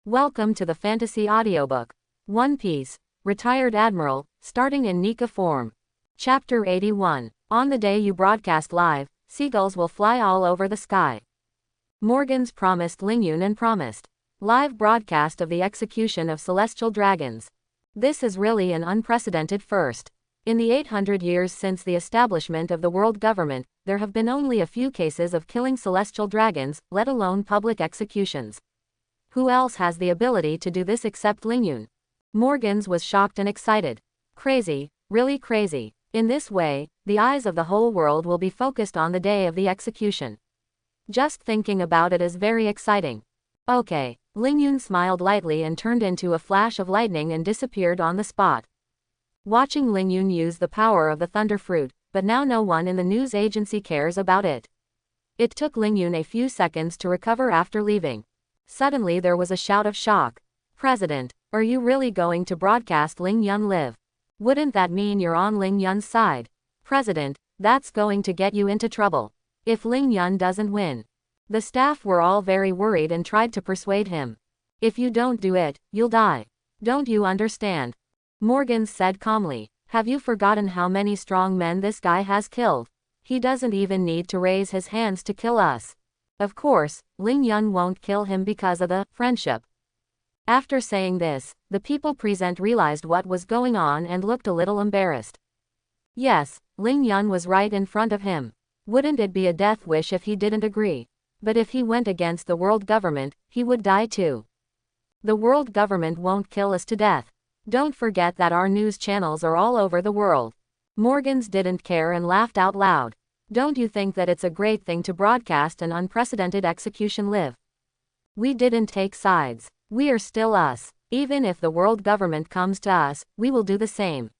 Welcome to the fantasy audiobook. One Piece, Retired Admiral, starting in Nika form. Chapter 81. On the day you broadcast live, seagulls will fly all over the sky. Morgans promised Lingyun and promised live broadcast of the execution of celestial dragons. This is really an unprecedented first. In the 800 years since the establishment of the world government, there have been only a few cases of killing celestial dragons, let alone public executions. Who else has the ability to do this except Lingyun? Morgans was shocked and excited. Crazy, really crazy. In this way, the eyes of the whole world will be focused on the day of the execution. Just thinking about it is very exciting. Okay. Lingyun smiled lightly and turned into a flash of lightning and disappeared on the spot. Watching Lingyun use the power of the thunder fruit, but now no one in the news agency cares about it. It took Lingyun a few seconds to recover after leaving. Suddenly there was a shout of shock. President, are you really going to broadcast Lingyun live? Wouldn't that mean you're on Lingyun's side? President, that's going to get you into trouble. If Lingyun doesn't win. The staff were all very worried and tried to persuade him. If you don't do it, you'll die. Don't you understand? Morgans said calmly. Have you forgotten how many strong men this guy has killed? He doesn't even need to raise his hands to kill us. Of course, Lingyun won't kill him because of the friendship. After saying this, the people present realized what was going on and looked a little embarrassed. Yes, Lingyun was right in front of him. Wouldn't it be a death wish if he didn't agree? But if he went against the world government, he would die too. The world government won't kill us to death. Don't forget that our news channels are all over the world. Morgans didn't care and laughed out loud. Don't you think that it's a great thing to broadcast an unprecedented execution live? We didn't take sides. We are still us. Even if the world government comes to us, we will do the same.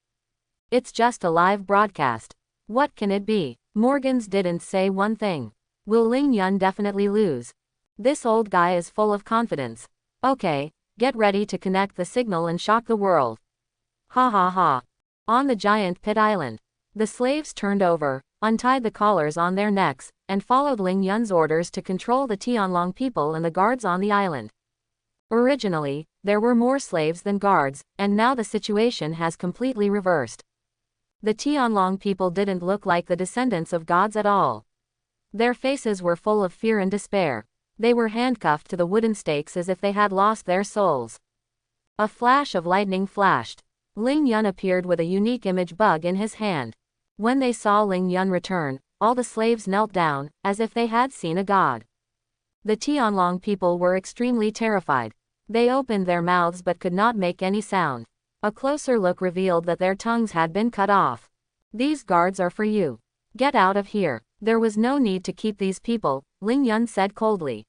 It's just a live broadcast. What can it be? Morgans didn't say one thing. Will Lingyun definitely lose? This old guy is full of confidence. Okay, get ready to connect the signal and shock the world. Ha ha ha. On the giant pit island, the slaves turned over, untied the collars on their necks, and followed Lingyun's orders to control the Tianlong people and the guards on the island. Originally, there were more slaves than guards, and now the situation has completely reversed. The Tianlong people didn't look like the descendants of gods at all. Their faces were full of fear and despair. They were handcuffed to the wooden stakes as if they had lost their souls. A flash of lightning flashed. Lingyun appeared with a unique image bug in his hand. When they saw Lingyun return, all the slaves knelt down, as if they had seen a god. The Tianlong people were extremely terrified. They opened their mouths but could not make any sound. A closer look revealed that their tongues had been cut off. These guards are for you. Get out of here. There was no need to keep these people, Lingyun said coldly.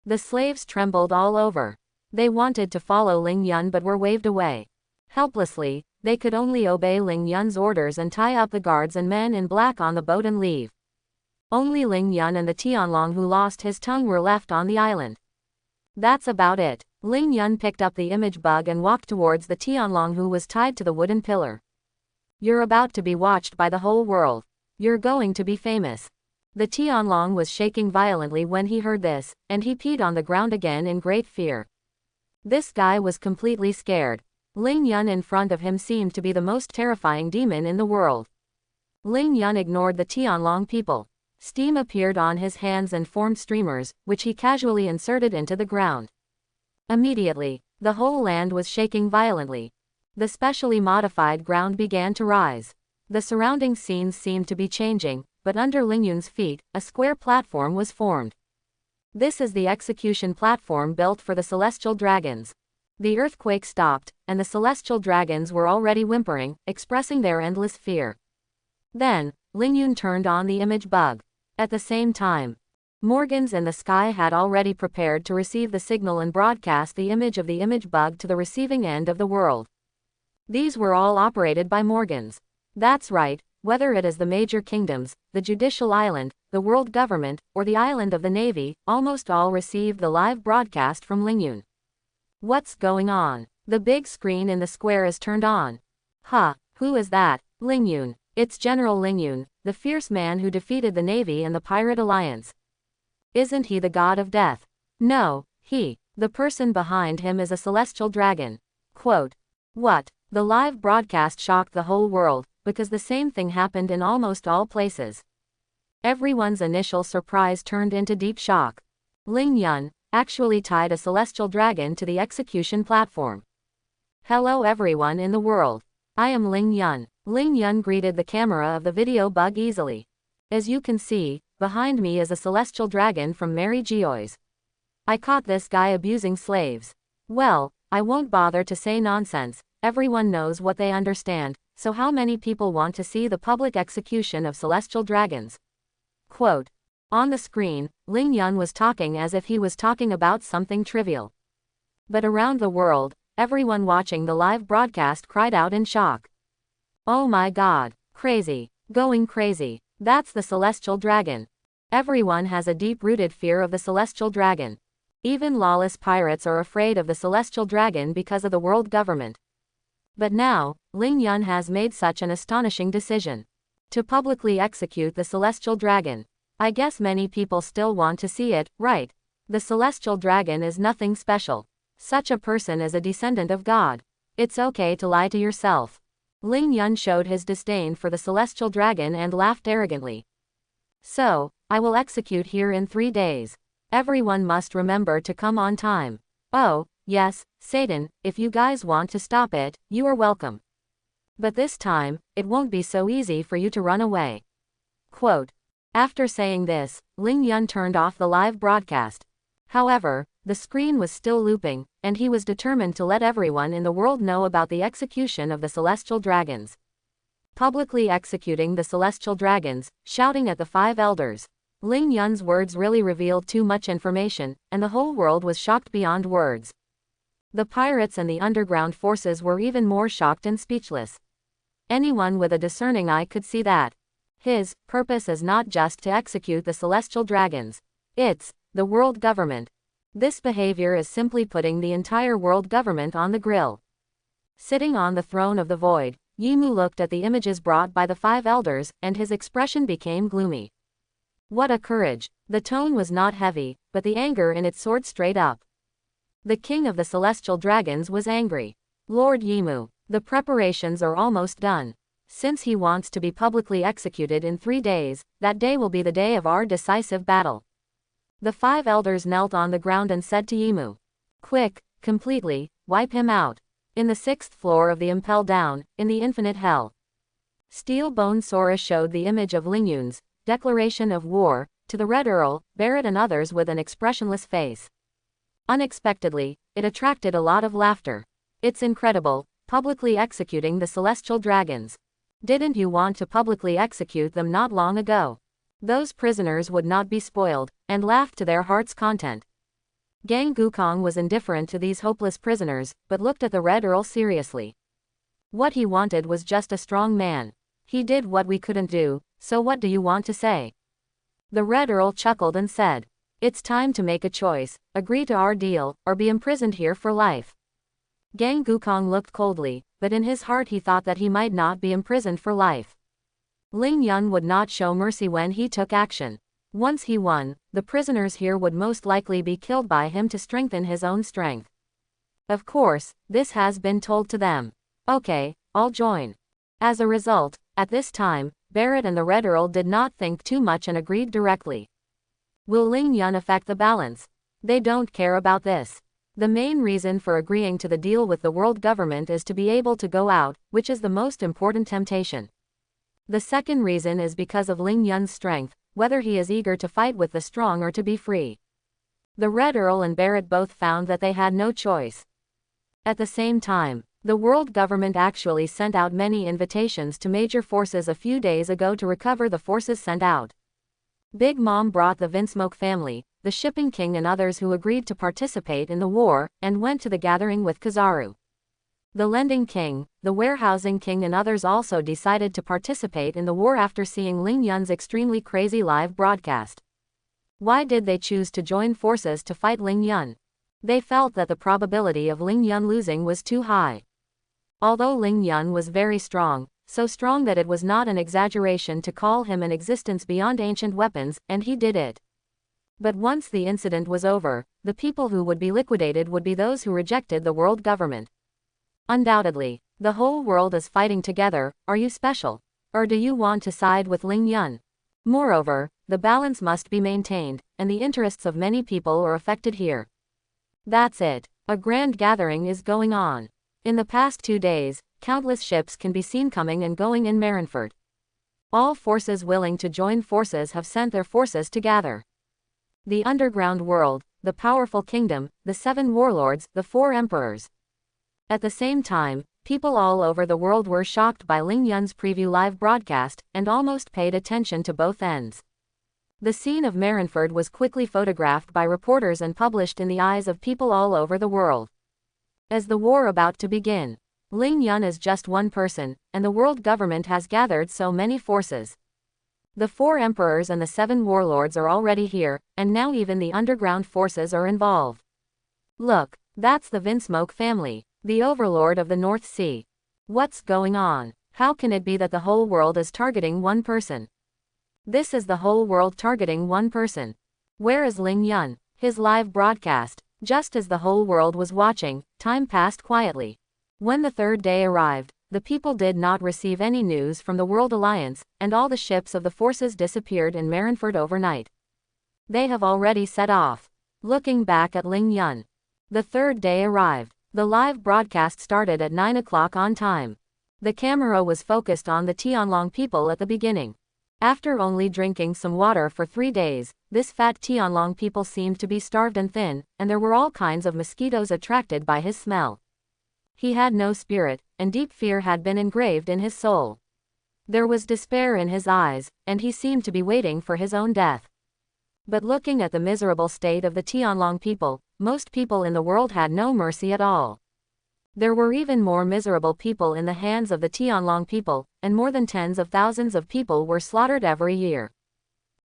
The slaves trembled all over. They wanted to follow Lingyun but were waved away. Helplessly, they could only obey Lingyun's orders and tie up the guards and men in black on the boat and leave. Only Lingyun and the Tianlong who lost his tongue were left on the island. That's about it. Lingyun picked up the image bug and walked towards the Tianlong who was tied to the wooden pillar. You're about to be watched by the whole world. You're going to be famous. The Tianlong was shaking violently when he heard this, and he peed on the ground again in great fear. This guy was completely scared. Lingyun in front of him seemed to be the most terrifying demon in the world. Lingyun ignored the Tianlong people. Steam appeared on his hands and formed streamers, which he casually inserted into the ground. Immediately, the whole land was shaking violently. The specially modified ground began to rise. The surrounding scenes seemed to be changing, but under Lingyun's feet, a square platform was formed. This is the execution platform built for the celestial dragons. The earthquake stopped, and the celestial dragons were already whimpering, expressing their endless fear. Then, Lingyun turned on the image bug. At the same time, Morgans in the sky had already prepared to receive the signal and broadcast the image of the image bug to the receiving end of the world. These were all operated by Morgans. That's right, whether it is the major kingdoms, the judicial island, the world government, or the island of the navy, almost all received the live broadcast from Lingyun. What's going on? The big screen in the square is turned on. Huh, who is that? Lingyun. It's General Lingyun, the fierce man who defeated the navy and the pirate alliance. Isn't he the god of death? No, he The person behind him is a celestial dragon. Quote. What? The live broadcast shocked the whole world, because the same thing happened in almost all places. Everyone's initial surprise turned into deep shock. Ling Yun actually tied a celestial dragon to the execution platform. Hello everyone in the world. I am Ling Yun. Ling Yun greeted the camera of the video bug easily. As you can see, behind me is a celestial dragon from Mary Geoise. I caught this guy abusing slaves. Well, I won't bother to say nonsense, everyone knows what they understand, so how many people want to see the public execution of celestial dragons? Quote. On the screen, Ling Yun was talking as if he was talking about something trivial. But around the world, everyone watching the live broadcast cried out in shock. Oh my god, crazy, going crazy, that's the celestial dragon. Everyone has a deep-rooted fear of the celestial dragon. Even lawless pirates are afraid of the celestial dragon because of the world government. But now, Ling Yun has made such an astonishing decision. To publicly execute the celestial dragon. I guess many people still want to see it, right? The celestial dragon is nothing special. Such a person is a descendant of God. It's okay to lie to yourself. Ling Yun showed his disdain for the celestial dragon and laughed arrogantly. So, I will execute here in 3 days. Everyone must remember to come on time. Oh, yes, Satan, if you guys want to stop it, you are welcome. But this time, it won't be so easy for you to run away. Quote. After saying this, Ling Yun turned off the live broadcast. However, the screen was still looping, and he was determined to let everyone in the world know about the execution of the celestial dragons. Publicly executing the celestial dragons, shouting at the 5 elders. Ling Yun's words really revealed too much information, and the whole world was shocked beyond words. The pirates and the underground forces were even more shocked and speechless. Anyone with a discerning eye could see that. His purpose is not just to execute the celestial dragons. It's the world government. This behavior is simply putting the entire world government on the grill. Sitting on the throne of the void, Yimu looked at the images brought by the 5 elders, and his expression became gloomy. What a courage! The tone was not heavy, but the anger in it soared straight up. The king of the celestial dragons was angry. Lord Yimu, the preparations are almost done. Since he wants to be publicly executed in 3 days, that day will be the day of our decisive battle. The 5 elders knelt on the ground and said to Yimu, quick, completely, wipe him out. In the 6th floor of the Impel Down, in the infinite hell. Steel Bone Sora showed the image of Ling Yun's declaration of war to the Red Earl, Barrett and others with an expressionless face. Unexpectedly, it attracted a lot of laughter. It's incredible, publicly executing the celestial dragons. Didn't you want to publicly execute them not long ago? Those prisoners would not be spoiled, and laughed to their heart's content. Gang Gukong was indifferent to these hopeless prisoners, but looked at the Red Earl seriously. What he wanted was just a strong man. He did what we couldn't do, so what do you want to say? The Red Earl chuckled and said, it's time to make a choice, agree to our deal, or be imprisoned here for life. Gang Gukong looked coldly, but in his heart he thought that he might not be imprisoned for life. Ling Yun would not show mercy when he took action. Once he won, the prisoners here would most likely be killed by him to strengthen his own strength. Of course, this has been told to them. Okay, I'll join. As a result, at this time, Barrett and the Red Earl did not think too much and agreed directly. Will Ling Yun affect the balance? They don't care about this. The main reason for agreeing to the deal with the world government is to be able to go out, which is the most important temptation. The second reason is because of Ling Yun's strength, whether he is eager to fight with the strong or to be free. The Red Earl and Barrett both found that they had no choice. At the same time, the world government actually sent out many invitations to major forces a few days ago to recover the forces sent out. Big Mom brought the Vinsmoke family, the Shipping King and others who agreed to participate in the war, and went to the gathering with Kizaru. The Lending King, the Warehousing King and others also decided to participate in the war after seeing Ling Yun's extremely crazy live broadcast. Why did they choose to join forces to fight Ling Yun? They felt that the probability of Ling Yun losing was too high. Although Ling Yun was very strong, so strong that it was not an exaggeration to call him an existence beyond ancient weapons, and he did it. But once the incident was over, the people who would be liquidated would be those who rejected the world government. Undoubtedly, the whole world is fighting together. Are you special? Or do you want to side with Ling Yun? Moreover, the balance must be maintained, and the interests of many people are affected here. That's it. A grand gathering is going on. In the past 2 days, countless ships can be seen coming and going in Marineford. All forces willing to join forces have sent their forces to gather. The underground world, the powerful kingdom, the 7 warlords, the 4 emperors. At the same time, people all over the world were shocked by Ling Yun's preview live broadcast, and almost paid attention to both ends. The scene of Marineford was quickly photographed by reporters and published in the eyes of people all over the world. As the war about to begin, Ling Yun is just one person, and the world government has gathered so many forces. The 4 emperors and the 7 warlords are already here, and now even the underground forces are involved. Look, that's the Vinsmoke family, the overlord of the North Sea. What's going on? How can it be that the whole world is targeting one person? This is the whole world targeting one person. Where is Ling Yun? His live broadcast. Just as the whole world was watching, time passed quietly. When the 3rd day arrived, the people did not receive any news from the World Alliance, and all the ships of the forces disappeared in Marineford overnight. They have already set off. Looking back at Ling Yun. The 3rd day arrived. The live broadcast started at 9 o'clock on time. The camera was focused on the Tianlong people at the beginning. After only drinking some water for 3 days, this fat Tianlong people seemed to be starved and thin, and there were all kinds of mosquitoes attracted by his smell. He had no spirit, and deep fear had been engraved in his soul. There was despair in his eyes, and he seemed to be waiting for his own death. But looking at the miserable state of the Tianlong people, most people in the world had no mercy at all. There were even more miserable people in the hands of the Tianlong people, and more than tens of thousands of people were slaughtered every year.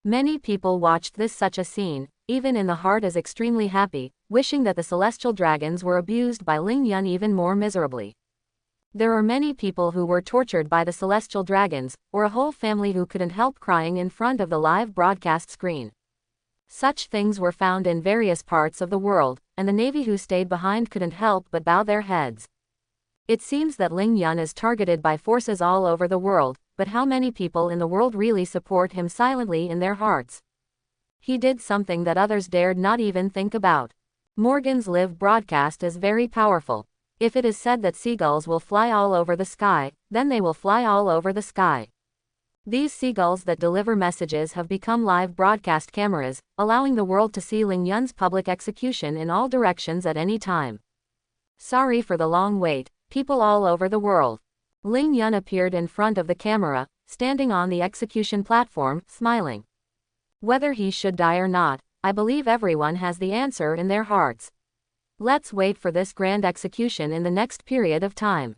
Many people watched this such a scene, even in the heart is extremely happy, wishing that the celestial dragons were abused by Ling Yun even more miserably. There are many people who were tortured by the celestial dragons, or a whole family who couldn't help crying in front of the live broadcast screen. Such things were found in various parts of the world, and the navy who stayed behind couldn't help but bow their heads. It seems that Ling Yun is targeted by forces all over the world, but how many people in the world really support him silently in their hearts? He did something that others dared not even think about. Morgan's live broadcast is very powerful. If it is said that seagulls will fly all over the sky, then they will fly all over the sky. These seagulls that deliver messages have become live broadcast cameras, allowing the world to see Ling Yun's public execution in all directions at any time. Sorry for the long wait, people all over the world. Ling Yun appeared in front of the camera, standing on the execution platform, smiling. Whether he should die or not, I believe everyone has the answer in their hearts. Let's wait for this grand execution in the next period of time.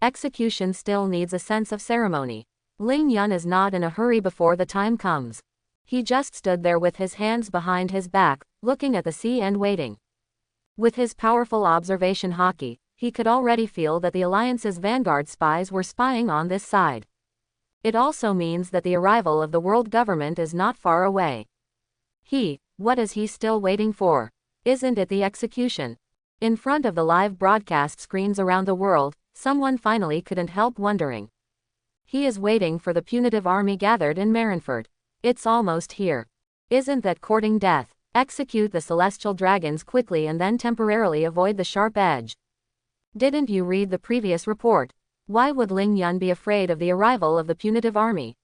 Execution still needs a sense of ceremony. Ling Yun is not in a hurry before the time comes. He just stood there with his hands behind his back, looking at the sea and waiting. With his powerful observation hockey, he could already feel that the Alliance's vanguard spies were spying on this side. It also means that the arrival of the world government is not far away. What is he still waiting for? Isn't it the execution? In front of the live broadcast screens around the world, someone finally couldn't help wondering. He is waiting for the punitive army gathered in Marineford. It's almost here. Isn't that courting death? Execute the celestial dragons quickly and then temporarily avoid the sharp edge. Didn't you read the previous report? Why would Ling Yun be afraid of the arrival of the punitive army?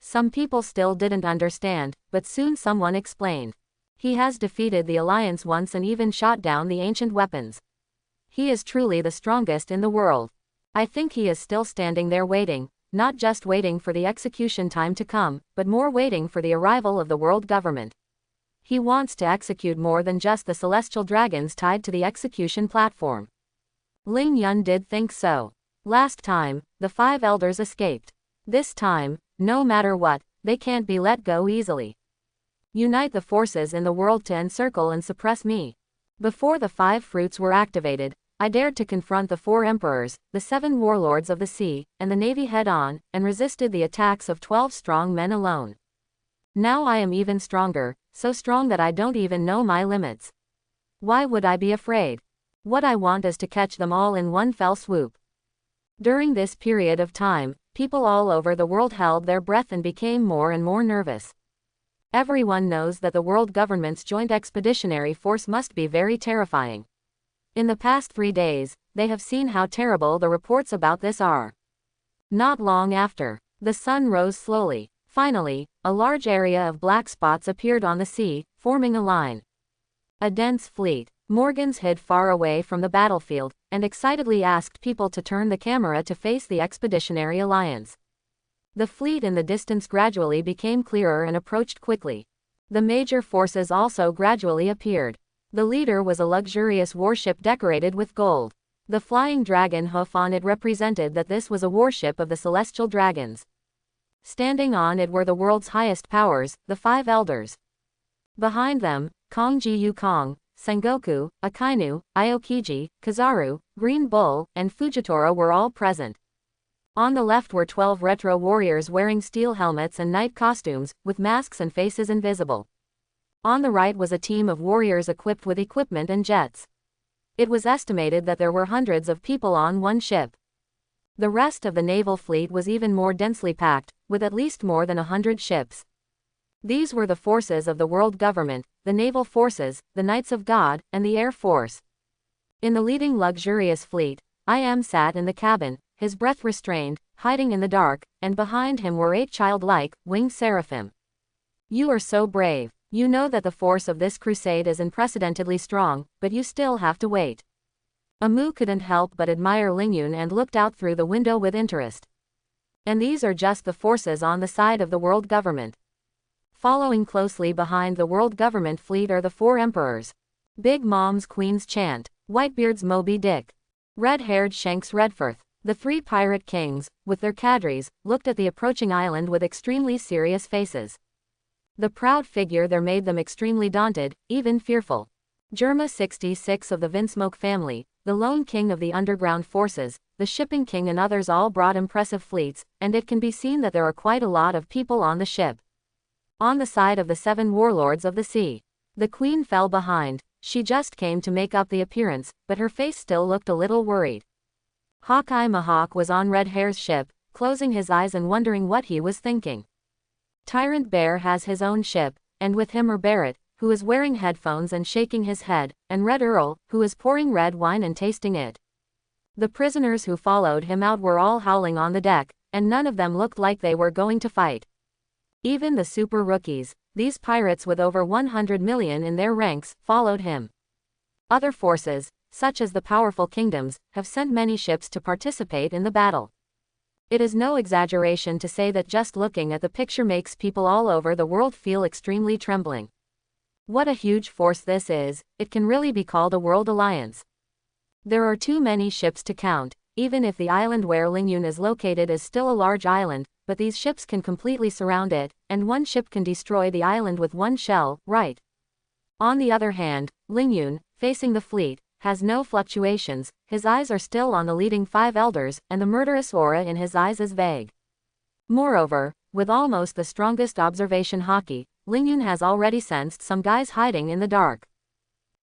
Some people still didn't understand, but soon someone explained. He has defeated the Alliance once and even shot down the ancient weapons. He is truly the strongest in the world. I think he is still standing there waiting. Not just waiting for the execution time to come, but more waiting for the arrival of the world government. He wants to execute more than just the celestial dragons tied to the execution platform. Ling Yun did think so. Last time, the 5 elders escaped. This time, no matter what, they can't be let go easily. Unite the forces in the world to encircle and suppress me. Before the 5 fruits were activated, I dared to confront the 4 emperors, the 7 warlords of the sea, and the navy head-on, and resisted the attacks of 12 strong men alone. Now I am even stronger, so strong that I don't even know my limits. Why would I be afraid? What I want is to catch them all in one fell swoop. During this period of time, people all over the world held their breath and became more and more nervous. Everyone knows that the world government's joint expeditionary force must be very terrifying. In the past 3 days, they have seen how terrible the reports about this are. Not long after, the sun rose slowly. Finally, a large area of black spots appeared on the sea, forming a line. A dense fleet. Morgans hid far away from the battlefield, and excitedly asked people to turn the camera to face the Expeditionary Alliance. The fleet in the distance gradually became clearer and approached quickly. The major forces also gradually appeared. The leader was a luxurious warship decorated with gold. The flying dragon hoof on it represented that this was a warship of the celestial dragons. Standing on it were the world's highest powers, the 5 elders. Behind them, Kong-ji Kong, Sengoku, Akainu, Aokiji, Kizaru, Green Bull, and Fujitora were all present. On the left were 12 retro warriors wearing steel helmets and night costumes, with masks and faces invisible. On the right was a team of warriors equipped with equipment and jets. It was estimated that there were hundreds of people on one ship. The rest of the naval fleet was even more densely packed, with at least more than 100 ships. These were the forces of the world government, the naval forces, the Knights of God, and the Air Force. In the leading luxurious fleet, I.M. sat in the cabin, his breath restrained, hiding in the dark, and behind him were 8 childlike, winged seraphim. You are so brave. You know that the force of this crusade is unprecedentedly strong, but you still have to wait. Amu couldn't help but admire Lingyun and looked out through the window with interest. And these are just the forces on the side of the world government. Following closely behind the world government fleet are the 4 emperors. Big Mom's Queen's Chant, Whitebeard's Moby Dick, red-haired Shanks Redforth. The 3 pirate kings, with their cadres, looked at the approaching island with extremely serious faces. The proud figure there made them extremely daunted, even fearful. Germa 66 of the Vinsmoke family, the lone king of the underground forces, the shipping king and others all brought impressive fleets, and it can be seen that there are quite a lot of people on the ship. On the side of the 7 warlords of the sea, the queen fell behind. She just came to make up the appearance, but her face still looked a little worried. Hawkeye Mahawk was on Red Hair's ship, closing his eyes and wondering what he was thinking. Tyrant Bear has his own ship, and with him are Barrett, who is wearing headphones and shaking his head, and Red Earl, who is pouring red wine and tasting it. The prisoners who followed him out were all howling on the deck, and none of them looked like they were going to fight. Even the super rookies, these pirates with over 100 million in their ranks, followed him. Other forces, such as the powerful kingdoms, have sent many ships to participate in the battle. It is no exaggeration to say that just looking at the picture makes people all over the world feel extremely trembling. What a huge force this is, it can really be called a world alliance. There are too many ships to count, even if the island where Lingyun is located is still a large island, but these ships can completely surround it, and one ship can destroy the island with one shell, right? On the other hand, Lingyun, facing the fleet, has no fluctuations, his eyes are still on the leading 5 elders, and the murderous aura in his eyes is vague. Moreover, with almost the strongest observation haki, Lingyun has already sensed some guys hiding in the dark.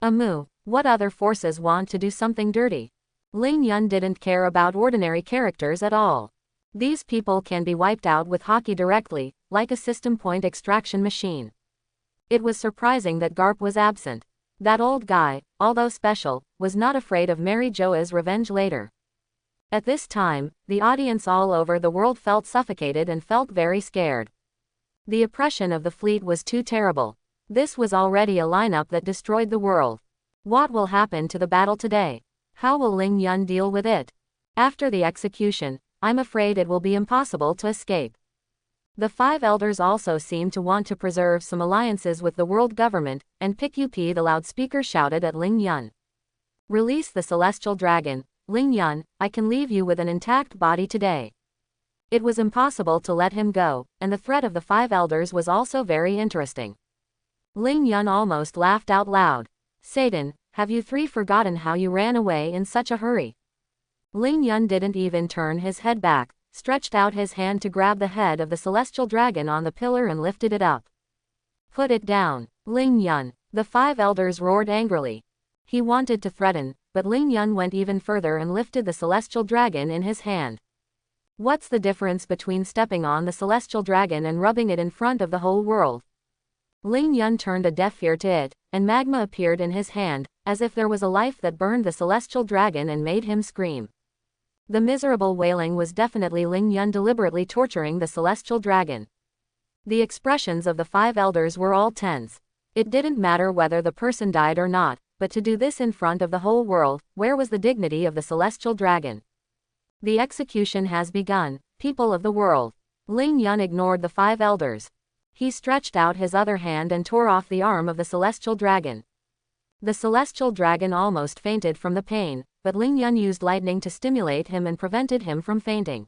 Amu, what other forces want to do something dirty? Lingyun didn't care about ordinary characters at all. These people can be wiped out with haki directly, like a system point extraction machine. It was surprising that Garp was absent. That old guy, although special, was not afraid of Mary Joa's revenge later. At this time, the audience all over the world felt suffocated and felt very scared. The oppression of the fleet was too terrible. This was already a lineup that destroyed the world. What will happen to the battle today? How will Lingyun deal with it? After the execution, I'm afraid it will be impossible to escape. The 5 elders also seemed to want to preserve some alliances with the world government, and Pick-up the loudspeaker shouted at Lingyun. Release the celestial dragon, Lingyun, I can leave you with an intact body today. It was impossible to let him go, and the threat of the 5 elders was also very interesting. Lingyun almost laughed out loud. Satan, have you 3 forgotten how you ran away in such a hurry? Lingyun didn't even turn his head back, stretched out his hand to grab the head of the celestial dragon on the pillar and lifted it up. Put it down. Ling Yun. The 5 elders roared angrily. He wanted to threaten, but Ling Yun went even further and lifted the celestial dragon in his hand. What's the difference between stepping on the celestial dragon and rubbing it in front of the whole world? Ling Yun turned a deaf ear to it, and magma appeared in his hand, as if there was a life that burned the celestial dragon and made him scream. The miserable wailing was definitely Ling Yun deliberately torturing the celestial dragon. The expressions of the 5 elders were all tense. It didn't matter whether the person died or not, but to do this in front of the whole world, where was the dignity of the celestial dragon? The execution has begun, people of the world. Ling Yun ignored the 5 elders. He stretched out his other hand and tore off the arm of the celestial dragon. The celestial dragon almost fainted from the pain, but Ling Yun used lightning to stimulate him and prevented him from fainting.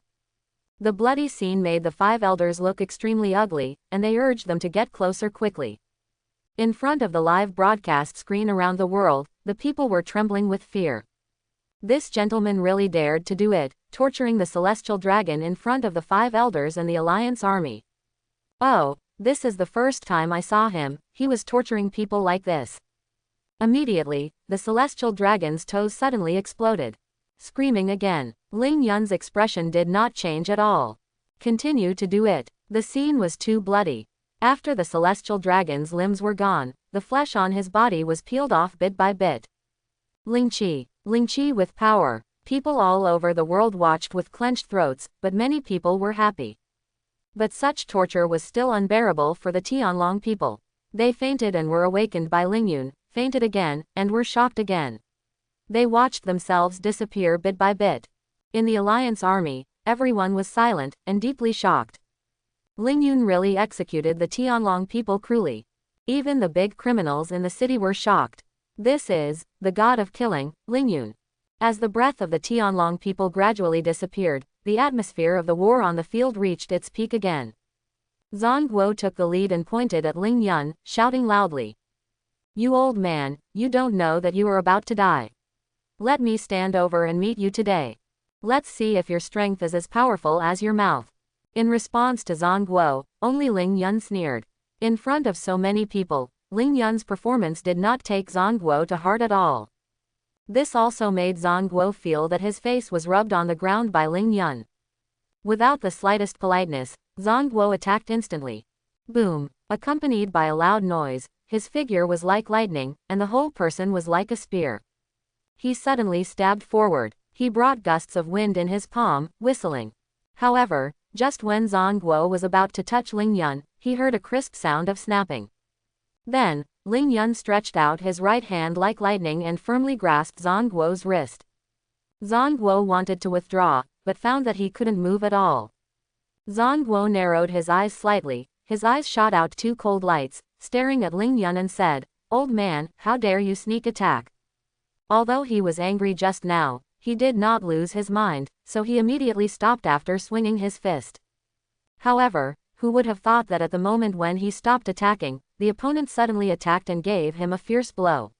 The bloody scene made the 5 elders look extremely ugly, and they urged them to get closer quickly. In front of the live broadcast screen around the world, the people were trembling with fear. This gentleman really dared to do it, torturing the celestial dragon in front of the 5 elders and the Alliance army. Oh, this is the first time I saw him, he was torturing people like this. Immediately, the celestial dragon's toes suddenly exploded. Screaming again, Ling Yun's expression did not change at all. Continue to do it. The scene was too bloody. After the celestial dragon's limbs were gone, the flesh on his body was peeled off bit by bit. Ling Qi with power. People all over the world watched with clenched throats, but many people were happy. But such torture was still unbearable for the Tianlong people. They fainted and were awakened by Ling Yun, fainted again, and were shocked again. They watched themselves disappear bit by bit. In the Alliance army, everyone was silent and deeply shocked. Ling Yun really executed the Tianlong people cruelly. Even the big criminals in the city were shocked. This is the god of killing, Ling Yun. As the breath of the Tianlong people gradually disappeared, the atmosphere of the war on the field reached its peak again. Zhang Guo took the lead and pointed at Ling Yun, shouting loudly. You old man, you don't know that you are about to die. Let me stand over and meet you today. Let's see if your strength is as powerful as your mouth. In response to Zhang Guo, only Ling Yun sneered. In front of so many people, Ling Yun's performance did not take Zhang Guo to heart at all. This also made Zhang Guo feel that his face was rubbed on the ground by Ling Yun. Without the slightest politeness, Zhang Guo attacked instantly. Boom! Accompanied by a loud noise, his figure was like lightning, and the whole person was like a spear. He suddenly stabbed forward. He brought gusts of wind in his palm, whistling. However, just when Zhang Guo was about to touch Ling Yun, he heard a crisp sound of snapping. Then, Ling Yun stretched out his right hand like lightning and firmly grasped Zhang Guo's wrist. Zhang Guo wanted to withdraw, but found that he couldn't move at all. Zhang Guo narrowed his eyes slightly, his eyes shot out 2 cold lights, staring at Ling Yun and said, Old man, how dare you sneak attack? Although he was angry just now, he did not lose his mind, so he immediately stopped after swinging his fist. However, who would have thought that at the moment when he stopped attacking, the opponent suddenly attacked and gave him a fierce blow.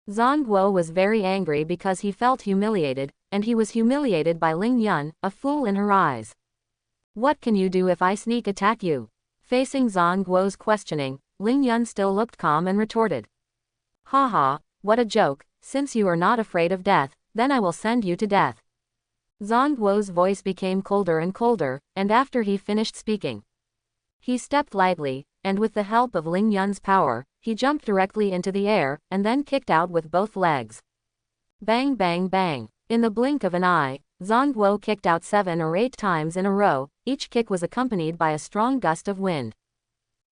Zhang Guo was very angry because he felt humiliated, and he was humiliated by Ling Yun, a fool in her eyes. What can you do if I sneak attack you? Facing Zhang Guo's questioning, Ling Yun still looked calm and retorted. Haha, what a joke, since you are not afraid of death, then I will send you to death. Zhang Guo's voice became colder and colder, and after he finished speaking, he stepped lightly, and with the help of Ling Yun's power, he jumped directly into the air, and then kicked out with both legs. Bang bang bang. In the blink of an eye, Zhang Guo kicked out 7 or 8 times in a row, each kick was accompanied by a strong gust of wind.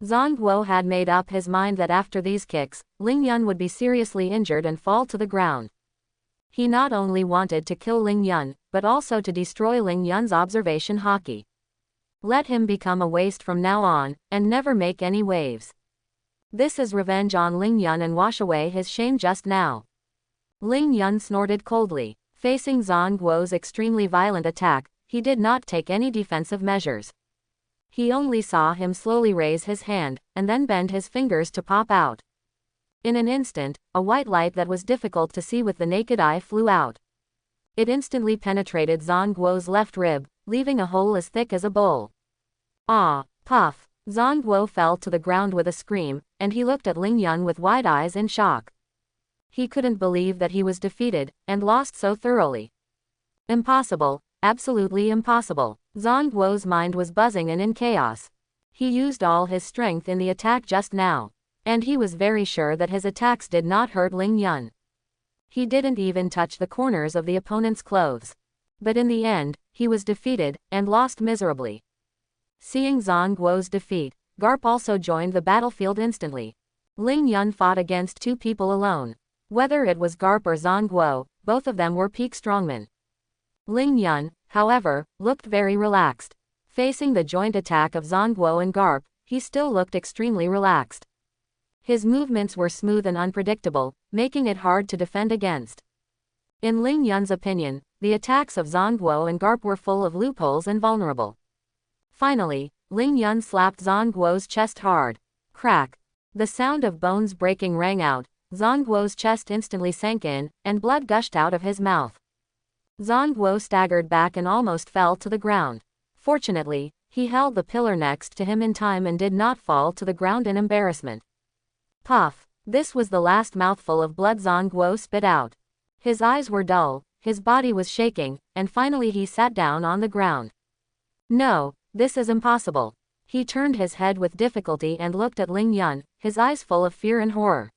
Zhang Guo had made up his mind that after these kicks, Ling Yun would be seriously injured and fall to the ground. He not only wanted to kill Ling Yun, but also to destroy Ling Yun's observation hockey. Let him become a waste from now on, and never make any waves. This is revenge on Ling Yun and wash away his shame just now. Ling Yun snorted coldly. Facing Zhang Guo's extremely violent attack, he did not take any defensive measures. He only saw him slowly raise his hand, and then bend his fingers to pop out. In an instant, a white light that was difficult to see with the naked eye flew out. It instantly penetrated Zhang Guo's left rib, leaving a hole as thick as a bowl. Ah, puff! Zhang Guo fell to the ground with a scream, and he looked at Ling Yun with wide eyes in shock. He couldn't believe that he was defeated, and lost so thoroughly. Impossible, absolutely impossible. Zhang Guo's mind was buzzing and in chaos. He used all his strength in the attack just now, and he was very sure that his attacks did not hurt Ling Yun. He didn't even touch the corners of the opponent's clothes. But in the end, he was defeated, and lost miserably. Seeing Zhang Guo's defeat, Garp also joined the battlefield instantly. Ling Yun fought against two people alone. Whether it was Garp or Zhang Guo, both of them were peak strongmen. Ling Yun, however, looked very relaxed. Facing the joint attack of Zhang Guo and Garp, he still looked extremely relaxed. His movements were smooth and unpredictable, making it hard to defend against. In Ling Yun's opinion, the attacks of Zhang Guo and Garp were full of loopholes and vulnerable. Finally, Ling Yun slapped Zhang Guo's chest hard. Crack! The sound of bones breaking rang out. Zhang Guo's chest instantly sank in, and blood gushed out of his mouth. Zhang Guo staggered back and almost fell to the ground. Fortunately, he held the pillar next to him in time and did not fall to the ground in embarrassment. Puff! This was the last mouthful of blood Zhang Guo spit out. His eyes were dull, his body was shaking, and finally he sat down on the ground. No, this is impossible. He turned his head with difficulty and looked at Ling Yun, his eyes full of fear and horror.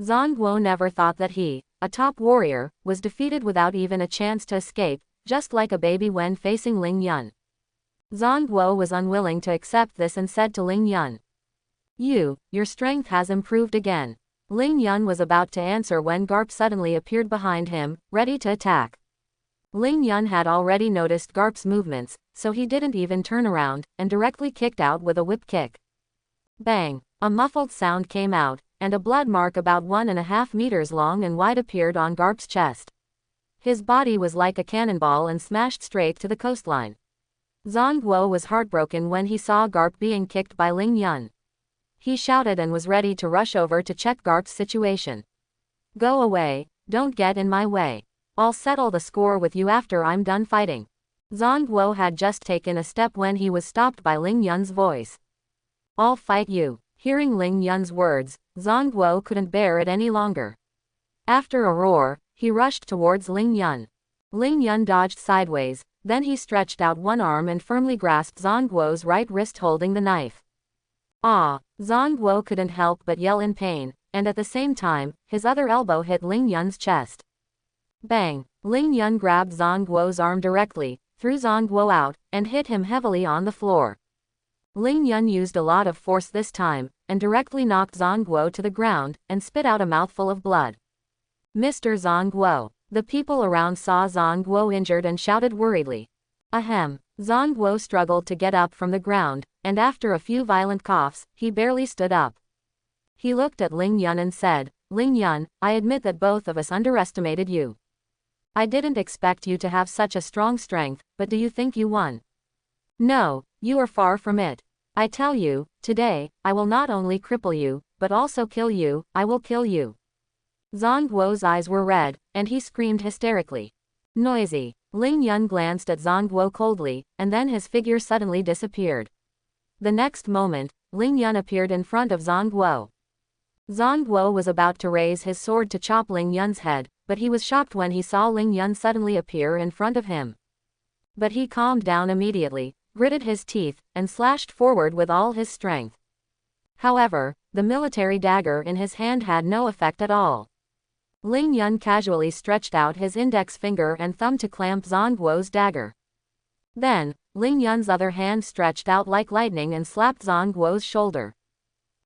Zhang Guo never thought that he, a top warrior, was defeated without even a chance to escape, just like a baby when facing Ling Yun. Zhang Guo was unwilling to accept this and said to Ling Yun, Your strength has improved again." Ling Yun was about to answer when Garp suddenly appeared behind him, ready to attack. Ling Yun had already noticed Garp's movements, so he didn't even turn around, and directly kicked out with a whip kick. Bang! A muffled sound came out, and a blood mark about 1.5 meters long and wide appeared on Garp's chest. His body was like a cannonball and smashed straight to the coastline. Zhang Guo was heartbroken when he saw Garp being kicked by Ling Yun. He shouted and was ready to rush over to check Garp's situation. "Go away, don't get in my way. I'll settle the score with you after I'm done fighting." Zhang Guo had just taken a step when he was stopped by Ling Yun's voice. "I'll fight you." Hearing Ling Yun's words, Zhang Guo couldn't bear it any longer. After a roar, he rushed towards Ling Yun. Ling Yun dodged sideways, then he stretched out one arm and firmly grasped Zhang Guo's right wrist holding the knife. Ah! Zhang Guo couldn't help but yell in pain, and at the same time, his other elbow hit Ling Yun's chest. Bang! Ling Yun grabbed Zhang Guo's arm directly, threw Zhang Guo out, and hit him heavily on the floor. Ling Yun used a lot of force this time, and directly knocked Zhang Guo to the ground, and spit out a mouthful of blood. "Mr. Zhang Guo." The people around saw Zhang Guo injured and shouted worriedly. Ahem. Zhang Guo struggled to get up from the ground, and after a few violent coughs, he barely stood up. He looked at Ling Yun and said, "Ling Yun, I admit that both of us underestimated you. I didn't expect you to have such a strong strength, but do you think you won? No, you are far from it. I tell you, today, I will not only cripple you, but also kill you. I will kill you." Zhang Guo's eyes were red, and he screamed hysterically. Noisy. Ling Yun glanced at Zhang Guo coldly, and then his figure suddenly disappeared. The next moment, Ling Yun appeared in front of Zhang Guo. Zhang Guo was about to raise his sword to chop Ling Yun's head, but he was shocked when he saw Ling Yun suddenly appear in front of him. But he calmed down immediately, gritted his teeth, and slashed forward with all his strength. However, the military dagger in his hand had no effect at all. Ling Yun casually stretched out his index finger and thumb to clamp Zhang Guo's dagger. Then, Ling Yun's other hand stretched out like lightning and slapped Zhang Guo's shoulder.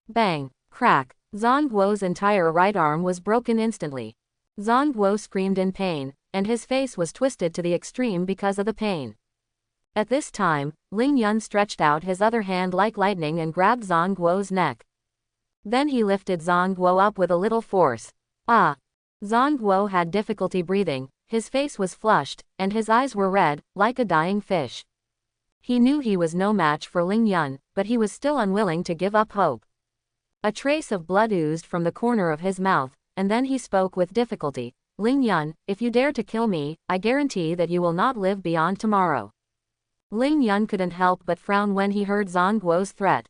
Bang! Crack! Zhang Guo's entire right arm was broken instantly. Zhang Guo screamed in pain, and his face was twisted to the extreme because of the pain. At this time, Ling Yun stretched out his other hand like lightning and grabbed Zhang Guo's neck. Then he lifted Zhang Guo up with a little force. Ah! Zhang Guo had difficulty breathing, his face was flushed, and his eyes were red, like a dying fish. He knew he was no match for Ling Yun, but he was still unwilling to give up hope. A trace of blood oozed from the corner of his mouth, and then he spoke with difficulty. "Ling Yun, if you dare to kill me, I guarantee that you will not live beyond tomorrow." Ling Yun couldn't help but frown when he heard Zhang Guo's threat.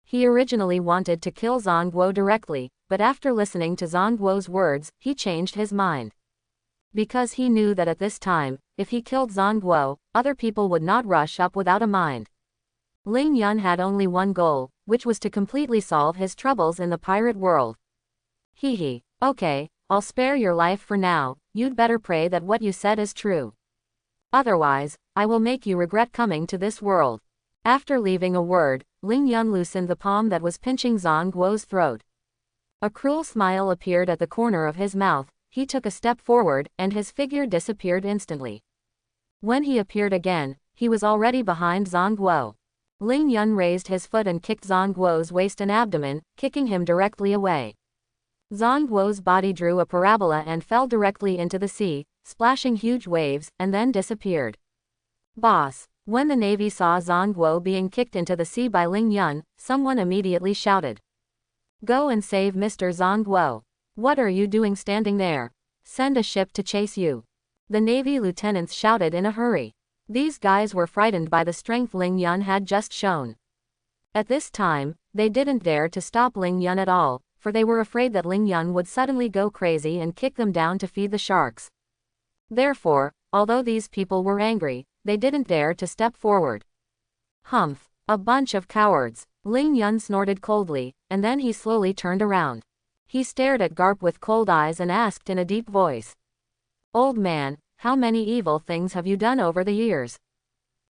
He originally wanted to kill Zhang Guo directly, but after listening to Zhang Guo's words, he changed his mind. Because he knew that at this time, if he killed Zhang Guo, other people would not rush up without a mind. Ling Yun had only one goal, which was to completely solve his troubles in the pirate world. Hee. Okay, I'll spare your life for now, you'd better pray that what you said is true. Otherwise, I will make you regret coming to this world. After leaving a word, Ling Yun loosened the palm that was pinching Zhang Guo's throat. A cruel smile appeared at the corner of his mouth, he took a step forward, and his figure disappeared instantly. When he appeared again, he was already behind Zhang Guo. Ling Yun raised his foot and kicked Zhang Guo's waist and abdomen, kicking him directly away. Zhang Guo's body drew a parabola and fell directly into the sea, splashing huge waves, and then disappeared. Boss. When the Navy saw Zhang Guo being kicked into the sea by Ling Yun, someone immediately shouted. Go and save Mr. Zhang Guo. What are you doing standing there? Send a ship to chase you. The Navy lieutenants shouted in a hurry. These guys were frightened by the strength Ling Yun had just shown. At this time, they didn't dare to stop Ling Yun at all, for they were afraid that Ling Yun would suddenly go crazy and kick them down to feed the sharks. Therefore, although these people were angry, they didn't dare to step forward. Humph, a bunch of cowards. Ling Yun snorted coldly, and then he slowly turned around. He stared at Garp with cold eyes and asked in a deep voice. Old man, how many evil things have you done over the years?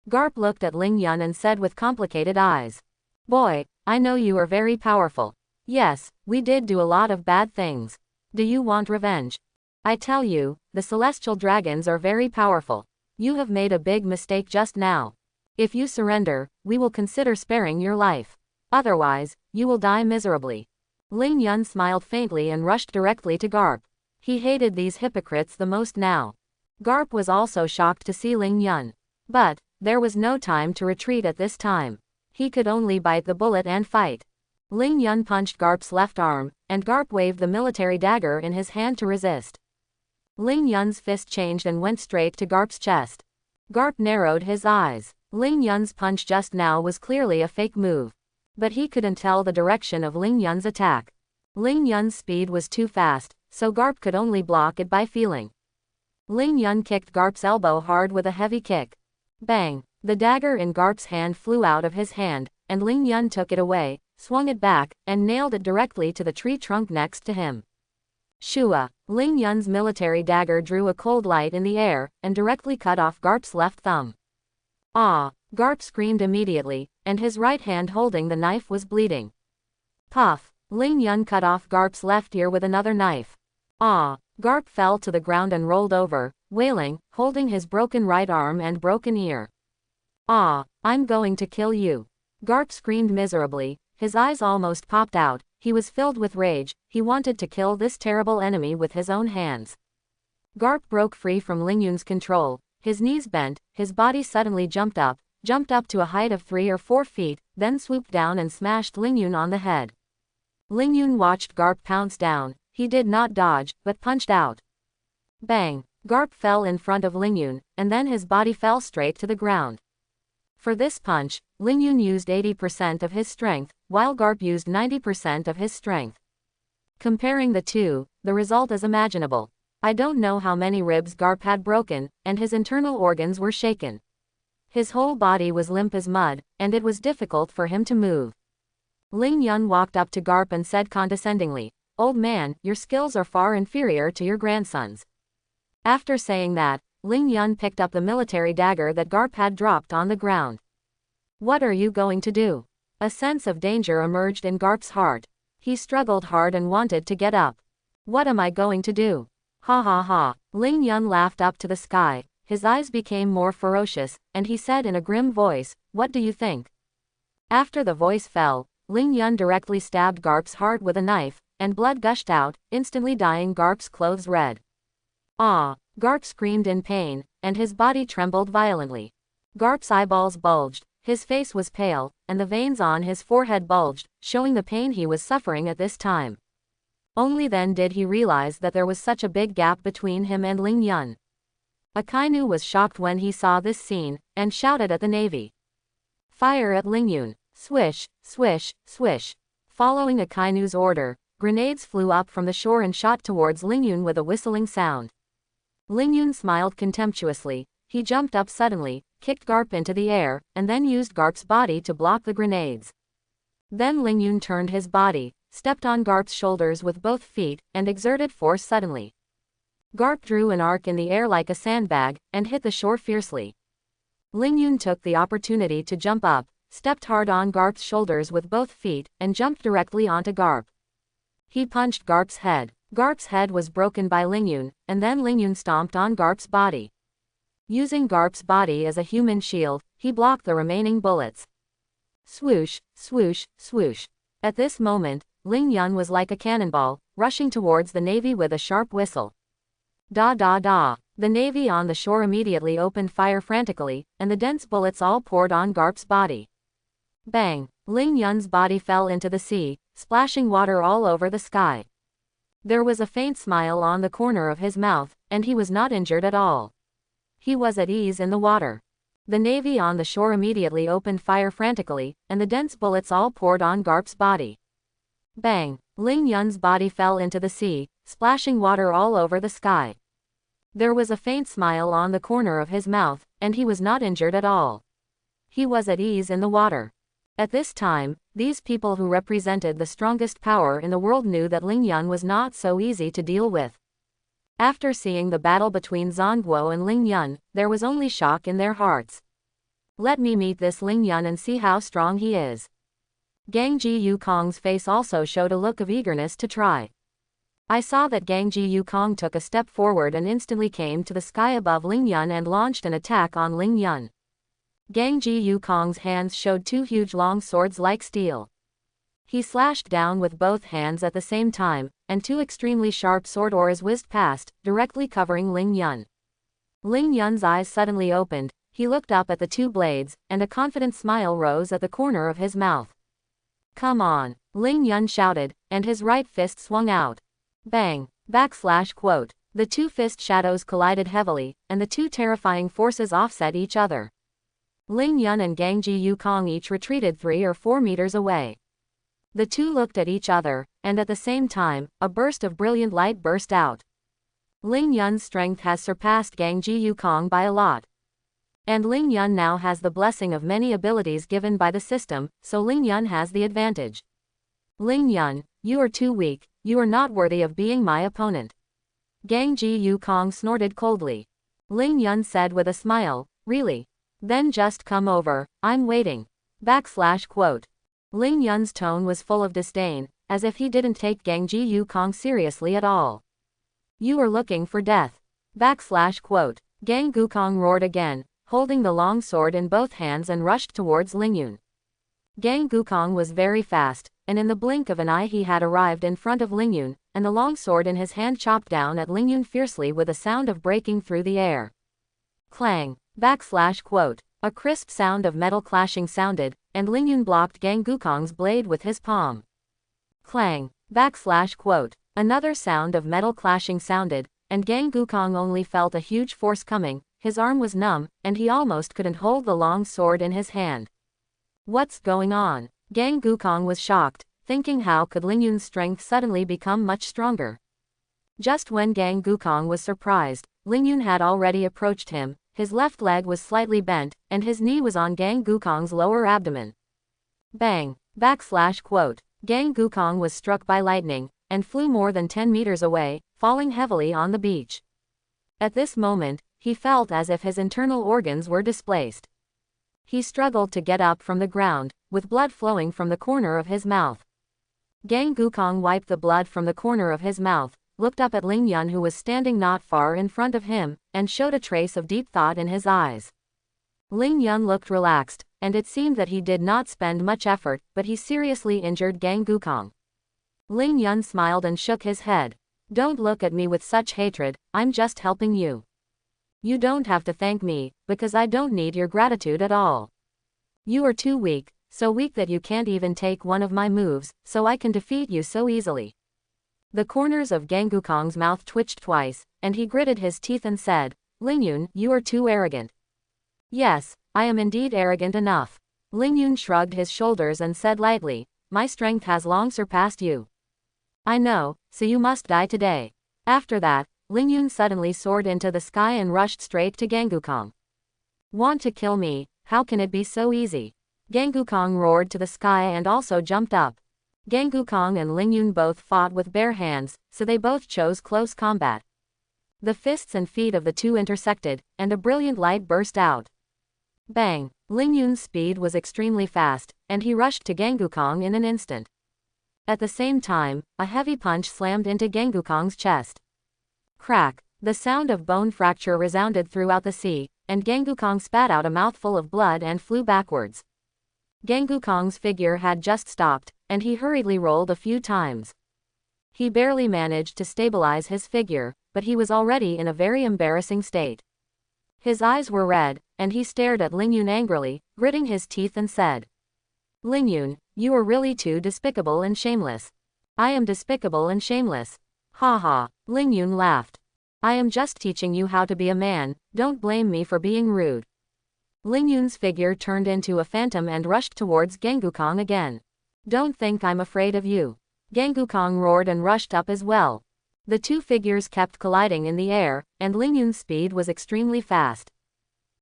Garp looked at Ling Yun and said with complicated eyes. Boy, I know you are very powerful. Yes, we did do a lot of bad things. Do you want revenge? I tell you, the celestial dragons are very powerful. You have made a big mistake just now. If you surrender, we will consider sparing your life. Otherwise, you will die miserably. Ling Yun smiled faintly and rushed directly to Garp. He hated these hypocrites the most now. Garp was also shocked to see Ling Yun. But, there was no time to retreat at this time. He could only bite the bullet and fight. Ling Yun punched Garp's left arm, and Garp waved the military dagger in his hand to resist. Ling Yun's fist changed and went straight to Garp's chest. Garp narrowed his eyes. Ling Yun's punch just now was clearly a fake move. But he couldn't tell the direction of Ling Yun's attack. Ling Yun's speed was too fast, so Garp could only block it by feeling. Ling Yun kicked Garp's elbow hard with a heavy kick. Bang! The dagger in Garp's hand flew out of his hand, and Ling Yun took it away, swung it back, and nailed it directly to the tree trunk next to him. Shua! Ling Yun's military dagger drew a cold light in the air, and directly cut off Garp's left thumb. Ah! Garp screamed immediately, and his right hand holding the knife was bleeding. Puff! Ling Yun cut off Garp's left ear with another knife. Ah! Garp fell to the ground and rolled over, wailing, holding his broken right arm and broken ear. Ah! I'm going to kill you! Garp screamed miserably, his eyes almost popped out, he was filled with rage, he wanted to kill this terrible enemy with his own hands. Garp broke free from Ling Yun's control, his knees bent, his body suddenly jumped up to a height of 3 or 4 feet, then swooped down and smashed Ling Yun on the head. Ling Yun watched Garp pounce down, he did not dodge, but punched out. Bang! Garp fell in front of Ling Yun, and then his body fell straight to the ground. For this punch, Ling Yun used 80% of his strength, while Garp used 90% of his strength. Comparing the two, the result is imaginable. I don't know how many ribs Garp had broken, and his internal organs were shaken. His whole body was limp as mud, and it was difficult for him to move. Ling Yun walked up to Garp and said condescendingly, "Old man, your skills are far inferior to your grandson's." After saying that, Ling Yun picked up the military dagger that Garp had dropped on the ground. What are you going to do? A sense of danger emerged in Garp's heart. He struggled hard and wanted to get up. What am I going to do? Ha ha ha. Ling Yun laughed up to the sky, his eyes became more ferocious, and he said in a grim voice, "What do you think?" After the voice fell, Ling Yun directly stabbed Garp's heart with a knife, and blood gushed out, instantly dyeing Garp's clothes red. Ah! Garp screamed in pain, and his body trembled violently. Garp's eyeballs bulged, his face was pale, and the veins on his forehead bulged, showing the pain he was suffering at this time. Only then did he realize that there was such a big gap between him and Ling Yun. Akainu was shocked when he saw this scene, and shouted at the Navy. Fire at Ling Yun. Swish, swish, swish. Following Akainu's order, grenades flew up from the shore and shot towards Lingyun with a whistling sound. Lingyun smiled contemptuously. He jumped up suddenly, kicked Garp into the air, and then used Garp's body to block the grenades. Then Lingyun turned his body, stepped on Garp's shoulders with both feet, and exerted force suddenly. Garp drew an arc in the air like a sandbag, and hit the shore fiercely. Lingyun took the opportunity to jump up, stepped hard on Garp's shoulders with both feet, and jumped directly onto Garp. He punched Garp's head. Garp's head was broken by Lingyun, and then Lingyun stomped on Garp's body. Using Garp's body as a human shield, he blocked the remaining bullets. Swoosh, swoosh, swoosh. At this moment, Lingyun was like a cannonball, rushing towards the Navy with a sharp whistle. Da da da. The Navy on the shore immediately opened fire frantically, and the dense bullets all poured on Garp's body. Bang! Lingyun's body fell into the sea, splashing water all over the sky. There was a faint smile on the corner of his mouth, and he was not injured at all. He was at ease in the water. The Navy on the shore immediately opened fire frantically, and the dense bullets all poured on Garp's body. Bang! Lingyun's body fell into the sea, splashing water all over the sky. There was a faint smile on the corner of his mouth, and he was not injured at all. He was at ease in the water. At this time, these people who represented the strongest power in the world knew that Lingyun was not so easy to deal with. After seeing the battle between Zhongguo and Lingyun, there was only shock in their hearts. Let me meet this Lingyun and see how strong he is. Gangji Yukong's face also showed a look of eagerness to try. I saw that Gangji Yukong took a step forward and instantly came to the sky above Lingyun and launched an attack on Lingyun. Gangji Yukong's hands showed two huge long swords like steel. He slashed down with both hands at the same time, and two extremely sharp sword oars whizzed past, directly covering Lingyun. Lingyun's eyes suddenly opened, he looked up at the two blades, and a confident smile rose at the corner of his mouth. Come on, Lingyun shouted, and his right fist swung out. Bang! /quote. The two fist shadows collided heavily, and the two terrifying forces offset each other. Lingyun and Gangji Yukong each retreated 3 or 4 meters away. The two looked at each other, and at the same time, a burst of brilliant light burst out. Lingyun's strength has surpassed Gangji Yukong by a lot. And Lingyun now has the blessing of many abilities given by the system, so Lingyun has the advantage. Lingyun, you are too weak, you are not worthy of being my opponent. Gangji Yukong snorted coldly. Lingyun said with a smile, really? Then just come over, I'm waiting. /quote. Lingyun's tone was full of disdain, as if he didn't take Gangji Yukong seriously at all. You are looking for death. /quote. Gang Gukong roared again, holding the long sword in both hands and rushed towards Lingyun. Gang Gukong was very fast, and in the blink of an eye he had arrived in front of Lingyun, and the long sword in his hand chopped down at Lingyun fiercely with a sound of breaking through the air. Clang! /quote. A crisp sound of metal clashing sounded, and Lingyun blocked Gang Gukong's blade with his palm. Clang! /quote. Another sound of metal clashing sounded, and Gang Gukong only felt a huge force coming, his arm was numb, and he almost couldn't hold the long sword in his hand. What's going on? Gang Gukong was shocked, thinking how could Lingyun's strength suddenly become much stronger. Just when Gang Gukong was surprised, Lingyun had already approached him. His left leg was slightly bent, and his knee was on Gang Gukong's lower abdomen. Bang! /quote. Gang Gukong was struck by lightning, and flew more than 10 meters away, falling heavily on the beach. At this moment, he felt as if his internal organs were displaced. He struggled to get up from the ground, with blood flowing from the corner of his mouth. Gang Gukong wiped the blood from the corner of his mouth, looked up at Lingyun who was standing not far in front of him, and showed a trace of deep thought in his eyes. Lingyun looked relaxed, and it seemed that he did not spend much effort, but he seriously injured Gang Gukong. Lingyun smiled and shook his head. Don't look at me with such hatred, I'm just helping you. You don't have to thank me, because I don't need your gratitude at all. You are too weak, so weak that you can't even take one of my moves, so I can defeat you so easily. The corners of Gang Gukong's mouth twitched twice, and he gritted his teeth and said, Lingyun, you are too arrogant. Yes, I am indeed arrogant enough. Ling Yun shrugged his shoulders and said lightly, my strength has long surpassed you. I know, so you must die today. After that, Ling Yun suddenly soared into the sky and rushed straight to Gangukong. Want to kill me? How can it be so easy? Gangukong roared to the sky and also jumped up. Gangukong and Ling Yun both fought with bare hands, so they both chose close combat. The fists and feet of the two intersected, and a brilliant light burst out. Bang! Ling Yun's speed was extremely fast, and he rushed to Gangukong in an instant. At the same time, a heavy punch slammed into Gangukong's chest. Crack! The sound of bone fracture resounded throughout the sea, and Gangukong spat out a mouthful of blood and flew backwards. Gangukong's figure had just stopped, and he hurriedly rolled a few times. He barely managed to stabilize his figure, but he was already in a very embarrassing state. His eyes were red, and he stared at Ling Yun angrily, gritting his teeth and said, Ling Yun, you are really too despicable and shameless. I am despicable and shameless. Ha ha, Ling Yun laughed. I am just teaching you how to be a man, don't blame me for being rude. Ling Yun's figure turned into a phantom and rushed towards Gangukong again. Don't think I'm afraid of you. Gangukong roared and rushed up as well. The two figures kept colliding in the air, and Ling Yun's speed was extremely fast.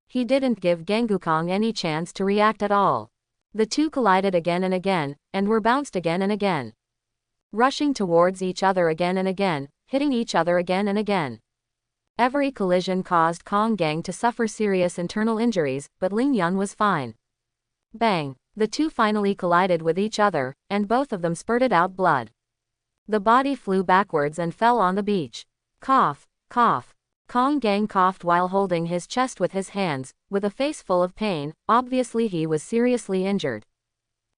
He didn't give Gangukong any chance to react at all. The two collided again and were bounced again and again. Rushing towards each other again and again, hitting each other again and again. Every collision caused Kong Gang to suffer serious internal injuries, but Ling Yun was fine. Bang! The two finally collided with each other, and both of them spurted out blood. The body flew backwards and fell on the beach. Cough, cough. Kong Gang coughed while holding his chest with his hands, with a face full of pain, obviously he was seriously injured.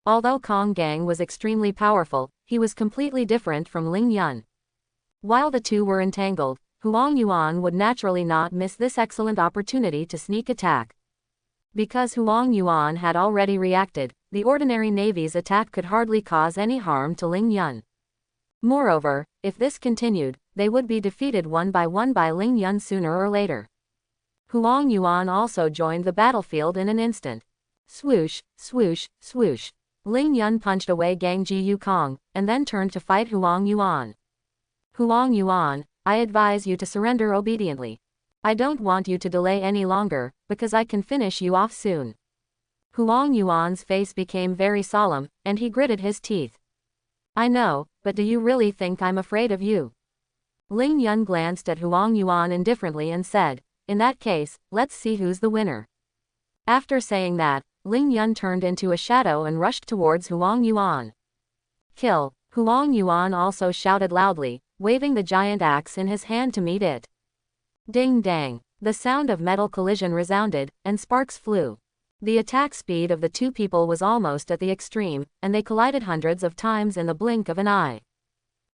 Although Kong Gang was extremely powerful, he was completely different from Ling Yun. While the two were entangled, Huang Yuan would naturally not miss this excellent opportunity to sneak attack. Because Huang Yuan had already reacted, the ordinary navy's attack could hardly cause any harm to Ling Yun. Moreover, if this continued, they would be defeated one by Ling Yun sooner or later. Huang Yuan also joined the battlefield in an instant. Swoosh, swoosh, swoosh. Ling Yun punched away Gang Ji Yukong, and then turned to fight Huang Yuan. Huang Yuan, I advise you to surrender obediently. I don't want you to delay any longer, because I can finish you off soon. Huang Yuan's face became very solemn, and he gritted his teeth. I know, but do you really think I'm afraid of you? Ling Yun glanced at Huang Yuan indifferently and said, in that case, let's see who's the winner. After saying that, Ling Yun turned into a shadow and rushed towards Huang Yuan. Kill! Huang Yuan also shouted loudly, waving the giant axe in his hand to meet it. Ding dang! The sound of metal collision resounded, and sparks flew. The attack speed of the two people was almost at the extreme, and they collided hundreds of times in the blink of an eye.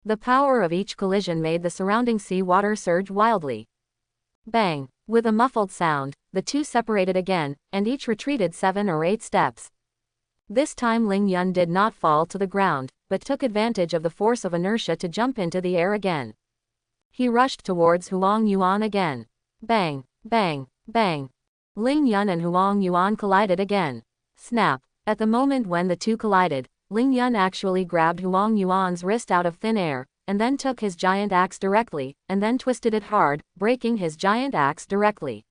The power of each collision made the surrounding sea water surge wildly. Bang! With a muffled sound, the two separated again, and each retreated 7 or 8 steps. This time Ling Yun did not fall to the ground, but took advantage of the force of inertia to jump into the air again. He rushed towards Huang Yuan again. Bang! Bang! Bang! Ling Yun and Huang Yuan collided again. Snap! At the moment when the two collided, Ling Yun actually grabbed Huang Yuan's wrist out of thin air, and then took his giant axe directly, and then twisted it hard, breaking his giant axe directly.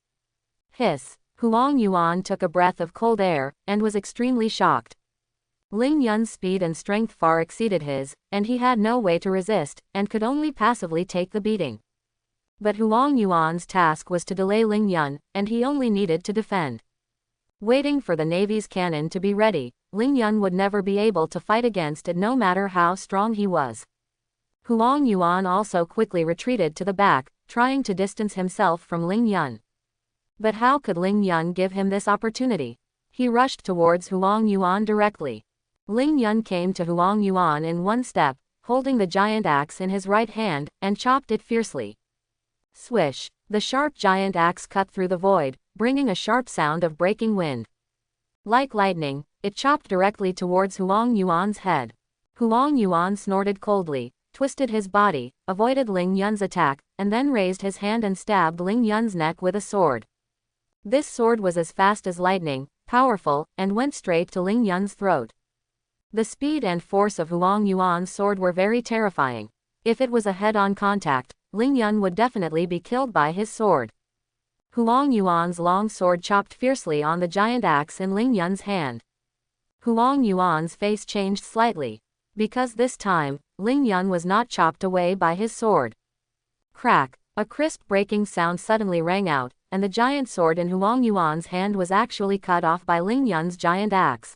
Hiss! Huang Yuan took a breath of cold air, and was extremely shocked. Ling Yun's speed and strength far exceeded his, and he had no way to resist, and could only passively take the beating. But Huang Yuan's task was to delay Ling Yun, and he only needed to defend. Waiting for the navy's cannon to be ready, Ling Yun would never be able to fight against it no matter how strong he was. Huang Yuan also quickly retreated to the back, trying to distance himself from Ling Yun. But how could Ling Yun give him this opportunity? He rushed towards Huang Yuan directly. Ling Yun came to Huang Yuan in one step, holding the giant axe in his right hand, and chopped it fiercely. Swish! The sharp giant axe cut through the void, bringing a sharp sound of breaking wind. Like lightning, it chopped directly towards Huang Yuan's head. Huang Yuan snorted coldly, twisted his body, avoided Ling Yun's attack, and then raised his hand and stabbed Ling Yun's neck with a sword. This sword was as fast as lightning, powerful, and went straight to Ling Yun's throat. The speed and force of Huang Yuan's sword were very terrifying. If it was a head-on contact, Ling Yun would definitely be killed by his sword. Huang Yuan's long sword chopped fiercely on the giant axe in Ling Yun's hand. Huang Yuan's face changed slightly, because this time, Ling Yun was not chopped away by his sword. Crack! A crisp breaking sound suddenly rang out, and the giant sword in Huang Yuan's hand was actually cut off by Ling Yun's giant axe.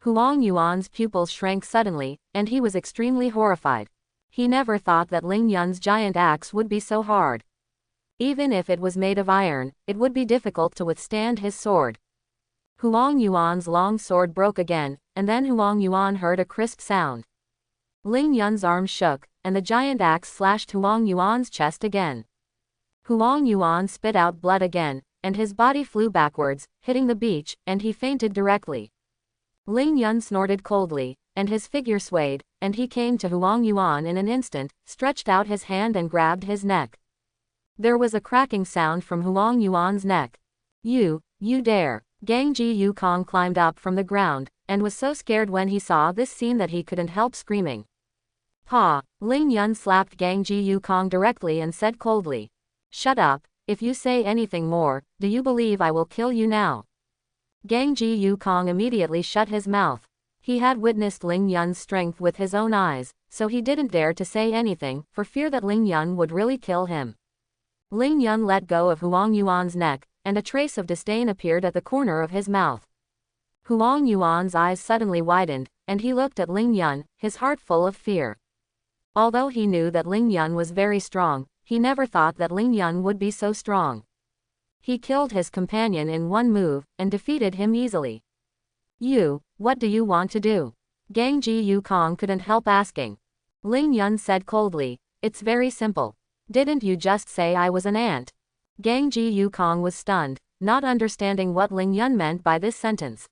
Huang Yuan's pupils shrank suddenly, and he was extremely horrified. He never thought that Ling Yun's giant axe would be so hard. Even if it was made of iron, it would be difficult to withstand his sword. Huang Yuan's long sword broke again, and then Huang Yuan heard a crisp sound. Ling Yun's arm shook, and the giant axe slashed Huang Yuan's chest again. Huang Yuan spit out blood again, and his body flew backwards, hitting the beach, and he fainted directly. Ling Yun snorted coldly, and his figure swayed, and he came to Huang Yuan in an instant, stretched out his hand and grabbed his neck. There was a cracking sound from Huang Yuan's neck. You dare! Gangji Yukong climbed up from the ground, and was so scared when he saw this scene that he couldn't help screaming. Pa! Ling Yun slapped Gangji Yukong directly and said coldly. Shut up, if you say anything more, do you believe I will kill you now? Gangji Yukong immediately shut his mouth. He had witnessed Ling Yun's strength with his own eyes, so he didn't dare to say anything, for fear that Ling Yun would really kill him. Ling Yun let go of Huang Yuan's neck, and a trace of disdain appeared at the corner of his mouth. Huang Yuan's eyes suddenly widened, and he looked at Ling Yun, his heart full of fear. Although he knew that Ling Yun was very strong, he never thought that Ling Yun would be so strong. He killed his companion in one move, and defeated him easily. What do you want to do? Gangji Yukong couldn't help asking. Ling Yun said coldly, it's very simple. Didn't you just say I was an ant? Gangji Yukong was stunned, not understanding what Ling Yun meant by this sentence.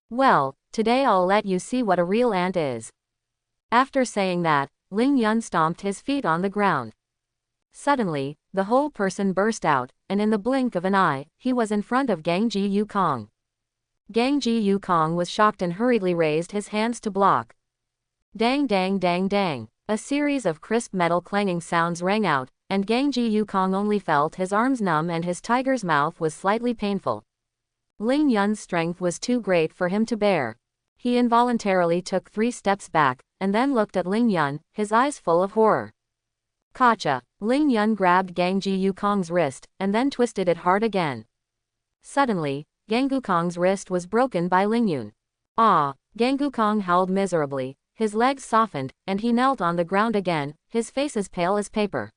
Well, today I'll let you see what a real ant is. After saying that, Ling Yun stomped his feet on the ground. Suddenly, the whole person burst out, and in the blink of an eye, he was in front of Gangji Yukong. Gangji Yukong was shocked and hurriedly raised his hands to block. Dang dang dang dang. A series of crisp metal clanging sounds rang out, and Gangji Yukong only felt his arms numb and his tiger's mouth was slightly painful. Ling Yun's strength was too great for him to bear. He involuntarily took 3 steps back, and then looked at Ling Yun, his eyes full of horror. Gotcha! Ling Yun grabbed Gangji Yukong's wrist, and then twisted it hard again. Suddenly, Gangukong's wrist was broken by Ling Yun. Ah! Gangukong howled miserably, his legs softened, and he knelt on the ground again, his face as pale as paper.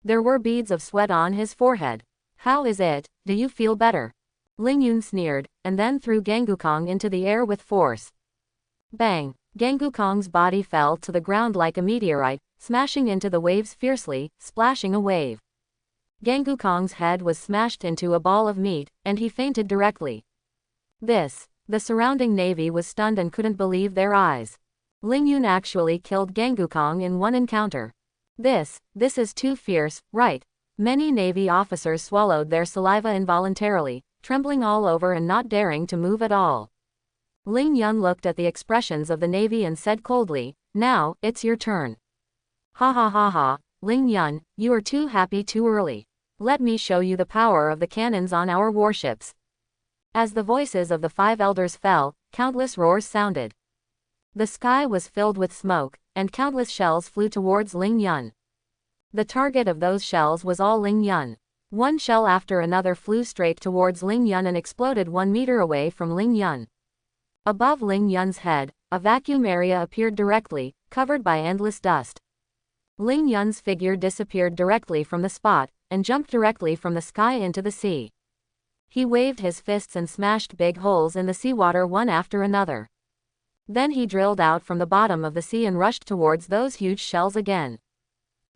There were beads of sweat on his forehead. How is it, do you feel better? Ling Yun sneered, and then threw Gangukong into the air with force. Bang! Gangukong's body fell to the ground like a meteorite, smashing into the waves fiercely, splashing a wave. Gangukong's head was smashed into a ball of meat, and he fainted directly. The surrounding navy was stunned and couldn't believe their eyes. Ling Yun actually killed Gangukong in one encounter. This is too fierce, right? Many navy officers swallowed their saliva involuntarily, trembling all over and not daring to move at all. Ling Yun looked at the expressions of the navy and said coldly, now, it's your turn. Ha ha ha ha, Ling Yun, you are too happy too early. Let me show you the power of the cannons on our warships. As the voices of the 5 elders fell, countless roars sounded. The sky was filled with smoke, and countless shells flew towards Ling Yun. The target of those shells was all Ling Yun. One shell after another flew straight towards Ling Yun and exploded 1 meter away from Ling Yun. Above Ling Yun's head, a vacuum area appeared directly, covered by endless dust. Ling Yun's figure disappeared directly from the spot, and jumped directly from the sky into the sea. He waved his fists and smashed big holes in the seawater one after another. Then he drilled out from the bottom of the sea and rushed towards those huge shells again.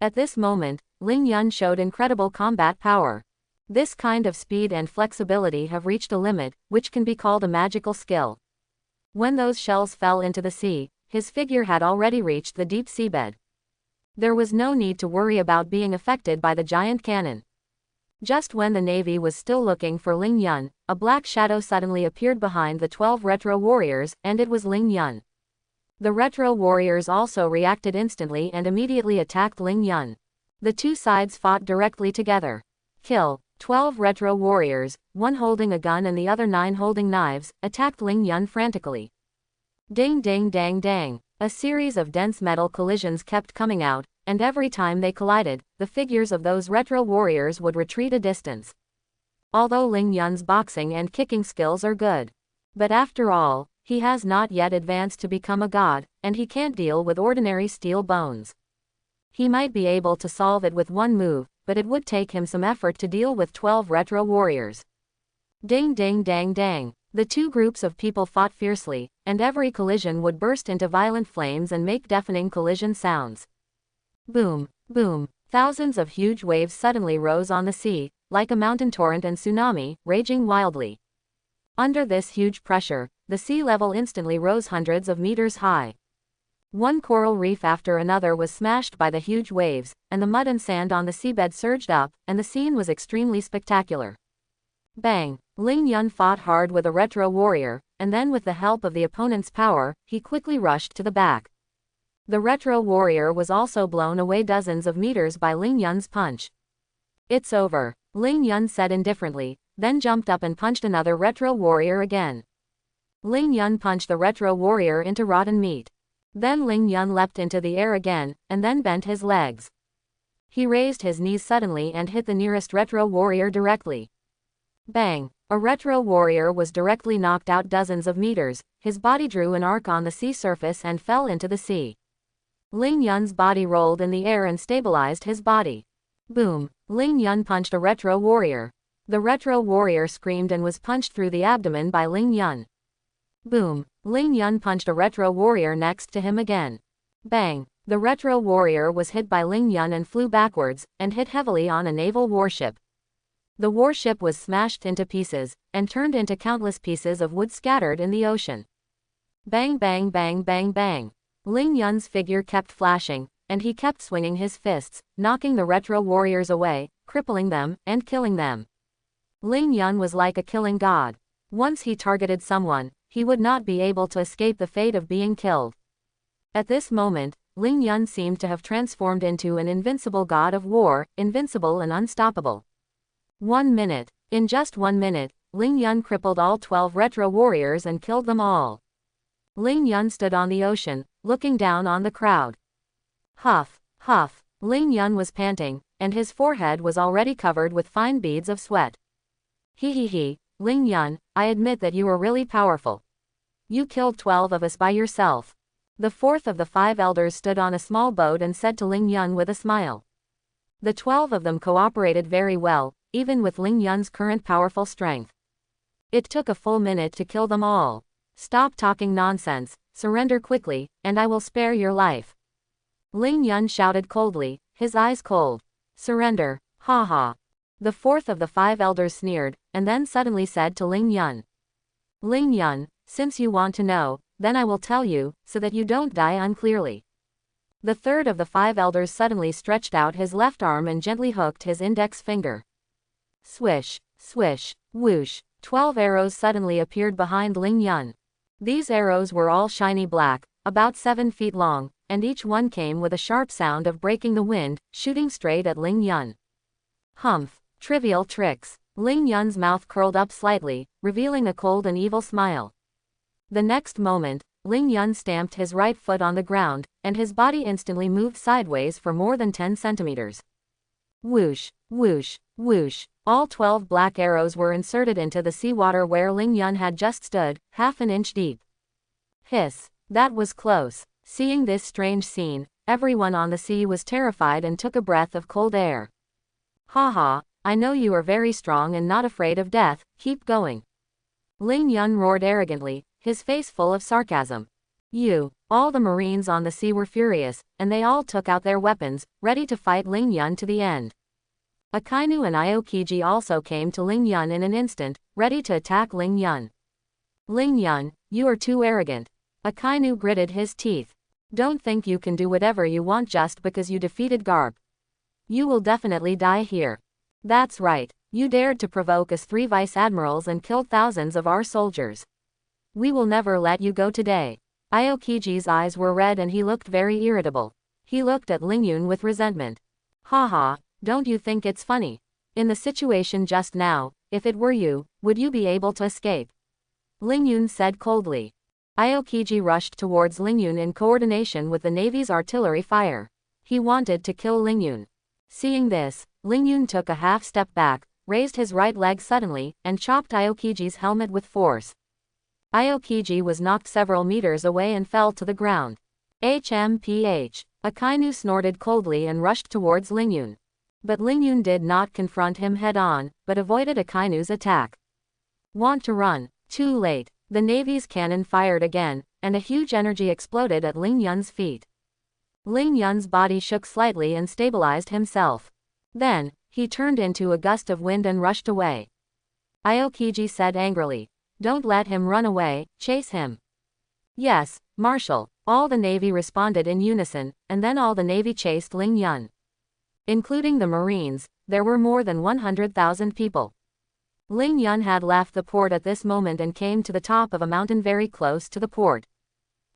At this moment, Ling Yun showed incredible combat power. This kind of speed and flexibility have reached a limit, which can be called a magical skill. When those shells fell into the sea, his figure had already reached the deep seabed. There was no need to worry about being affected by the giant cannon. Just when the Navy was still looking for Ling Yun, a black shadow suddenly appeared behind the 12 retro warriors, and it was Ling Yun. The retro warriors also reacted instantly and immediately attacked Ling Yun. The two sides fought directly together. Kill. 12 retro warriors, one holding a gun and the other 9 holding knives, attacked Ling Yun frantically. Ding ding dang dang. A series of dense metal collisions kept coming out, and every time they collided, the figures of those retro warriors would retreat a distance. Although Ling Yun's boxing and kicking skills are good. But after all, he has not yet advanced to become a god, and he can't deal with ordinary steel bones. He might be able to solve it with one move, but it would take him some effort to deal with 12 retro warriors. Ding ding dang dang. The two groups of people fought fiercely, and every collision would burst into violent flames and make deafening collision sounds. Boom, boom. Thousands of huge waves suddenly rose on the sea, like a mountain torrent and tsunami, raging wildly. Under this huge pressure, the sea level instantly rose hundreds of meters high. One coral reef after another was smashed by the huge waves, and the mud and sand on the seabed surged up, and the scene was extremely spectacular. Bang! Ling Yun fought hard with a retro warrior, and then with the help of the opponent's power, he quickly rushed to the back. The retro warrior was also blown away dozens of meters by Ling Yun's punch. It's over, Ling Yun said indifferently, then jumped up and punched another retro warrior again. Ling Yun punched the retro warrior into rotten meat. Then Ling Yun leapt into the air again, and then bent his legs. He raised his knees suddenly and hit the nearest retro warrior directly. Bang! A retro warrior was directly knocked out dozens of meters, his body drew an arc on the sea surface and fell into the sea. Ling Yun's body rolled in the air and stabilized his body. Boom! Ling Yun punched a retro warrior. The retro warrior screamed and was punched through the abdomen by Ling Yun. Boom! Ling Yun punched a retro warrior next to him again. Bang! The retro warrior was hit by Ling Yun and flew backwards, and hit heavily on a naval warship. The warship was smashed into pieces, and turned into countless pieces of wood scattered in the ocean. Bang bang bang bang bang. Ling Yun's figure kept flashing, and he kept swinging his fists, knocking the retro warriors away, crippling them, and killing them. Ling Yun was like a killing god. Once he targeted someone, he would not be able to escape the fate of being killed. At this moment, Ling Yun seemed to have transformed into an invincible god of war, invincible and unstoppable. 1 minute. In just 1 minute, Ling Yun crippled all 12 retro warriors and killed them all. Ling Yun stood on the ocean, looking down on the crowd. Huff, huff. Ling Yun was panting, and his forehead was already covered with fine beads of sweat. He, Ling Yun, I admit that you are really powerful. You killed 12 of us by yourself. The fourth of the 5 elders stood on a small boat and said to Ling Yun with a smile. The 12 of them cooperated very well, even with Ling Yun's current powerful strength. It took a full minute to kill them all. Stop talking nonsense, surrender quickly, and I will spare your life. Ling Yun shouted coldly, his eyes cold. Surrender, ha ha. The fourth of the 5 elders sneered, and then suddenly said to Ling Yun. Ling Yun, since you want to know, then I will tell you, so that you don't die unclearly. The third of the 5 elders suddenly stretched out his left arm and gently hooked his index finger. Swish, swish, whoosh, 12 arrows suddenly appeared behind Ling Yun. These arrows were all shiny black, about 7 feet long, and each one came with a sharp sound of breaking the wind, shooting straight at Ling Yun. Humph, trivial tricks. Ling Yun's mouth curled up slightly, revealing a cold and evil smile. The next moment, Ling Yun stamped his right foot on the ground, and his body instantly moved sideways for more than 10 centimeters. Whoosh, whoosh, whoosh. All 12 black arrows were inserted into the seawater where Ling Yun had just stood, half an inch deep. Hiss. That was close. Seeing this strange scene, everyone on the sea was terrified and took a breath of cold air. Ha ha, I know you are very strong and not afraid of death, keep going. Ling Yun roared arrogantly, his face full of sarcasm. All the Marines on the sea were furious, and they all took out their weapons, ready to fight Ling Yun to the end. Akainu and Aokiji also came to Ling Yun in an instant, ready to attack Ling Yun. Ling Yun, you are too arrogant. Akainu gritted his teeth. Don't think you can do whatever you want just because you defeated Garb. You will definitely die here. That's right. You dared to provoke us 3 vice admirals and killed thousands of our soldiers. We will never let you go today. Aokiji's eyes were red and he looked very irritable. He looked at Lingyun with resentment. Haha, don't you think it's funny? In the situation just now, if it were you, would you be able to escape? Lingyun said coldly. Aokiji rushed towards Lingyun in coordination with the Navy's artillery fire. He wanted to kill Lingyun. Seeing this, Lingyun took a half step back, raised his right leg suddenly, and chopped Aokiji's helmet with force. Aokiji was knocked several meters away and fell to the ground. HMPH. Akainu snorted coldly and rushed towards Lingyun. But Lingyun did not confront him head-on, but avoided Akainu's attack. Want to run? Too late. The Navy's cannon fired again, and a huge energy exploded at Lingyun's feet. Lingyun's body shook slightly and stabilized himself. Then, he turned into a gust of wind and rushed away. Aokiji said angrily, "Don't let him run away, chase him." "Yes, Marshal," all the Navy responded in unison, and then all the Navy chased Lingyun. Including the Marines, there were more than 100,000 people. Lingyun had left the port at this moment and came to the top of a mountain very close to the port.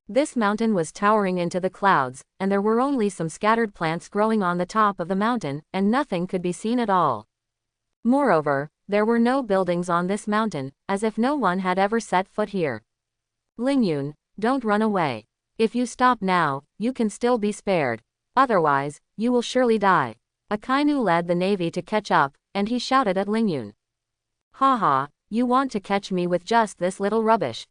This mountain was towering into the clouds, and there were only some scattered plants growing on the top of the mountain, and nothing could be seen at all. Moreover, there were no buildings on this mountain, as if no one had ever set foot here. "Lingyun, don't run away. If you stop now, you can still be spared. Otherwise, you will surely die." Akainu led the Navy to catch up, and he shouted at Lingyun. "Haha, you want to catch me with just this little rubbish.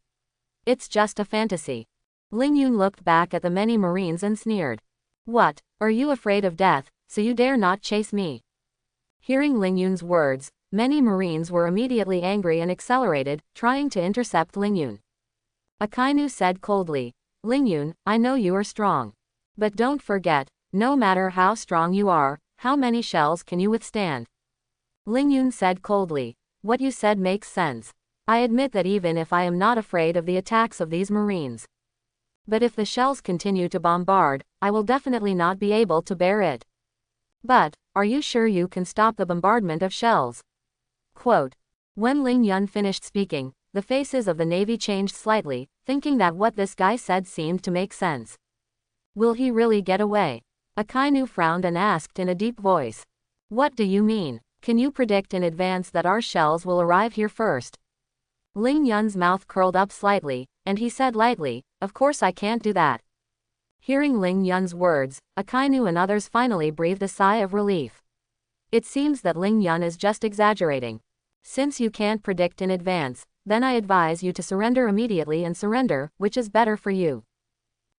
It's just a fantasy." Lingyun looked back at the many Marines and sneered. "What, are you afraid of death, so you dare not chase me?" Hearing Lingyun's words, many Marines were immediately angry and accelerated, trying to intercept Lingyun. Akainu said coldly, "Lingyun, I know you are strong. But don't forget, no matter how strong you are, how many shells can you withstand?" Lingyun said coldly, "What you said makes sense. I admit that even if I am not afraid of the attacks of these Marines. But if the shells continue to bombard, I will definitely not be able to bear it." "But, are you sure you can stop the bombardment of shells?" Quote. When Lingyun finished speaking, the faces of the Navy changed slightly, thinking that what this guy said seemed to make sense. Will he really get away? Akainu frowned and asked in a deep voice. "What do you mean? Can you predict in advance that our shells will arrive here first?" Lingyun's mouth curled up slightly, and he said lightly, "Of course I can't do that." Hearing Lingyun's words, Akainu and others finally breathed a sigh of relief. It seems that Lingyun is just exaggerating. Since you can't predict in advance, then I advise you to surrender immediately and surrender, which is better for you."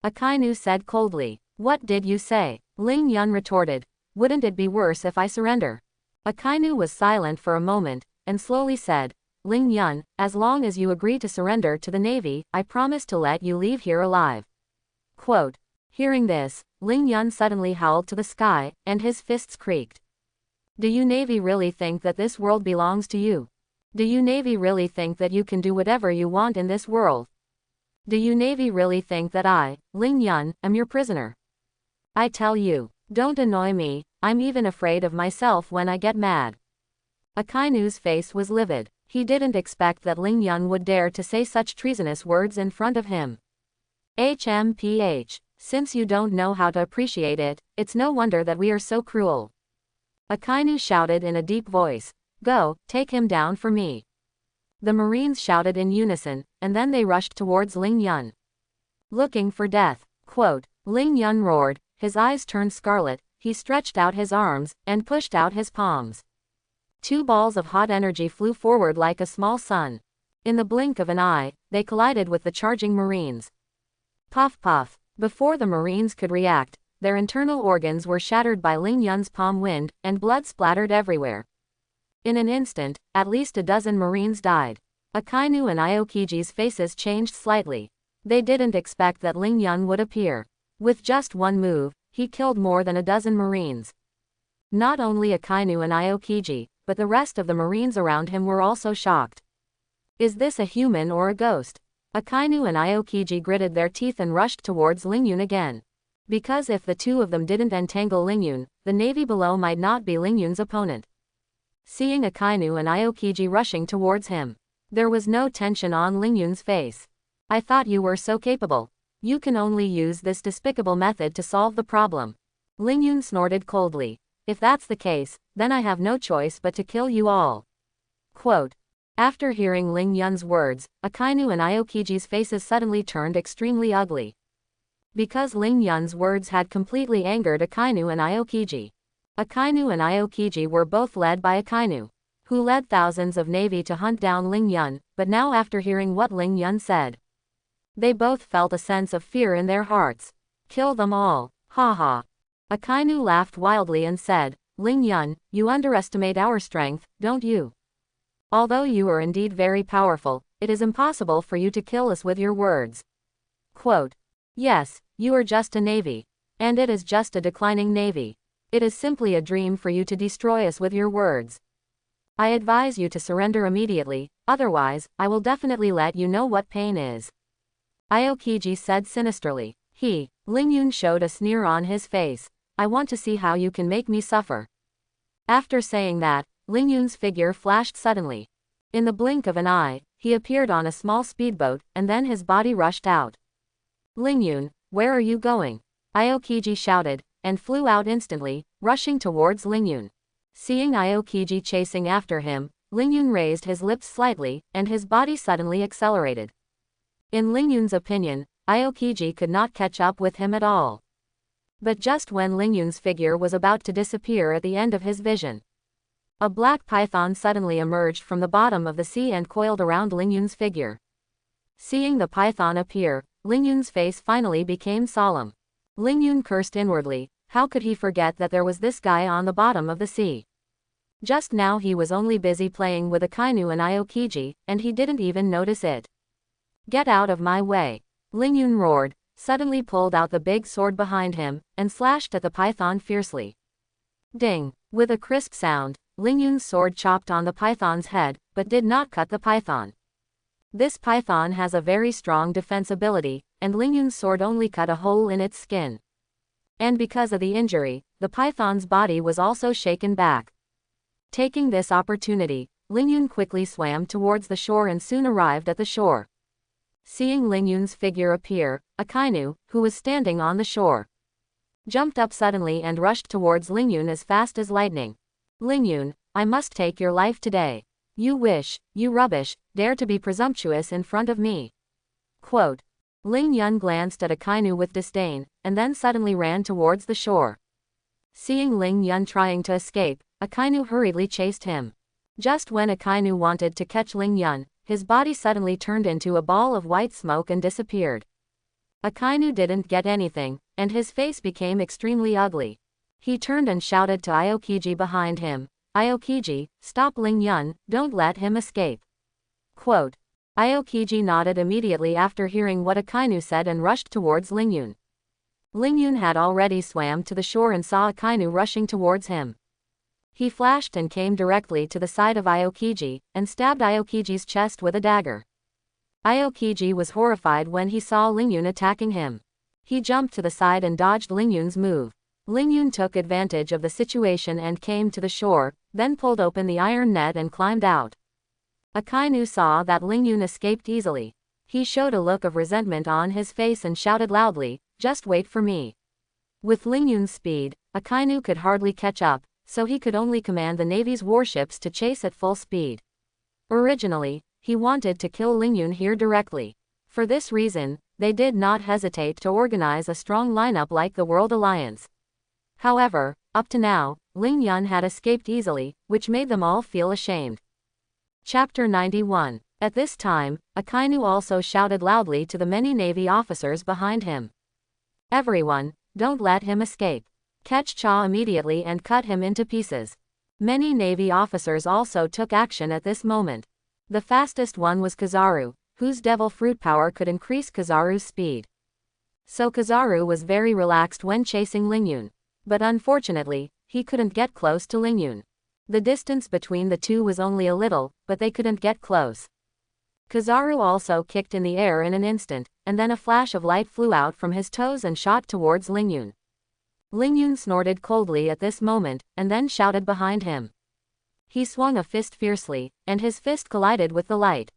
Akainu said coldly. "What did you say?" Lingyun retorted. "Wouldn't it be worse if I surrender?" Akainu was silent for a moment, and slowly said, "Lingyun, as long as you agree to surrender to the Navy, I promise to let you leave here alive." Quote. Hearing this, Lingyun suddenly howled to the sky, and his fists creaked. "Do you Navy really think that this world belongs to you? Do you Navy really think that you can do whatever you want in this world? Do you Navy really think that I, Lingyun, am your prisoner? I tell you, don't annoy me, I'm even afraid of myself when I get mad." Akainu's face was livid. He didn't expect that Lingyun would dare to say such treasonous words in front of him. HMPH. Since you don't know how to appreciate it, it's no wonder that we are so cruel. Akainu shouted in a deep voice. "Go, take him down for me." The Marines shouted in unison, and then they rushed towards Lingyun. Looking for death. Quote. Lingyun roared, his eyes turned scarlet, he stretched out his arms, and pushed out his palms. 2 balls of hot energy flew forward like a small sun. In the blink of an eye, they collided with the charging Marines. Puff puff. Before the Marines could react, their internal organs were shattered by Lingyun's palm wind, and blood splattered everywhere. In an instant, at least a dozen Marines died. Akainu and Aokiji's faces changed slightly. They didn't expect that Lingyun would appear. With just one move, he killed more than a dozen Marines. Not only Akainu and Aokiji, but the rest of the Marines around him were also shocked. Is this a human or a ghost? Akainu and Aokiji gritted their teeth and rushed towards Lingyun again. Because if the two of them didn't entangle Lingyun, the Navy below might not be Lingyun's opponent. seeing Akainu and Aokiji rushing towards him. There was no tension on Lingyun's face. I thought you were so capable. You can only use this despicable method to solve the problem. Lingyun snorted coldly. If that's the case, then I have no choice but to kill you all. Quote. After hearing Lingyun's words, Akainu and Aokiji's faces suddenly turned extremely ugly. Because Lingyun's words had completely angered Akainu and Aokiji. Akainu and Aokiji were both led by Akainu, who led thousands of navy to hunt down Lingyun, but now after hearing what Lingyun said, they both felt a sense of fear in their hearts. Kill them all, haha. Akainu laughed wildly and said, Lingyun, you underestimate our strength, don't you? Although you are indeed very powerful, it is impossible for you to kill us with your words. Quote. Yes, you are just a navy. And it is just a declining navy. It is simply a dream for you to destroy us with your words. I advise you to surrender immediately, otherwise, I will definitely let you know what pain is. Aokiji said sinisterly. Lingyun showed a sneer on his face. I want to see how you can make me suffer. After saying that, Lingyun's figure flashed suddenly. In the blink of an eye, he appeared on a small speedboat, and then his body rushed out. Lingyun, where are you going? Aokiji shouted, and flew out instantly, rushing towards Lingyun. Seeing Aokiji chasing after him, Lingyun raised his lips slightly, and his body suddenly accelerated. In Lingyun's opinion, Aokiji could not catch up with him at all. But just when Lingyun's figure was about to disappear at the end of his vision, a black python suddenly emerged from the bottom of the sea and coiled around Lingyun's figure. Seeing the python appear, Lingyun's face finally became solemn. Lingyun cursed inwardly. How could he forget that there was this guy on the bottom of the sea? Just now he was only busy playing with Akainu and Aokiji, and he didn't even notice it. Get out of my way. Lingyun roared, suddenly pulled out the big sword behind him, and slashed at the python fiercely. Ding! With a crisp sound, Lingyun's sword chopped on the python's head, but did not cut the python. This python has a very strong defense ability, and Lingyun's sword only cut a hole in its skin. And because of the injury, the python's body was also shaken back. Taking this opportunity, Lingyun quickly swam towards the shore and soon arrived at the shore. Seeing Lingyun's figure appear, Akainu, who was standing on the shore, jumped up suddenly and rushed towards Lingyun as fast as lightning. Lingyun, I must take your life today. You rubbish, dare to be presumptuous in front of me. Quote. Lingyun glanced at Akainu with disdain, and then suddenly ran towards the shore. Seeing Lingyun trying to escape, Akainu hurriedly chased him. Just when Akainu wanted to catch Lingyun, his body suddenly turned into a ball of white smoke and disappeared. Akainu didn't get anything, and his face became extremely ugly. He turned and shouted to Aokiji behind him, Aokiji, stop Lingyun, don't let him escape. Quote. Aokiji nodded immediately after hearing what Akainu said and rushed towards Lingyun. Lingyun had already swam to the shore and saw Akainu rushing towards him. He flashed and came directly to the side of Aokiji, and stabbed Aokiji's chest with a dagger. Aokiji was horrified when he saw Lingyun attacking him. He jumped to the side and dodged Lingyun's move. Lingyun took advantage of the situation and came to the shore, then pulled open the iron net and climbed out. Akainu saw that Lingyun escaped easily. He showed a look of resentment on his face and shouted loudly, just wait for me. With Lingyun's speed, Akainu could hardly catch up, so he could only command the Navy's warships to chase at full speed. Originally, he wanted to kill Lingyun here directly. For this reason, they did not hesitate to organize a strong lineup like the World Alliance. However, up to now, Lingyun had escaped easily, which made them all feel ashamed. Chapter 91. At this time, Akainu also shouted loudly to the many Navy officers behind him. Everyone, don't let him escape. Catch Cha immediately and cut him into pieces. Many Navy officers also took action at this moment. The fastest one was Kizaru, whose devil fruit power could increase Kizaru's speed. So Kizaru was very relaxed when chasing Lingyun. But unfortunately, he couldn't get close to Lingyun. The distance between the two was only a little, but they couldn't get close. Kizaru also kicked in the air in an instant, and then a flash of light flew out from his toes and shot towards Lingyun. Lingyun snorted coldly at this moment, and then shouted behind him. He swung a fist fiercely, and his fist collided with the light.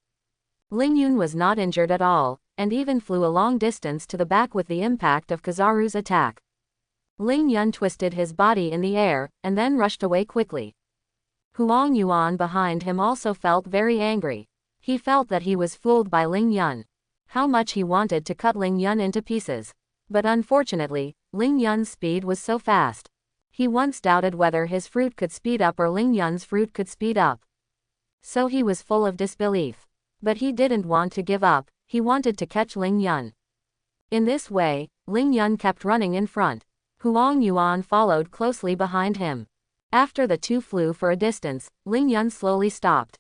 Ling Yun was not injured at all, and even flew a long distance to the back with the impact of Kizaru's attack. Ling Yun twisted his body in the air, and then rushed away quickly. Huang Yuan behind him also felt very angry. He felt that he was fooled by Ling Yun. How much he wanted to cut Ling Yun into pieces. But unfortunately, Ling Yun's speed was so fast. He once doubted whether his fruit could speed up or Ling Yun's fruit could speed up. So he was full of disbelief. But he didn't want to give up, he wanted to catch Ling Yun. In this way, Ling Yun kept running in front. Huang Yuan followed closely behind him. After the two flew for a distance, Ling Yun slowly stopped.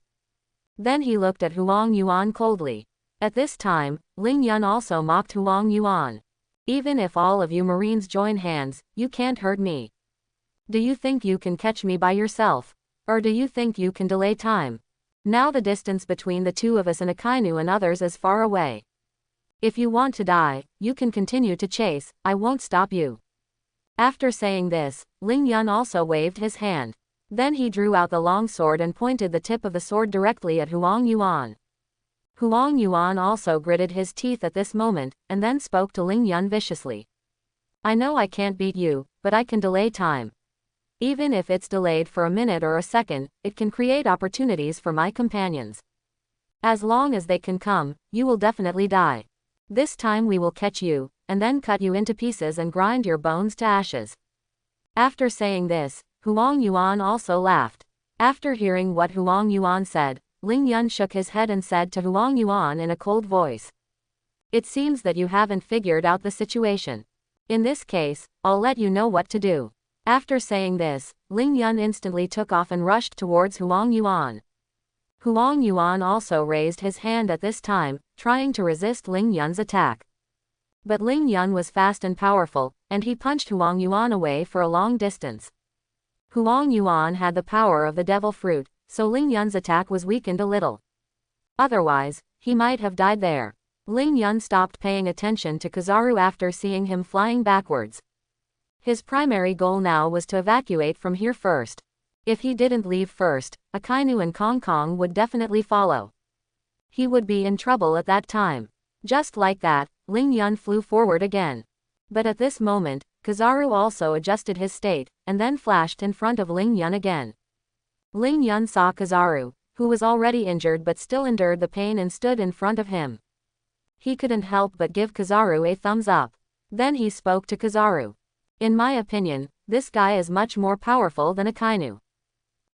Then he looked at Huang Yuan coldly. At this time, Ling Yun also mocked Huang Yuan. Even if all of you Marines join hands, you can't hurt me. Do you think you can catch me by yourself? Or do you think you can delay time? Now the distance between the two of us and Akainu and others is far away. If you want to die, you can continue to chase, I won't stop you. After saying this, Ling Yun also waved his hand. Then he drew out the long sword and pointed the tip of the sword directly at Huang Yuan. Huang Yuan also gritted his teeth at this moment, and then spoke to Ling Yun viciously. I know I can't beat you, but I can delay time. Even if it's delayed for a minute or a second, it can create opportunities for my companions. As long as they can come, you will definitely die. This time we will catch you, and then cut you into pieces and grind your bones to ashes. After saying this, Huang Yuan also laughed. After hearing what Huang Yuan said, Ling Yun shook his head and said to Huang Yuan in a cold voice. It seems that you haven't figured out the situation. In this case, I'll let you know what to do. After saying this, Ling Yun instantly took off and rushed towards Huang Yuan. Huang Yuan also raised his hand at this time, trying to resist Ling Yun's attack. But Ling Yun was fast and powerful, and he punched Huang Yuan away for a long distance. Huang Yuan had the power of the devil fruit, so Ling Yun's attack was weakened a little. Otherwise, he might have died there. Ling Yun stopped paying attention to Kizaru after seeing him flying backwards. His primary goal now was to evacuate from here first. If he didn't leave first, Akainu and Kong Kong would definitely follow. He would be in trouble at that time. Just like that, Ling Yun flew forward again. But at this moment, Kizaru also adjusted his state, and then flashed in front of Ling Yun again. Ling Yun saw Kizaru, who was already injured but still endured the pain and stood in front of him. He couldn't help but give Kizaru a thumbs up. Then he spoke to Kizaru. In my opinion, this guy is much more powerful than Akainu.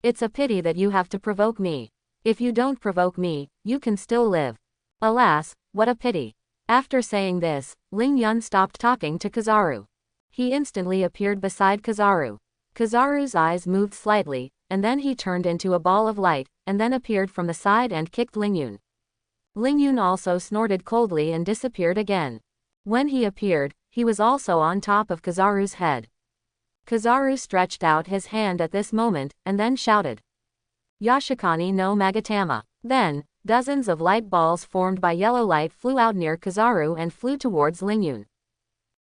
It's a pity that you have to provoke me. If you don't provoke me, you can still live. Alas, what a pity. After saying this, Ling Yun stopped talking to Kizaru. He instantly appeared beside Kizaru. Kizaru's eyes moved slightly, and then he turned into a ball of light, and then appeared from the side and kicked Ling Yun. Ling Yun also snorted coldly and disappeared again. When he appeared, he was also on top of Kizaru's head. Kizaru stretched out his hand at this moment, and then shouted. Yashikani no Magatama. Then, dozens of light balls formed by yellow light flew out near Kizaru and flew towards Ling Yun.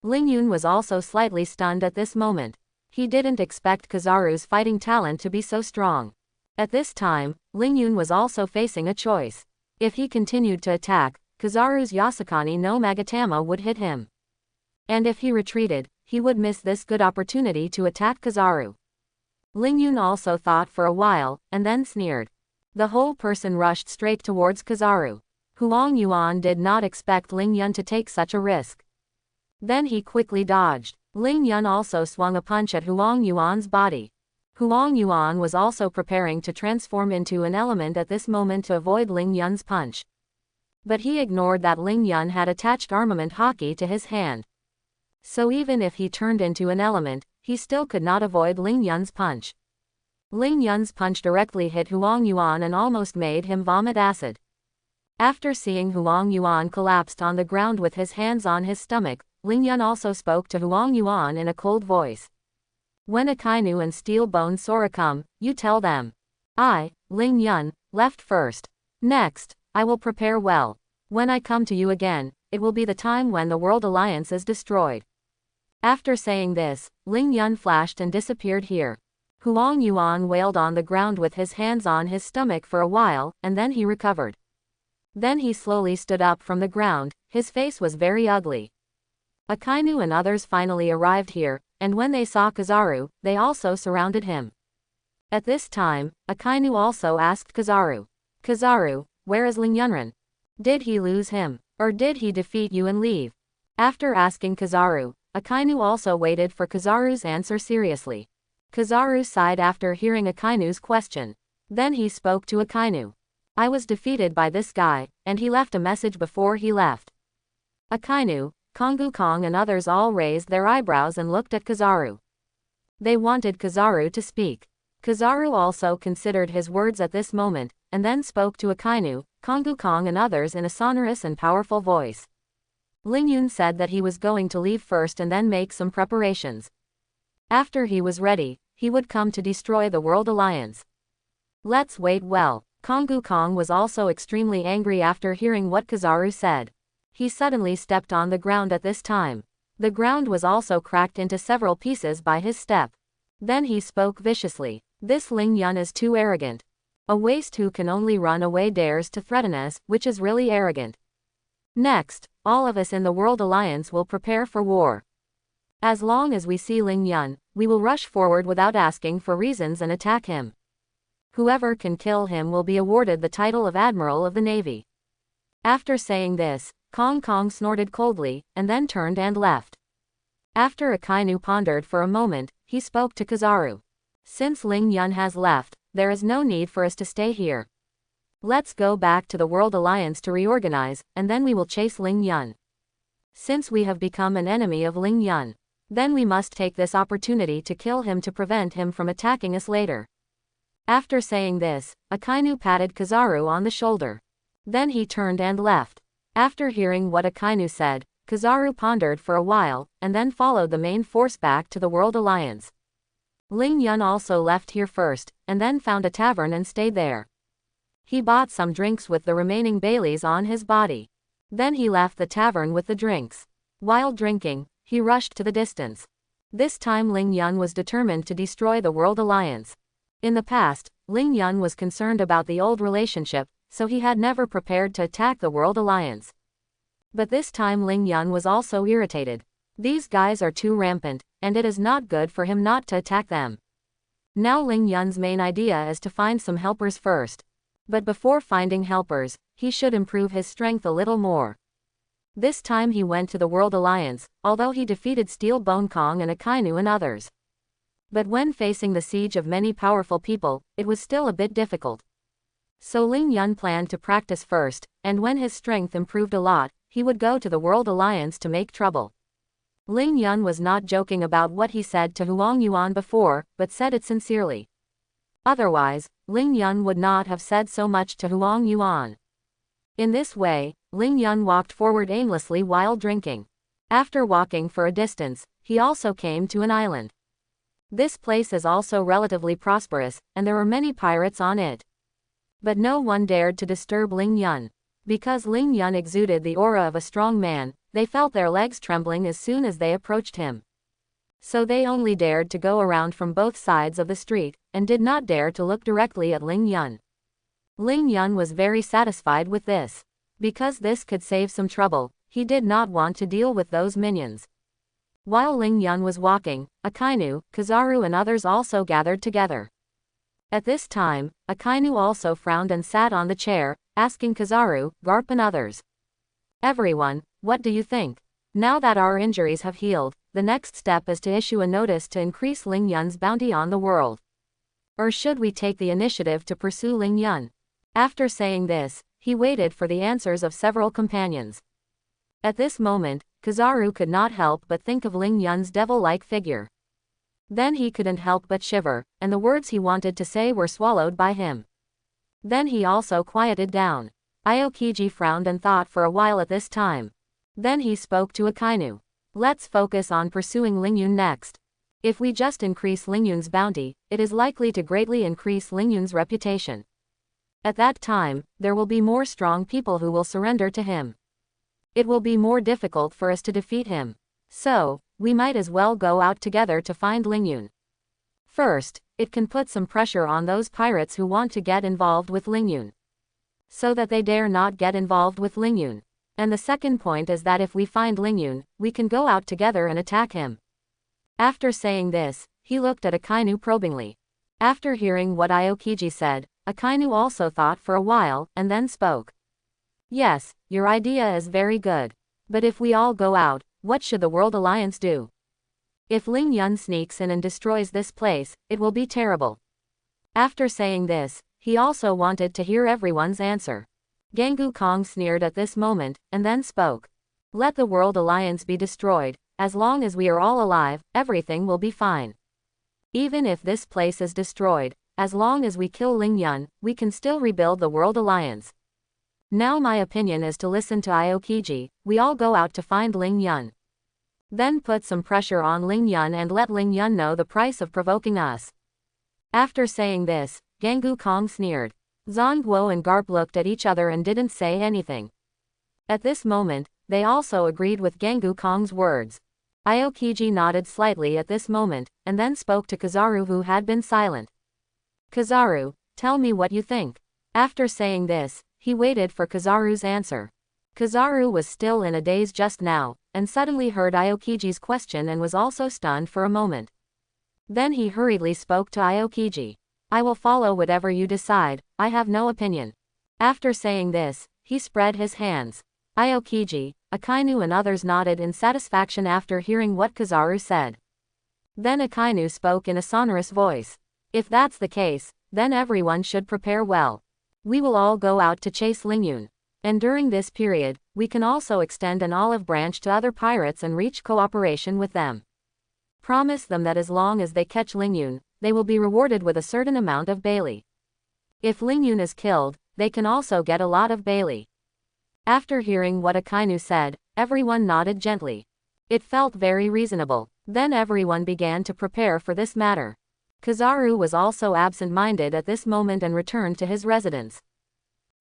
Ling Yun was also slightly stunned at this moment. He didn't expect Kizaru's fighting talent to be so strong. At this time, Ling Yun was also facing a choice. If he continued to attack, Kizaru's Yasukani no Magatama would hit him. And if he retreated, he would miss this good opportunity to attack Kizaru. Ling Yun also thought for a while, and then sneered. The whole person rushed straight towards Kizaru. Huang Yuan did not expect Ling Yun to take such a risk. Then he quickly dodged. Ling Yun also swung a punch at Huang Yuan's body. Huang Yuan was also preparing to transform into an element at this moment to avoid Ling Yun's punch. But he ignored that Ling Yun had attached armament hockey to his hand. So even if he turned into an element, he still could not avoid Ling Yun's punch. Ling Yun's punch directly hit Huang Yuan and almost made him vomit acid. After seeing Huang Yuan collapsed on the ground with his hands on his stomach, Ling Yun also spoke to Huang Yuan in a cold voice. When Akainu and Steel Bone Sora come, you tell them. I, Ling Yun, left first. Next, I will prepare well. When I come to you again, it will be the time when the World Alliance is destroyed. After saying this, Ling Yun flashed and disappeared here. Huang Yuan wailed on the ground with his hands on his stomach for a while, and then he recovered. Then he slowly stood up from the ground, his face was very ugly. Akainu and others finally arrived here, and when they saw Kizaru, they also surrounded him. At this time, Akainu also asked Kizaru, "Kizaru, where is Ling Yunren? Did he lose him? Or did he defeat you and leave?" After asking Kizaru, Akainu also waited for Kizaru's answer seriously. Kizaru sighed after hearing Akainu's question. Then he spoke to Akainu. "I was defeated by this guy, and he left a message before he left." Akainu, Kongu Kong and others all raised their eyebrows and looked at Kizaru. They wanted Kizaru to speak. Kizaru also considered his words at this moment, and then spoke to Akainu, Kongu Kong and others in a sonorous and powerful voice. Ling Yun said that he was going to leave first and then make some preparations. After he was ready, he would come to destroy the World Alliance. Let's wait. Well, Kongu Kong was also extremely angry after hearing what Kizaru said. He suddenly stepped on the ground at this time. The ground was also cracked into several pieces by his step. Then he spoke viciously. "This Ling Yun is too arrogant. A waste who can only run away dares to threaten us, which is really arrogant. Next, all of us in the World Alliance will prepare for war. As long as we see Ling Yun, we will rush forward without asking for reasons and attack him. Whoever can kill him will be awarded the title of Admiral of the Navy." After saying this, Kong Kong snorted coldly, and then turned and left. After Akainu pondered for a moment, he spoke to Kizaru. "Since Ling Yun has left, there is no need for us to stay here. Let's go back to the World Alliance to reorganize, and then we will chase Ling Yun. Since we have become an enemy of Ling Yun, then we must take this opportunity to kill him to prevent him from attacking us later." After saying this, Akainu patted Kizaru on the shoulder. Then he turned and left. After hearing what Akainu said, Kizaru pondered for a while, and then followed the main force back to the World Alliance. Ling Yun also left here first, and then found a tavern and stayed there. He bought some drinks with the remaining Baileys on his body. Then he left the tavern with the drinks. While drinking, he rushed to the distance. This time Ling Yun was determined to destroy the World Alliance. In the past, Ling Yun was concerned about the old relationship, so he had never prepared to attack the World Alliance. But this time Ling Yun was also irritated. These guys are too rampant, and it is not good for him not to attack them. Now Ling Yun's main idea is to find some helpers first. But before finding helpers, he should improve his strength a little more. This time he went to the World Alliance, although he defeated Steel Bone Kong and Akainu and others. But when facing the siege of many powerful people, it was still a bit difficult. So Ling Yun planned to practice first, and when his strength improved a lot, he would go to the World Alliance to make trouble. Ling Yun was not joking about what he said to Huang Yuan before, but said it sincerely. Otherwise, Ling Yun would not have said so much to Huang Yuan. In this way, Ling Yun walked forward aimlessly while drinking. After walking for a distance, he also came to an island. This place is also relatively prosperous, and there were many pirates on it. But no one dared to disturb Ling Yun. Because Ling Yun exuded the aura of a strong man, they felt their legs trembling as soon as they approached him. So they only dared to go around from both sides of the street, and did not dare to look directly at Ling Yun. Ling Yun was very satisfied with this. Because this could save some trouble, he did not want to deal with those minions. While Ling Yun was walking, Akainu, Kizaru and others also gathered together. At this time, Akainu also frowned and sat on the chair, asking Kizaru, Garp and others. "Everyone, what do you think? Now that our injuries have healed, the next step is to issue a notice to increase Ling Yun's bounty on the world. Or should we take the initiative to pursue Ling Yun?" After saying this, he waited for the answers of several companions. At this moment, Kizaru could not help but think of Ling Yun's devil-like figure. Then he couldn't help but shiver, and the words he wanted to say were swallowed by him. Then he also quieted down. Aokiji frowned and thought for a while at this time. Then he spoke to Akainu. "Let's focus on pursuing Ling Yun next. If we just increase Ling Yun's bounty, it is likely to greatly increase Ling Yun's reputation. At that time, there will be more strong people who will surrender to him. It will be more difficult for us to defeat him. So, we might as well go out together to find Ling Yun." First, it can put some pressure on those pirates who want to get involved with Lingyun, so that they dare not get involved with Lingyun. And the second point is that if we find Lingyun, we can go out together and attack him. After saying this, he looked at Akainu probingly. After hearing what Aokiji said, Akainu also thought for a while, and then spoke. Yes, your idea is very good. But if we all go out, what should the World Alliance do? If Lingyun sneaks in and destroys this place, it will be terrible. After saying this, he also wanted to hear everyone's answer. Gangu Kong sneered at this moment, and then spoke. Let the World Alliance be destroyed, as long as we are all alive, everything will be fine. Even if this place is destroyed, as long as we kill Lingyun, we can still rebuild the World Alliance. Now my opinion is to listen to Aokiji, we all go out to find Lingyun. Then put some pressure on Lingyun and let Lingyun know the price of provoking us. After saying this, Gangu Kong sneered. Zongguo and Garp looked at each other and didn't say anything. At this moment, they also agreed with Gangu Kong's words. Aokiji nodded slightly at this moment, and then spoke to Kizaru who had been silent. Kizaru, tell me what you think. After saying this, he waited for Kizaru's answer. Kizaru was still in a daze just now, and suddenly heard Aokiji's question and was also stunned for a moment. Then he hurriedly spoke to Aokiji. I will follow whatever you decide, I have no opinion. After saying this, he spread his hands. Aokiji, Akainu and others nodded in satisfaction after hearing what Kizaru said. Then Akainu spoke in a sonorous voice. If that's the case, then everyone should prepare well. We will all go out to chase Lingyun. And during this period, we can also extend an olive branch to other pirates and reach cooperation with them. Promise them that as long as they catch Lingyun, they will be rewarded with a certain amount of Bailey. If Lingyun is killed, they can also get a lot of Bailey. After hearing what Akainu said, everyone nodded gently. It felt very reasonable. Then everyone began to prepare for this matter. Kizaru was also absent-minded at this moment and returned to his residence.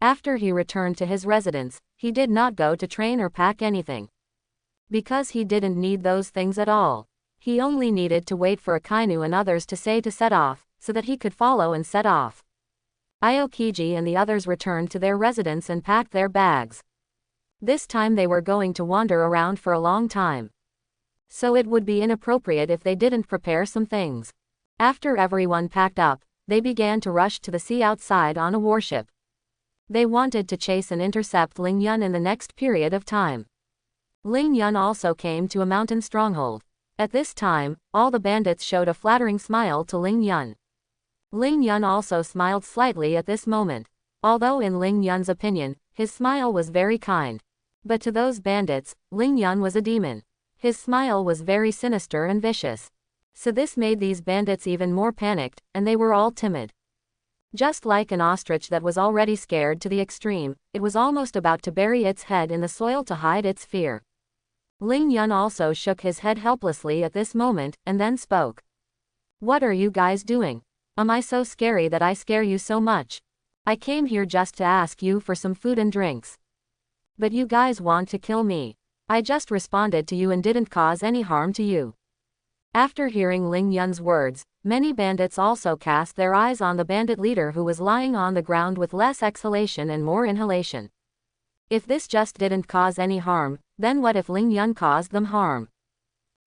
After he returned to his residence, he did not go to train or pack anything. Because he didn't need those things at all. He only needed to wait for Akainu and others to say to set off, so that he could follow and set off. Aokiji and the others returned to their residence and packed their bags. This time they were going to wander around for a long time. So it would be inappropriate if they didn't prepare some things. After everyone packed up, they began to rush to the sea outside on a warship. They wanted to chase and intercept Lingyun in the next period of time. Lingyun also came to a mountain stronghold. At this time, all the bandits showed a flattering smile to Lingyun. Lingyun also smiled slightly at this moment. Although in Lingyun's opinion, his smile was very kind. But to those bandits, Lingyun was a demon. His smile was very sinister and vicious. So this made these bandits even more panicked, and they were all timid. Just like an ostrich that was already scared to the extreme, it was almost about to bury its head in the soil to hide its fear. Lingyun also shook his head helplessly at this moment, and then spoke. What are you guys doing? Am I so scary that I scare you so much? I came here just to ask you for some food and drinks. But you guys want to kill me. I just responded to you and didn't cause any harm to you. After hearing Lingyun's words, many bandits also cast their eyes on the bandit leader who was lying on the ground with less exhalation and more inhalation. If this just didn't cause any harm, then what if Lingyun caused them harm?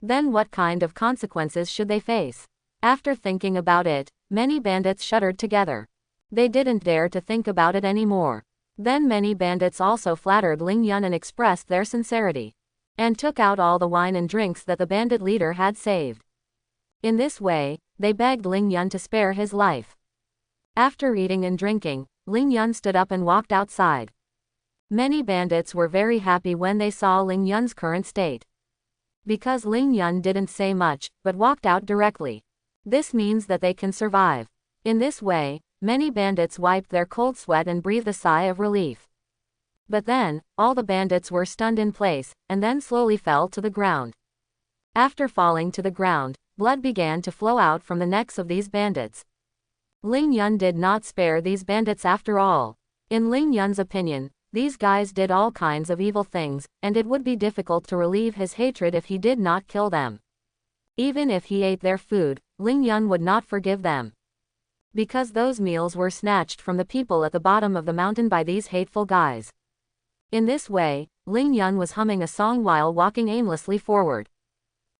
Then what kind of consequences should they face? After thinking about it, many bandits shuddered together. They didn't dare to think about it anymore. Then many bandits also flattered Lingyun and expressed their sincerity. And took out all the wine and drinks that the bandit leader had saved. In this way, they begged Lingyun to spare his life. After eating and drinking, Lingyun stood up and walked outside. Many bandits were very happy when they saw Lingyun's current state. Because Lingyun didn't say much, but walked out directly. This means that they can survive. In this way, many bandits wiped their cold sweat and breathed a sigh of relief. But then, all the bandits were stunned in place, and then slowly fell to the ground. After falling to the ground, blood began to flow out from the necks of these bandits. Lingyun did not spare these bandits after all. In Lingyun's opinion, these guys did all kinds of evil things, and it would be difficult to relieve his hatred if he did not kill them. Even if he ate their food, Ling Yun would not forgive them. Because those meals were snatched from the people at the bottom of the mountain by these hateful guys. In this way, Ling Yun was humming a song while walking aimlessly forward.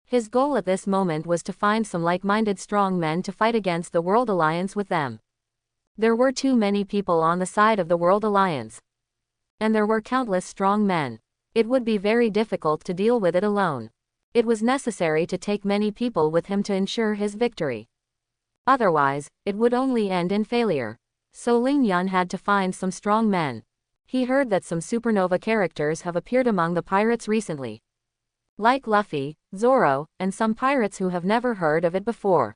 His goal at this moment was to find some like-minded strong men to fight against the World Alliance with them. There were too many people on the side of the World Alliance. And there were countless strong men. It would be very difficult to deal with it alone. It was necessary to take many people with him to ensure his victory. Otherwise, it would only end in failure. So Ling Yun had to find some strong men. He heard that some supernova characters have appeared among the pirates recently. Like Luffy, Zoro, and some pirates who have never heard of it before.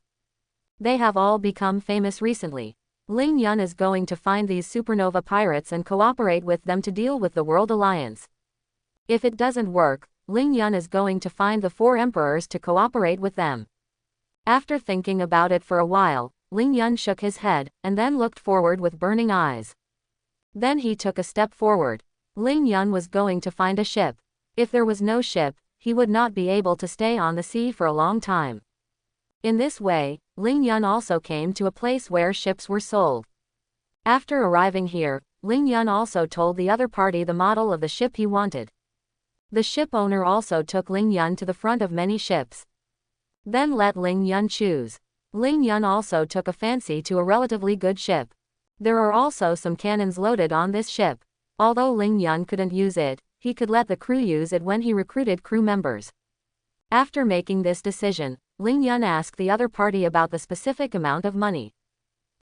They have all become famous recently. Ling Yun is going to find these supernova pirates and cooperate with them to deal with the World Alliance. If it doesn't work, Ling Yun is going to find the 4 emperors to cooperate with them. After thinking about it for a while, Ling Yun shook his head, and then looked forward with burning eyes. Then he took a step forward. Ling Yun was going to find a ship. If there was no ship, he would not be able to stay on the sea for a long time. In this way, Ling Yun also came to a place where ships were sold. After arriving here, Ling Yun also told the other party the model of the ship he wanted. The ship owner also took Ling Yun to the front of many ships. Then let Ling Yun choose. Ling Yun also took a fancy to a relatively good ship. There are also some cannons loaded on this ship. Although Ling Yun couldn't use it, he could let the crew use it when he recruited crew members. After making this decision, Ling Yun asked the other party about the specific amount of money.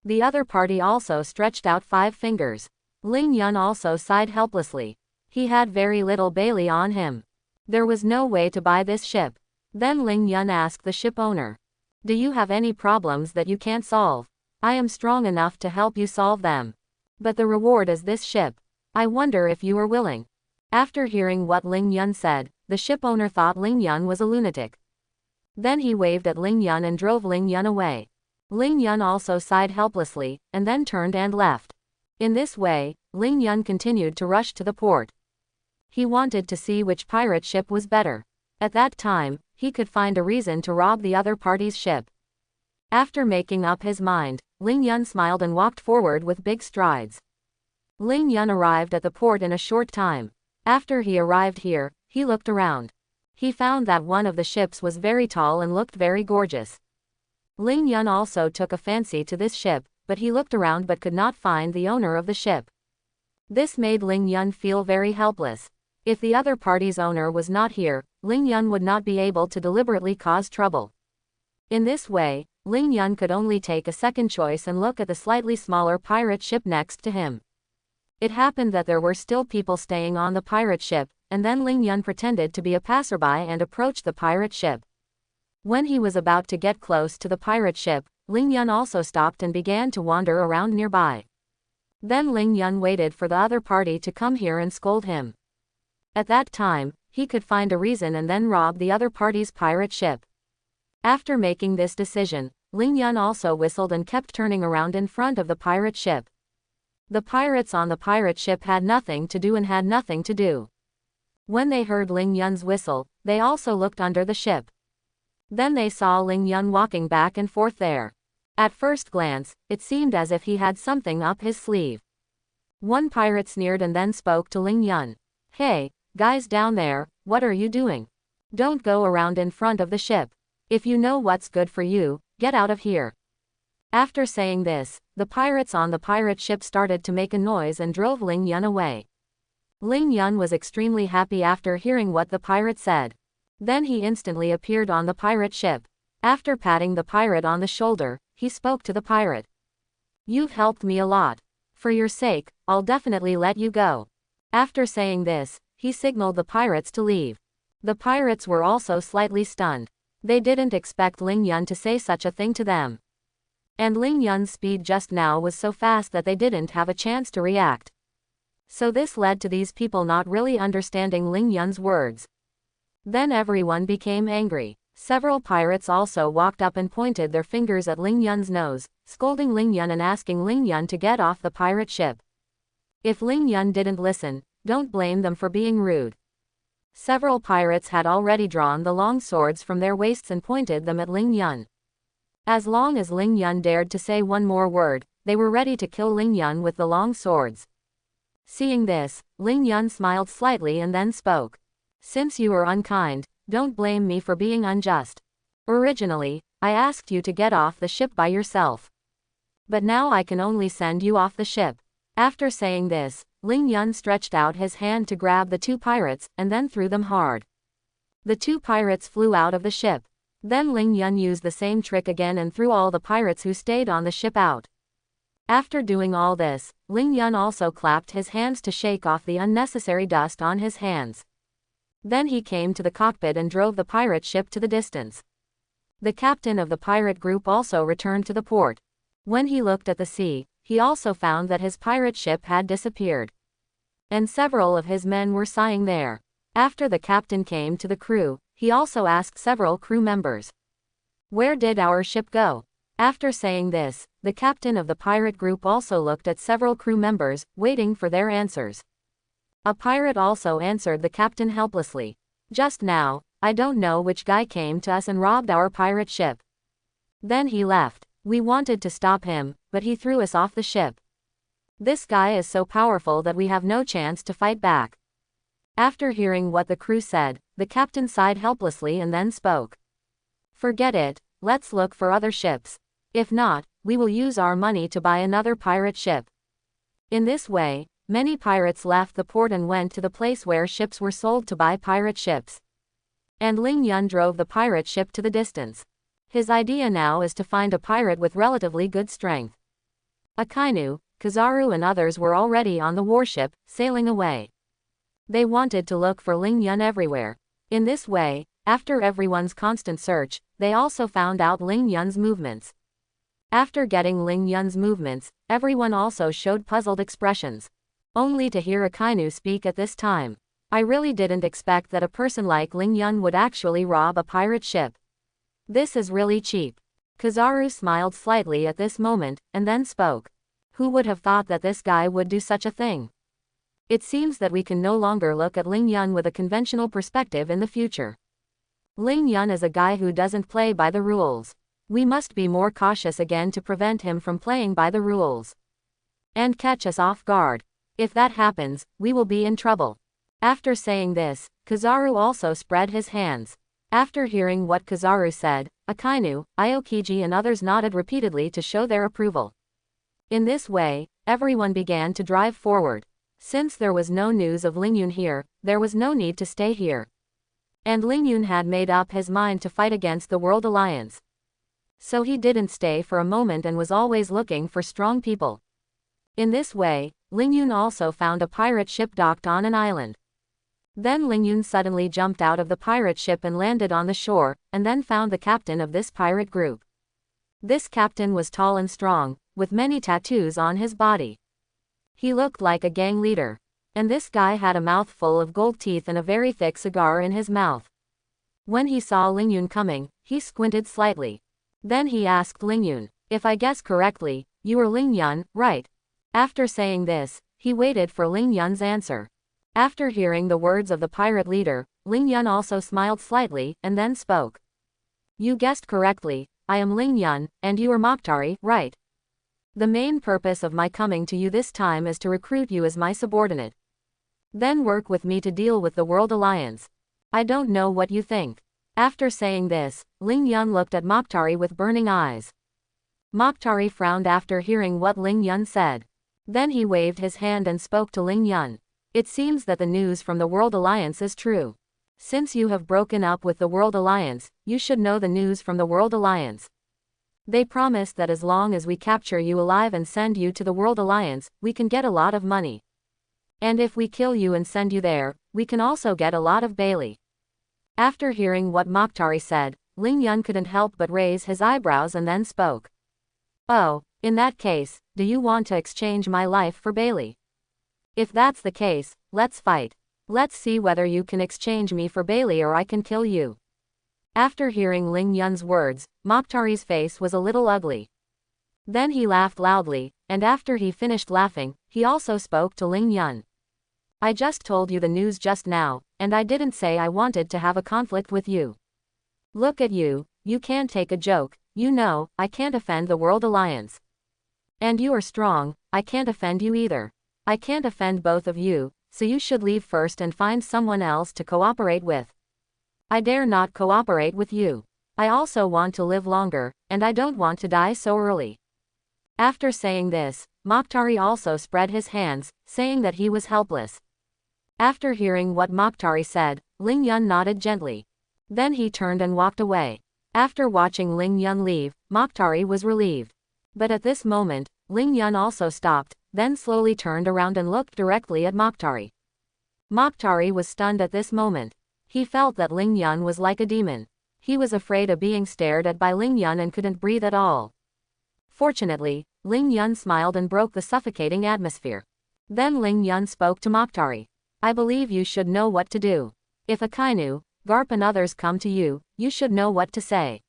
The other party also stretched out 5 fingers. Ling Yun also sighed helplessly. He had very little Bailey on him. There was no way to buy this ship. Then Ling Yun asked the ship owner, "Do you have any problems that you can't solve? I am strong enough to help you solve them. But the reward is this ship. I wonder if you are willing." After hearing what Ling Yun said, the ship owner thought Ling Yun was a lunatic. Then he waved at Ling Yun and drove Ling Yun away. Ling Yun also sighed helplessly, and then turned and left. In this way, Ling Yun continued to rush to the port. He wanted to see which pirate ship was better. At that time, he could find a reason to rob the other party's ship. After making up his mind, Ling Yun smiled and walked forward with big strides. Ling Yun arrived at the port in a short time. After he arrived here, he looked around. He found that one of the ships was very tall and looked very gorgeous. Ling Yun also took a fancy to this ship, but he looked around but could not find the owner of the ship. This made Ling Yun feel very helpless. If the other party's owner was not here, Ling Yun would not be able to deliberately cause trouble. In this way, Ling Yun could only take a second choice and look at the slightly smaller pirate ship next to him. It happened that there were still people staying on the pirate ship, and then Ling Yun pretended to be a passerby and approached the pirate ship. When he was about to get close to the pirate ship, Ling Yun also stopped and began to wander around nearby. Then Ling Yun waited for the other party to come here and scold him. At that time, he could find a reason and then rob the other party's pirate ship. After making this decision, Ling Yun also whistled and kept turning around in front of the pirate ship. The pirates on the pirate ship had nothing to do and had nothing to do. When they heard Ling Yun's whistle, they also looked under the ship. Then they saw Ling Yun walking back and forth there. At first glance, it seemed as if he had something up his sleeve. One pirate sneered and then spoke to Ling Yun. "Hey, guys down there, what are you doing? Don't go around in front of the ship. If you know what's good for you, get out of here." After saying this, the pirates on the pirate ship started to make a noise and drove Ling Yun away. Ling Yun was extremely happy after hearing what the pirate said. Then he instantly appeared on the pirate ship. After patting the pirate on the shoulder, he spoke to the pirate. "You've helped me a lot. For your sake, I'll definitely let you go." After saying this, he signaled the pirates to leave. The pirates were also slightly stunned. They didn't expect Ling Yun to say such a thing to them. And Ling Yun's speed just now was so fast that they didn't have a chance to react. So this led to these people not really understanding Ling Yun's words. Then everyone became angry. Several pirates also walked up and pointed their fingers at Ling Yun's nose, scolding Ling Yun and asking Ling Yun to get off the pirate ship. If Ling Yun didn't listen, don't blame them for being rude. Several pirates had already drawn the long swords from their waists and pointed them at Ling Yun. As long as Ling Yun dared to say one more word, they were ready to kill Ling Yun with the long swords. Seeing this, Ling Yun smiled slightly and then spoke. Since you are unkind, don't blame me for being unjust. Originally, I asked you to get off the ship by yourself. But now I can only send you off the ship. After saying this, Ling Yun stretched out his hand to grab the two pirates, and then threw them hard. The two pirates flew out of the ship. Then Ling Yun used the same trick again and threw all the pirates who stayed on the ship out. After doing all this, Ling Yun also clapped his hands to shake off the unnecessary dust on his hands. Then he came to the cockpit and drove the pirate ship to the distance. The captain of the pirate group also returned to the port. When he looked at the sea, he also found that his pirate ship had disappeared. And several of his men were sighing there. After the captain came to the crew, he also asked several crew members, "Where did our ship go?" After saying this, the captain of the pirate group also looked at several crew members, waiting for their answers. A pirate also answered the captain helplessly. "Just now, I don't know which guy came to us and robbed our pirate ship. Then he left. We wanted to stop him, but he threw us off the ship. This guy is so powerful that we have no chance to fight back." After hearing what the crew said, the captain sighed helplessly and then spoke. "Forget it, let's look for other ships. If not, we will use our money to buy another pirate ship." In this way, many pirates left the port and went to the place where ships were sold to buy pirate ships. And Ling Yun drove the pirate ship to the distance. His idea now is to find a pirate with relatively good strength. Akainu, Kizaru and others were already on the warship, sailing away. They wanted to look for Ling Yun everywhere. In this way, after everyone's constant search, they also found out Ling Yun's movements. After getting Ling Yun's movements, everyone also showed puzzled expressions. Only to hear Akainu speak at this time. "I really didn't expect that a person like Ling Yun would actually rob a pirate ship. This is really cheap." Kizaru smiled slightly at this moment, and then spoke. "Who would have thought that this guy would do such a thing? It seems that we can no longer look at Ling Yun with a conventional perspective in the future. Ling Yun is a guy who doesn't play by the rules. We must be more cautious again to prevent him from playing by the rules. And catch us off guard. If that happens, we will be in trouble." After saying this, Kizaru also spread his hands. After hearing what Kizaru said, Akainu, Aokiji and others nodded repeatedly to show their approval. In this way, everyone began to drive forward. Since there was no news of Ling Yun here, there was no need to stay here. And Ling Yun had made up his mind to fight against the World Alliance. So he didn't stay for a moment and was always looking for strong people. In this way, Ling Yun also found a pirate ship docked on an island. Then Ling Yun suddenly jumped out of the pirate ship and landed on the shore, and then found the captain of this pirate group. This captain was tall and strong, with many tattoos on his body. He looked like a gang leader. And this guy had a mouthful of gold teeth and a very thick cigar in his mouth. When he saw Ling Yun coming, he squinted slightly. Then he asked Ling Yun, "If I guess correctly, you are Ling Yun, right?" After saying this, he waited for Ling Yun's answer. After hearing the words of the pirate leader, Ling Yun also smiled slightly, and then spoke. "You guessed correctly, I am Ling Yun, and you are Mokhtari, right? The main purpose of my coming to you this time is to recruit you as my subordinate. Then work with me to deal with the World Alliance. I don't know what you think." After saying this, Ling Yun looked at Mokhtari with burning eyes. Mokhtari frowned after hearing what Ling Yun said. Then he waved his hand and spoke to Ling Yun. "It seems that the news from the World Alliance is true. Since you have broken up with the World Alliance, you should know the news from the World Alliance. They promised that as long as we capture you alive and send you to the World Alliance, we can get a lot of money. And if we kill you and send you there, we can also get a lot of Bailey." After hearing what Mokhtari said, Ling Yun couldn't help but raise his eyebrows and then spoke. "Oh, in that case, do you want to exchange my life for Bailey? If that's the case, let's fight. Let's see whether you can exchange me for Bailey or I can kill you." After hearing Ling Yun's words, Mokhtari's face was a little ugly. Then he laughed loudly, and after he finished laughing, he also spoke to Ling Yun. "I just told you the news just now, and I didn't say I wanted to have a conflict with you. Look at you, you can't take a joke, you know, I can't offend the World Alliance. And you are strong, I can't offend you either. I can't offend both of you, so you should leave first and find someone else to cooperate with. I dare not cooperate with you. I also want to live longer, and I don't want to die so early. After saying this, Mokhtari also spread his hands, saying that he was helpless. After hearing what Mokhtari said, Ling Yun nodded gently. Then he turned and walked away. After watching Ling Yun leave, Mokhtari was relieved. But at this moment, Ling Yun also stopped, then slowly turned around and looked directly at Mokhtari. Mokhtari was stunned at this moment. He felt that Ling Yun was like a demon. He was afraid of being stared at by Ling Yun and couldn't breathe at all. Fortunately, Ling Yun smiled and broke the suffocating atmosphere. Then Ling Yun spoke to Mokhtari. I believe you should know what to do. If Akainu, Garp and others come to you, you should know what to say.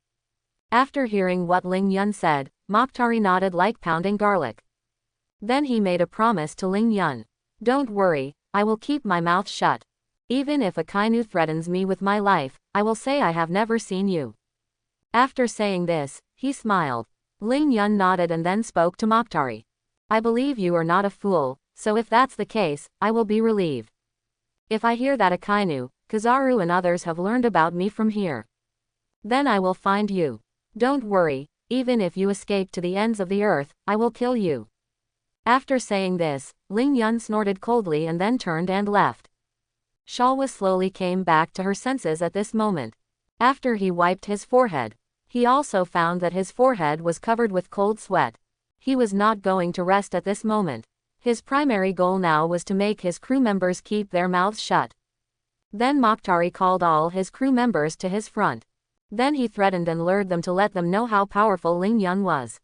After hearing what Ling Yun said, Mokhtari nodded like pounding garlic. Then he made a promise to Ling Yun. Don't worry, I will keep my mouth shut. Even if Akainu threatens me with my life, I will say I have never seen you. After saying this, he smiled. Ling Yun nodded and then spoke to Mokhtari. I believe you are not a fool, so if that's the case, I will be relieved. If I hear that Akainu, Kizaru and others have learned about me from here, then I will find you. Don't worry, even if you escape to the ends of the earth, I will kill you. After saying this, Ling Yun snorted coldly and then turned and left. Shalwa slowly came back to her senses at this moment. After he wiped his forehead, he also found that his forehead was covered with cold sweat. He was not going to rest at this moment. His primary goal now was to make his crew members keep their mouths shut. Then Mokhtari called all his crew members to his front. Then he threatened and lured them to let them know how powerful Ling Yun was.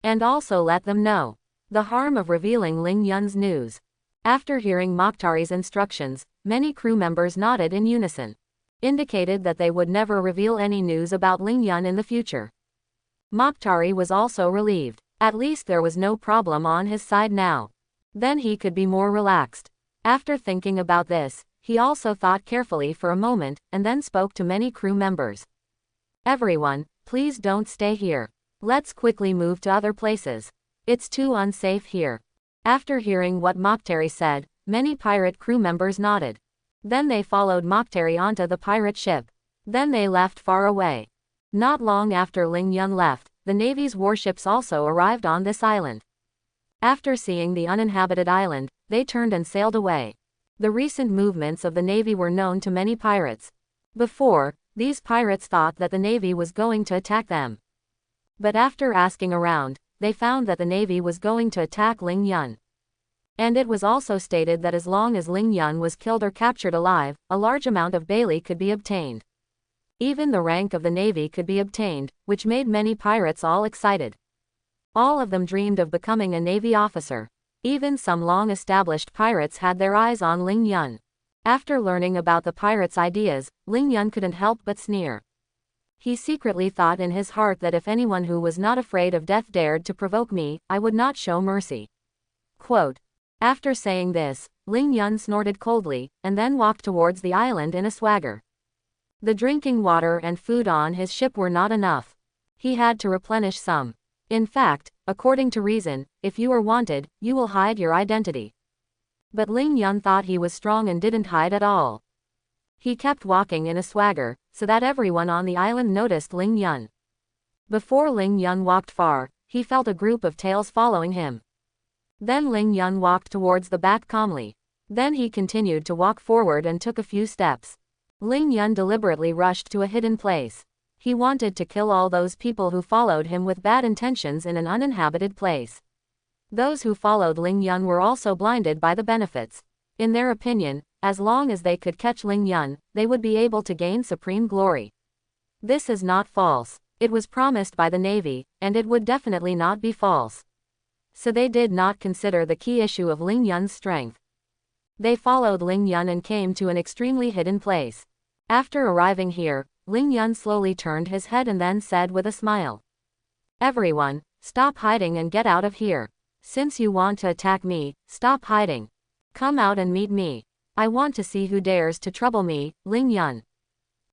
And also let them know the harm of revealing Ling Yun's news. After hearing Mokhtari's instructions, many crew members nodded in unison, indicated that they would never reveal any news about Ling Yun in the future. Mokhtari was also relieved. At least there was no problem on his side now. Then he could be more relaxed. After thinking about this, he also thought carefully for a moment, and then spoke to many crew members. Everyone, please don't stay here. Let's quickly move to other places. It's too unsafe here. After hearing what Mokhtari said, many pirate crew members nodded. Then they followed Mokhtari onto the pirate ship. Then they left far away. Not long after Ling Yun left, the Navy's warships also arrived on this island. After seeing the uninhabited island, they turned and sailed away. The recent movements of the Navy were known to many pirates. Before, these pirates thought that the Navy was going to attack them. But after asking around, they found that the Navy was going to attack Ling Yun. And it was also stated that as long as Ling Yun was killed or captured alive, a large amount of Bailey could be obtained. Even the rank of the Navy could be obtained, which made many pirates all excited. All of them dreamed of becoming a Navy officer. Even some long-established pirates had their eyes on Ling Yun. After learning about the pirates' ideas, Ling Yun couldn't help but sneer. He secretly thought in his heart that if anyone who was not afraid of death dared to provoke me, I would not show mercy. Quote. After saying this, Ling Yun snorted coldly, and then walked towards the island in a swagger. The drinking water and food on his ship were not enough. He had to replenish some. In fact, according to reason, if you are wanted, you will hide your identity. But Ling Yun thought he was strong and didn't hide at all. He kept walking in a swagger, so that everyone on the island noticed Ling Yun. Before Ling Yun walked far, he felt a group of tails following him. Then Ling Yun walked towards the back calmly. Then he continued to walk forward and took a few steps. Ling Yun deliberately rushed to a hidden place. He wanted to kill all those people who followed him with bad intentions in an uninhabited place. Those who followed Ling Yun were also blinded by the benefits. In their opinion, as long as they could catch Ling Yun, they would be able to gain supreme glory. This is not false. It was promised by the Navy, and it would definitely not be false. So they did not consider the key issue of Ling Yun's strength. They followed Ling Yun and came to an extremely hidden place. After arriving here, Ling Yun slowly turned his head and then said with a smile. Everyone, stop hiding and get out of here. Since you want to attack me, stop hiding. Come out and meet me. I want to see who dares to trouble me, Ling Yun.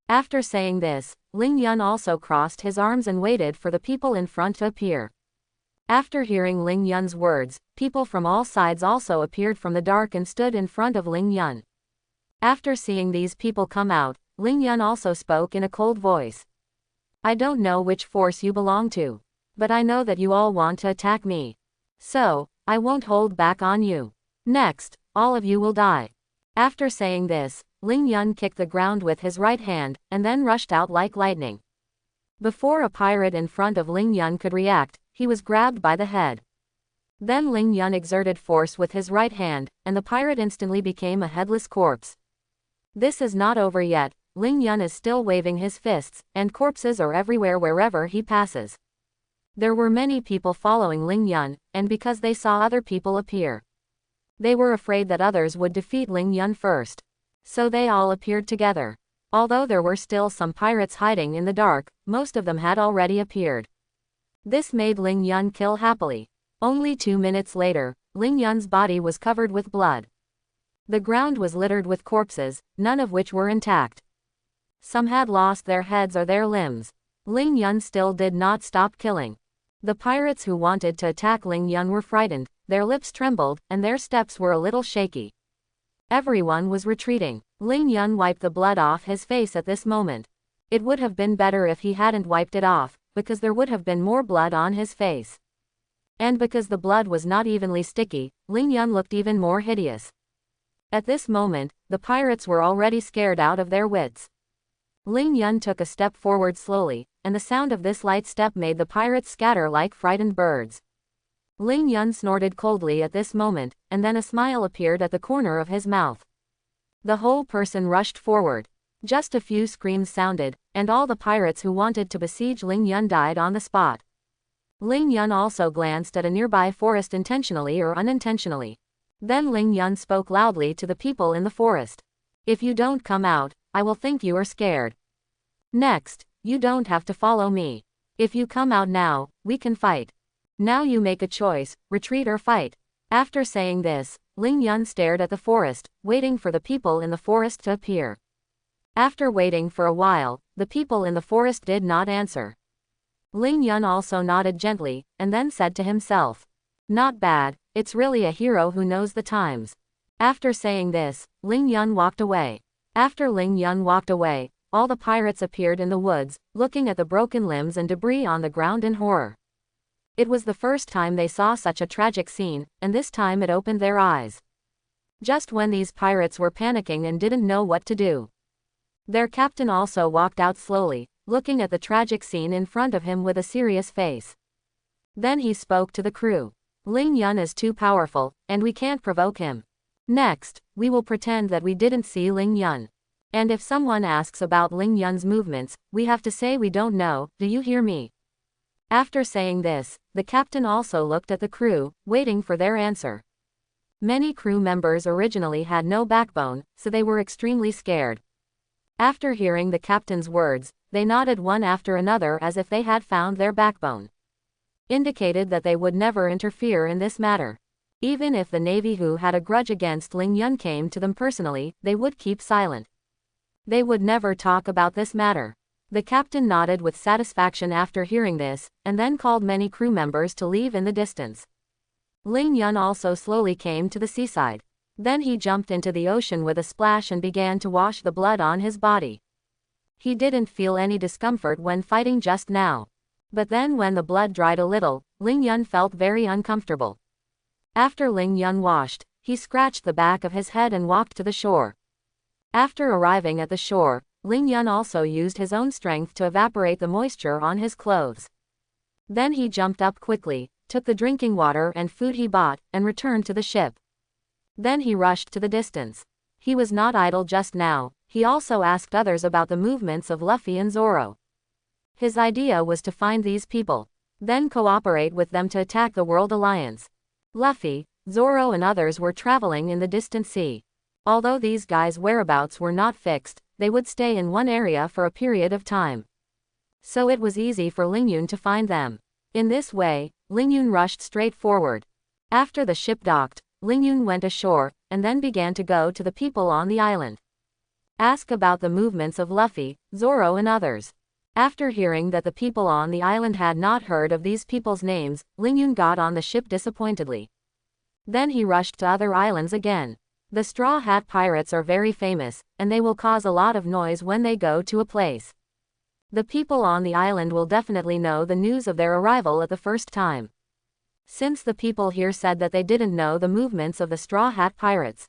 After saying this, Ling Yun also crossed his arms and waited for the people in front to appear. After hearing Ling Yun's words, people from all sides also appeared from the dark and stood in front of Ling Yun. After seeing these people come out, Ling Yun also spoke in a cold voice. I don't know which force you belong to, but I know that you all want to attack me. So, I won't hold back on you. Next, all of you will die. After saying this, Ling Yun kicked the ground with his right hand, and then rushed out like lightning. Before a pirate in front of Ling Yun could react, he was grabbed by the head. Then Ling Yun exerted force with his right hand, and the pirate instantly became a headless corpse. This is not over yet. Ling Yun is still waving his fists, and corpses are everywhere wherever he passes. There were many people following Ling Yun, and because they saw other people appear, they were afraid that others would defeat Ling Yun first. So they all appeared together. Although there were still some pirates hiding in the dark, most of them had already appeared. This made Ling Yun kill happily. Only 2 minutes later, Ling Yun's body was covered with blood. The ground was littered with corpses, none of which were intact. Some had lost their heads or their limbs. Ling Yun still did not stop killing. The pirates who wanted to attack Ling Yun were frightened, their lips trembled, and their steps were a little shaky. Everyone was retreating. Ling Yun wiped the blood off his face at this moment. It would have been better if he hadn't wiped it off, because there would have been more blood on his face. And because the blood was not evenly sticky, Ling Yun looked even more hideous. At this moment, the pirates were already scared out of their wits. Ling Yun took a step forward slowly, and the sound of this light step made the pirates scatter like frightened birds. Ling Yun snorted coldly at this moment, and then a smile appeared at the corner of his mouth. The whole person rushed forward. Just a few screams sounded, and all the pirates who wanted to besiege Ling Yun died on the spot. Ling Yun also glanced at a nearby forest intentionally or unintentionally. Then Ling Yun spoke loudly to the people in the forest. If you don't come out, I will think you are scared. Next, you don't have to follow me. If you come out now, we can fight. Now you make a choice, retreat or fight. After saying this, Ling Yun stared at the forest, waiting for the people in the forest to appear. After waiting for a while, the people in the forest did not answer. Ling Yun also nodded gently, and then said to himself, not bad, it's really a hero who knows the times. After saying this, Ling Yun walked away. After Ling Yun walked away, all the pirates appeared in the woods, looking at the broken limbs and debris on the ground in horror. It was the first time they saw such a tragic scene, and this time it opened their eyes. Just when these pirates were panicking and didn't know what to do, their captain also walked out slowly, looking at the tragic scene in front of him with a serious face. Then he spoke to the crew. Ling Yun is too powerful, and we can't provoke him. Next, we will pretend that we didn't see Ling Yun. And if someone asks about Ling Yun's movements, we have to say we don't know, do you hear me? After saying this, the captain also looked at the crew, waiting for their answer. Many crew members originally had no backbone, so they were extremely scared. After hearing the captain's words, they nodded one after another as if they had found their backbone. Indicated that they would never interfere in this matter. Even if the Navy who had a grudge against Ling Yun came to them personally, they would keep silent. They would never talk about this matter. The captain nodded with satisfaction after hearing this, and then called many crew members to leave in the distance. Ling Yun also slowly came to the seaside. Then he jumped into the ocean with a splash and began to wash the blood on his body. He didn't feel any discomfort when fighting just now. But then when the blood dried a little, Ling Yun felt very uncomfortable. After Ling Yun washed, he scratched the back of his head and walked to the shore. After arriving at the shore, Ling Yun also used his own strength to evaporate the moisture on his clothes. Then he jumped up quickly, took the drinking water and food he bought, and returned to the ship. Then he rushed to the distance. He was not idle just now, he also asked others about the movements of Luffy and Zoro. His idea was to find these people, then cooperate with them to attack the World Alliance. Luffy, Zoro and others were traveling in the distant sea. Although these guys' whereabouts were not fixed, they would stay in one area for a period of time. So it was easy for Ling Yun to find them. In this way, Ling Yun rushed straight forward. After the ship docked, Ling Yun went ashore, and then began to go to the people on the island. Ask about the movements of Luffy, Zoro and others. After hearing that the people on the island had not heard of these people's names, Lingyun got on the ship disappointedly. Then he rushed to other islands again. The Straw Hat Pirates are very famous, and they will cause a lot of noise when they go to a place. The people on the island will definitely know the news of their arrival at the first time. Since the people here said that they didn't know the movements of the Straw Hat Pirates,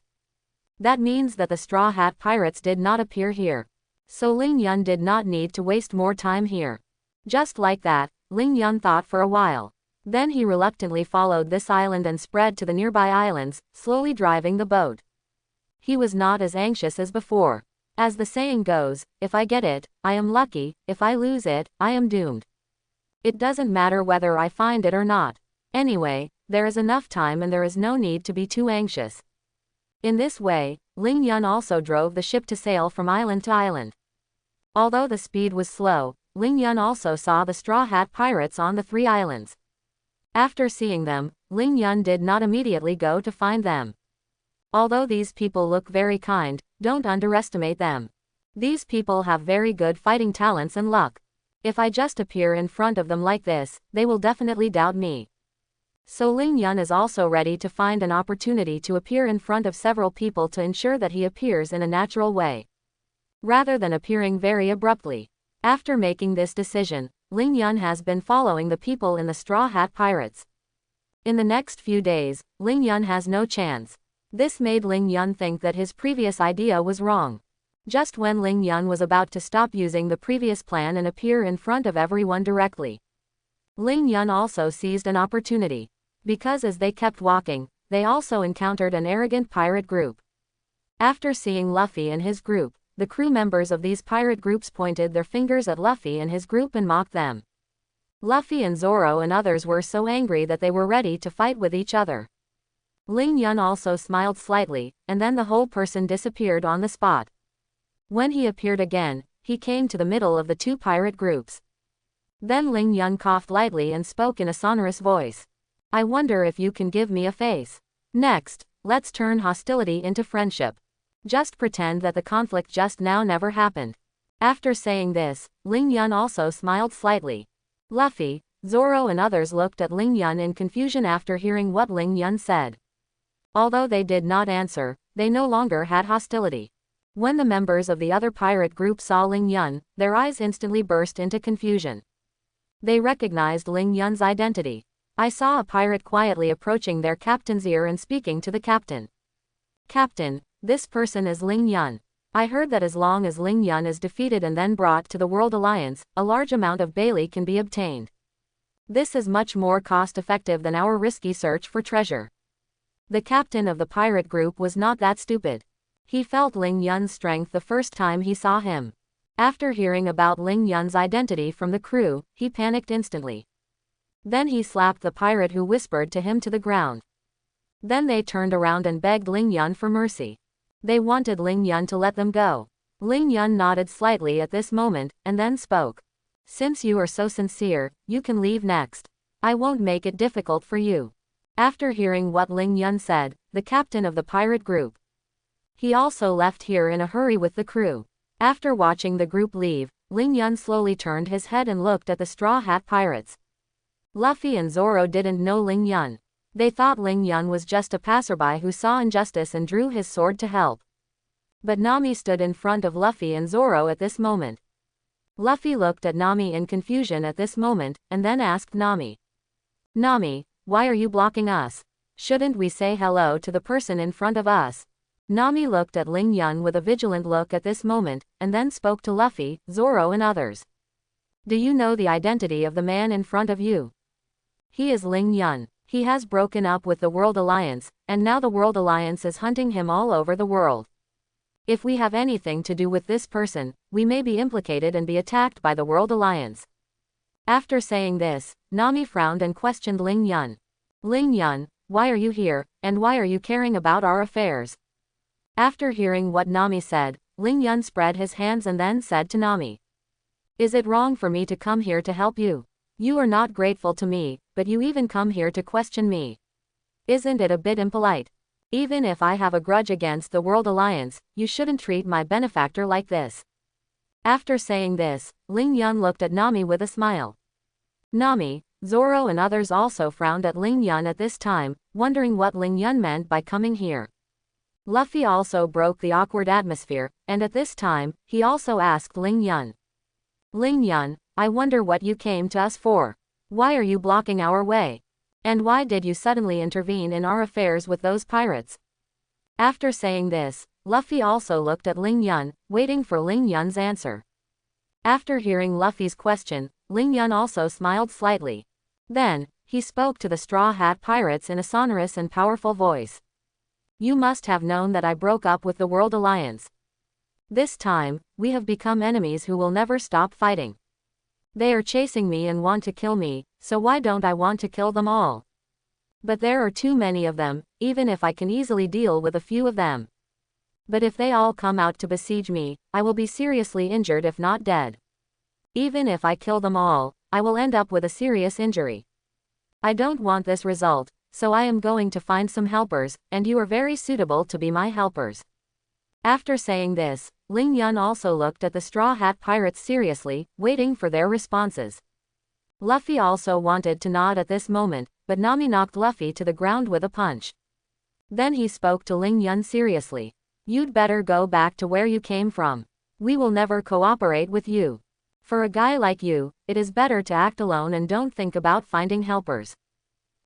that means that the Straw Hat Pirates did not appear here. So Ling Yun did not need to waste more time here. Just like that, Ling Yun thought for a while. Then he reluctantly followed this island and spread to the nearby islands, slowly driving the boat. He was not as anxious as before. As the saying goes, if I get it, I am lucky, if I lose it, I am doomed. It doesn't matter whether I find it or not. Anyway, there is enough time and there is no need to be too anxious. In this way, Ling Yun also drove the ship to sail from island to island. Although the speed was slow, Ling Yun also saw the Straw Hat Pirates on the 3 islands. After seeing them, Ling Yun did not immediately go to find them. Although these people look very kind, don't underestimate them. These people have very good fighting talents and luck. If I just appear in front of them like this, they will definitely doubt me. So Ling Yun is also ready to find an opportunity to appear in front of several people to ensure that he appears in a natural way, rather than appearing very abruptly. After making this decision, Ling Yun has been following the people in the Straw Hat Pirates. In the next few days, Ling Yun has no chance. This made Ling Yun think that his previous idea was wrong. Just when Ling Yun was about to stop using the previous plan and appear in front of everyone directly, Ling Yun also seized an opportunity. Because as they kept walking, they also encountered an arrogant pirate group. After seeing Luffy and his group, the crew members of these pirate groups pointed their fingers at Luffy and his group and mocked them. Luffy and Zoro and others were so angry that they were ready to fight with each other. Ling Yun also smiled slightly, and then the whole person disappeared on the spot. When he appeared again, he came to the middle of the 2 pirate groups. Then Ling Yun coughed lightly and spoke in a sonorous voice. I wonder if you can give me a face. Next, let's turn hostility into friendship. Just pretend that the conflict just now never happened. After saying this, Ling Yun also smiled slightly. Luffy, Zoro and others looked at Ling Yun in confusion after hearing what Ling Yun said. Although they did not answer, they no longer had hostility. When the members of the other pirate group saw Ling Yun, their eyes instantly burst into confusion. They recognized Ling Yun's identity. I saw a pirate quietly approaching their captain's ear and speaking to the captain. Captain, this person is Ling Yun. I heard that as long as Ling Yun is defeated and then brought to the World Alliance, a large amount of Bailey can be obtained. This is much more cost-effective than our risky search for treasure. The captain of the pirate group was not that stupid. He felt Ling Yun's strength the first time he saw him. After hearing about Ling Yun's identity from the crew, he panicked instantly. Then he slapped the pirate who whispered to him to the ground. Then they turned around and begged Ling Yun for mercy. They wanted Ling Yun to let them go. Ling Yun nodded slightly at this moment, and then spoke. Since you are so sincere, you can leave next. I won't make it difficult for you. After hearing what Ling Yun said, the captain of the pirate group, he also left here in a hurry with the crew. After watching the group leave, Ling Yun slowly turned his head and looked at the Straw Hat Pirates. Luffy and Zoro didn't know Ling Yun. They thought Ling Yun was just a passerby who saw injustice and drew his sword to help. But Nami stood in front of Luffy and Zoro at this moment. Luffy looked at Nami in confusion at this moment, and then asked Nami. Nami, why are you blocking us? Shouldn't we say hello to the person in front of us? Nami looked at Ling Yun with a vigilant look at this moment, and then spoke to Luffy, Zoro and others. Do you know the identity of the man in front of you? He is Ling Yun. He has broken up with the World Alliance, and now the World Alliance is hunting him all over the world. If we have anything to do with this person, we may be implicated and be attacked by the World Alliance. After saying this, Nami frowned and questioned Ling Yun. Ling Yun, why are you here, and why are you caring about our affairs? After hearing what Nami said, Ling Yun spread his hands and then said to Nami. Is it wrong for me to come here to help you? You are not grateful to me, but you even come here to question me. Isn't it a bit impolite? Even if I have a grudge against the World Alliance, you shouldn't treat my benefactor like this. After saying this, Ling Yun looked at Nami with a smile. Nami, Zoro and others also frowned at Ling Yun at this time, wondering what Ling Yun meant by coming here. Luffy also broke the awkward atmosphere, and at this time, he also asked Ling Yun. Ling Yun, I wonder what you came to us for. Why are you blocking our way? And why did you suddenly intervene in our affairs with those pirates? After saying this, Luffy also looked at Ling Yun, waiting for Ling Yun's answer. After hearing Luffy's question, Ling Yun also smiled slightly. Then, he spoke to the Straw Hat Pirates in a sonorous and powerful voice. You must have known that I broke up with the World Alliance. This time, we have become enemies who will never stop fighting. They are chasing me and want to kill me, so why don't I want to kill them all? But there are too many of them, even if I can easily deal with a few of them. But if they all come out to besiege me, I will be seriously injured if not dead. Even if I kill them all, I will end up with a serious injury. I don't want this result, so I am going to find some helpers, and you are very suitable to be my helpers. After saying this, Ling Yun also looked at the Straw Hat Pirates seriously, waiting for their responses. Luffy also wanted to nod at this moment, but Nami knocked Luffy to the ground with a punch. Then he spoke to Ling Yun seriously. You'd better go back to where you came from. We will never cooperate with you. For a guy like you, it is better to act alone and don't think about finding helpers.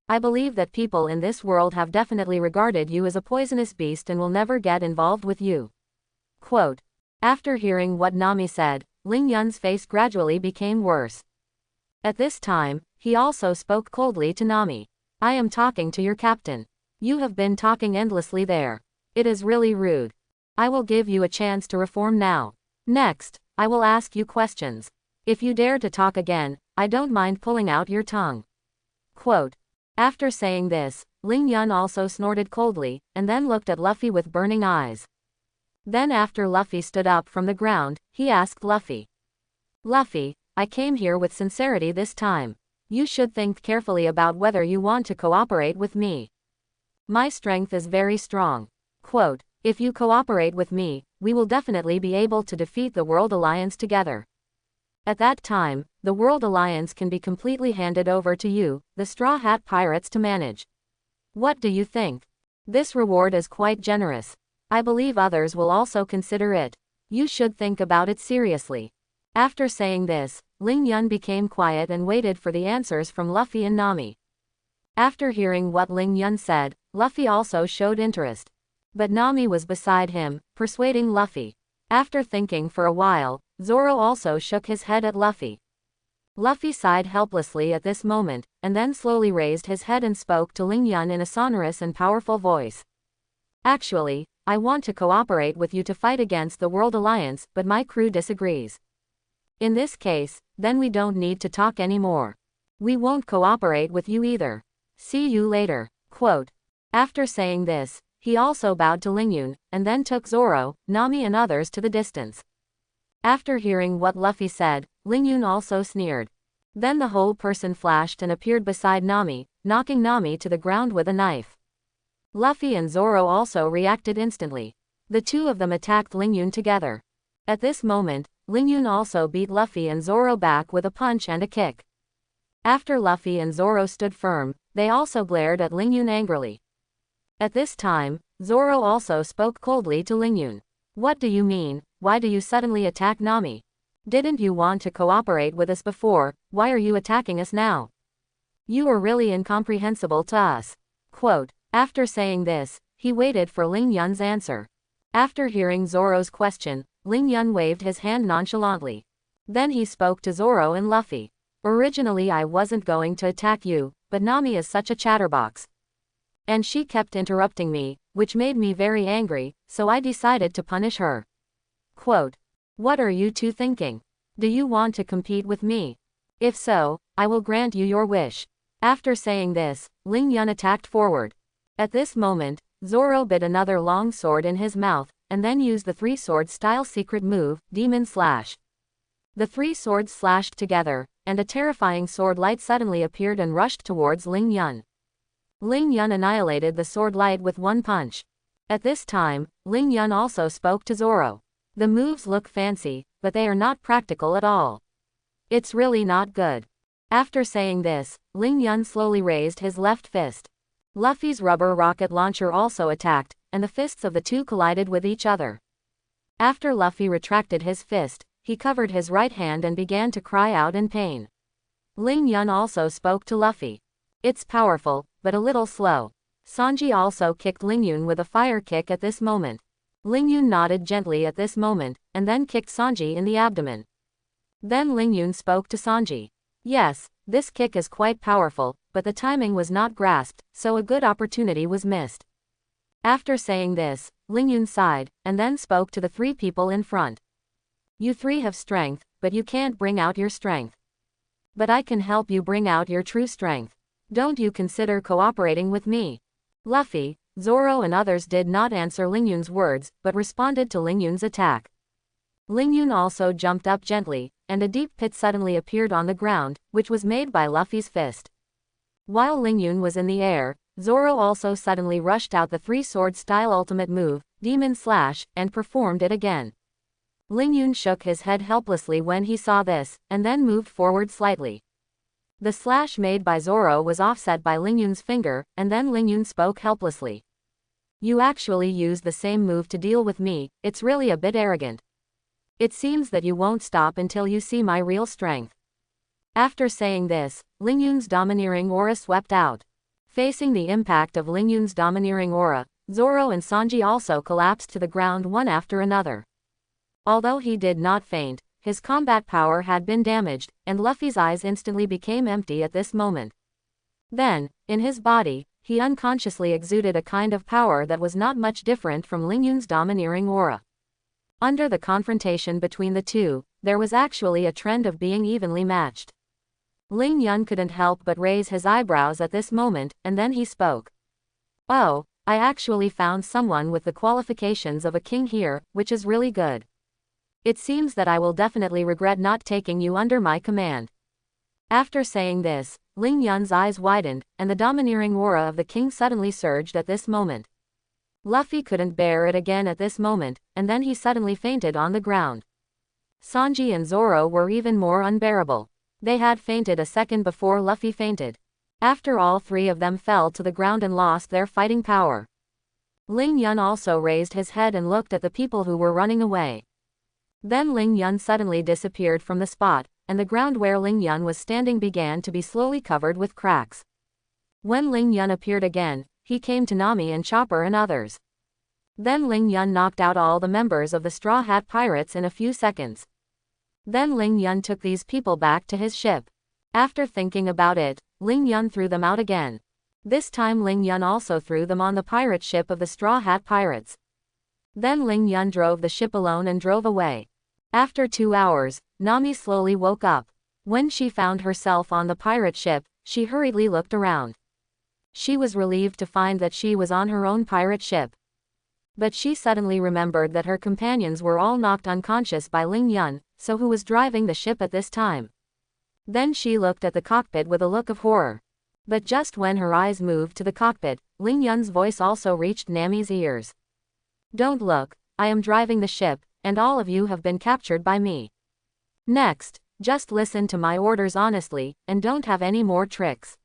I believe that people in this world have definitely regarded you as a poisonous beast and will never get involved with you. Quote. After hearing what Nami said, Ling Yun's face gradually became worse. At this time, he also spoke coldly to Nami. I am talking to your captain. You have been talking endlessly there. It is really rude. I will give you a chance to reform now. Next, I will ask you questions. If you dare to talk again, I don't mind pulling out your tongue. Quote. After saying this, Ling Yun also snorted coldly, and then looked at Luffy with burning eyes. Then after Luffy stood up from the ground, he asked Luffy. Luffy, I came here with sincerity this time. You should think carefully about whether you want to cooperate with me. My strength is very strong. Quote, if you cooperate with me, we will definitely be able to defeat the World Alliance together. At that time, the World Alliance can be completely handed over to you, the Straw Hat Pirates, to manage. What do you think? This reward is quite generous. I believe others will also consider it. You should think about it seriously. After saying this, Ling Yun became quiet and waited for the answers from Luffy and Nami. After hearing what Ling Yun said, Luffy also showed interest. But Nami was beside him, persuading Luffy. After thinking for a while, Zoro also shook his head at Luffy. Luffy sighed helplessly at this moment, and then slowly raised his head and spoke to Ling Yun in a sonorous and powerful voice. Actually, I want to cooperate with you to fight against the World Alliance, but my crew disagrees. In this case, then we don't need to talk anymore. We won't cooperate with you either. See you later. Quote. After saying this, he also bowed to Ling Yun, and then took Zoro, Nami and others to the distance. After hearing what Luffy said, Ling Yun also sneered. Then the whole person flashed and appeared beside Nami, knocking Nami to the ground with a knife. Luffy and Zoro also reacted instantly. The two of them attacked Ling Yun together. At this moment, Ling Yun also beat Luffy and Zoro back with a punch and a kick. After Luffy and Zoro stood firm, they also glared at Ling Yun angrily. At this time, Zoro also spoke coldly to Ling Yun. What do you mean? Why do you suddenly attack Nami? Didn't you want to cooperate with us before? Why are you attacking us now? You are really incomprehensible to us. Quote. After saying this, he waited for Ling Yun's answer. After hearing Zoro's question, Ling Yun waved his hand nonchalantly. Then he spoke to Zoro and Luffy. Originally I wasn't going to attack you, but Nami is such a chatterbox. And she kept interrupting me, which made me very angry, so I decided to punish her. Quote. What are you two thinking? Do you want to compete with me? If so, I will grant you your wish. After saying this, Ling Yun attacked forward. At this moment, Zoro bit another long sword in his mouth, and then used the three-sword style secret move, Demon Slash. The three swords slashed together, and a terrifying sword light suddenly appeared and rushed towards Ling Yun. Ling Yun annihilated the sword light with one punch. At this time, Ling Yun also spoke to Zoro. The moves look fancy, but they are not practical at all. It's really not good. After saying this, Ling Yun slowly raised his left fist. Luffy's rubber rocket launcher also attacked, and the fists of the two collided with each other. After Luffy retracted his fist, he covered his right hand and began to cry out in pain. Ling Yun also spoke to Luffy. It's powerful, but a little slow. Sanji also kicked Ling Yun with a fire kick at this moment. Ling Yun nodded gently at this moment, and then kicked Sanji in the abdomen. Then Ling Yun spoke to Sanji. Yes, this kick is quite powerful, but the timing was not grasped, so a good opportunity was missed. After saying this, Ling Yun sighed, and then spoke to the three people in front. You three have strength, but you can't bring out your strength. But I can help you bring out your true strength. Don't you consider cooperating with me? Luffy, Zoro and others did not answer Ling Yun's words, but responded to Ling Yun's attack. Ling Yun also jumped up gently, and a deep pit suddenly appeared on the ground, which was made by Luffy's fist. While Ling Yun was in the air, Zoro also suddenly rushed out the three-sword style ultimate move, Demon Slash, and performed it again. Ling Yun shook his head helplessly when he saw this, and then moved forward slightly. The slash made by Zoro was offset by Ling Yun's finger, and then Ling Yun spoke helplessly. You actually used the same move to deal with me, it's really a bit arrogant. It seems that you won't stop until you see my real strength. After saying this, Ling Yun's domineering aura swept out. Facing the impact of Ling Yun's domineering aura, Zoro and Sanji also collapsed to the ground one after another. Although he did not faint, his combat power had been damaged, and Luffy's eyes instantly became empty at this moment. Then, in his body, he unconsciously exuded a kind of power that was not much different from Ling Yun's domineering aura. Under the confrontation between the two, there was actually a trend of being evenly matched. Ling Yun couldn't help but raise his eyebrows at this moment, and then he spoke. Oh, I actually found someone with the qualifications of a king here, which is really good. It seems that I will definitely regret not taking you under my command. After saying this, Ling Yun's eyes widened, and the domineering aura of the king suddenly surged at this moment. Luffy couldn't bear it again at this moment, and then he suddenly fainted on the ground. Sanji and Zoro were even more unbearable. They had fainted a second before Luffy fainted. After all three of them fell to the ground and lost their fighting power. Ling Yun also raised his head and looked at the people who were running away. Then Ling Yun suddenly disappeared from the spot, and the ground where Ling Yun was standing began to be slowly covered with cracks. When Ling Yun appeared again, he came to Nami and Chopper and others. Then Ling Yun knocked out all the members of the Straw Hat Pirates in a few seconds. Then Ling Yun took these people back to his ship. After thinking about it, Ling Yun threw them out again. This time Ling Yun also threw them on the pirate ship of the Straw Hat Pirates. Then Ling Yun drove the ship alone and drove away. After 2 hours, Nami slowly woke up. When she found herself on the pirate ship, she hurriedly looked around. She was relieved to find that she was on her own pirate ship. But she suddenly remembered that her companions were all knocked unconscious by Ling Yun, so who was driving the ship at this time? Then she looked at the cockpit with a look of horror. But just when her eyes moved to the cockpit, Ling Yun's voice also reached Nami's ears. Don't look, I am driving the ship, and all of you have been captured by me. Next, just listen to my orders honestly, and don't have any more tricks.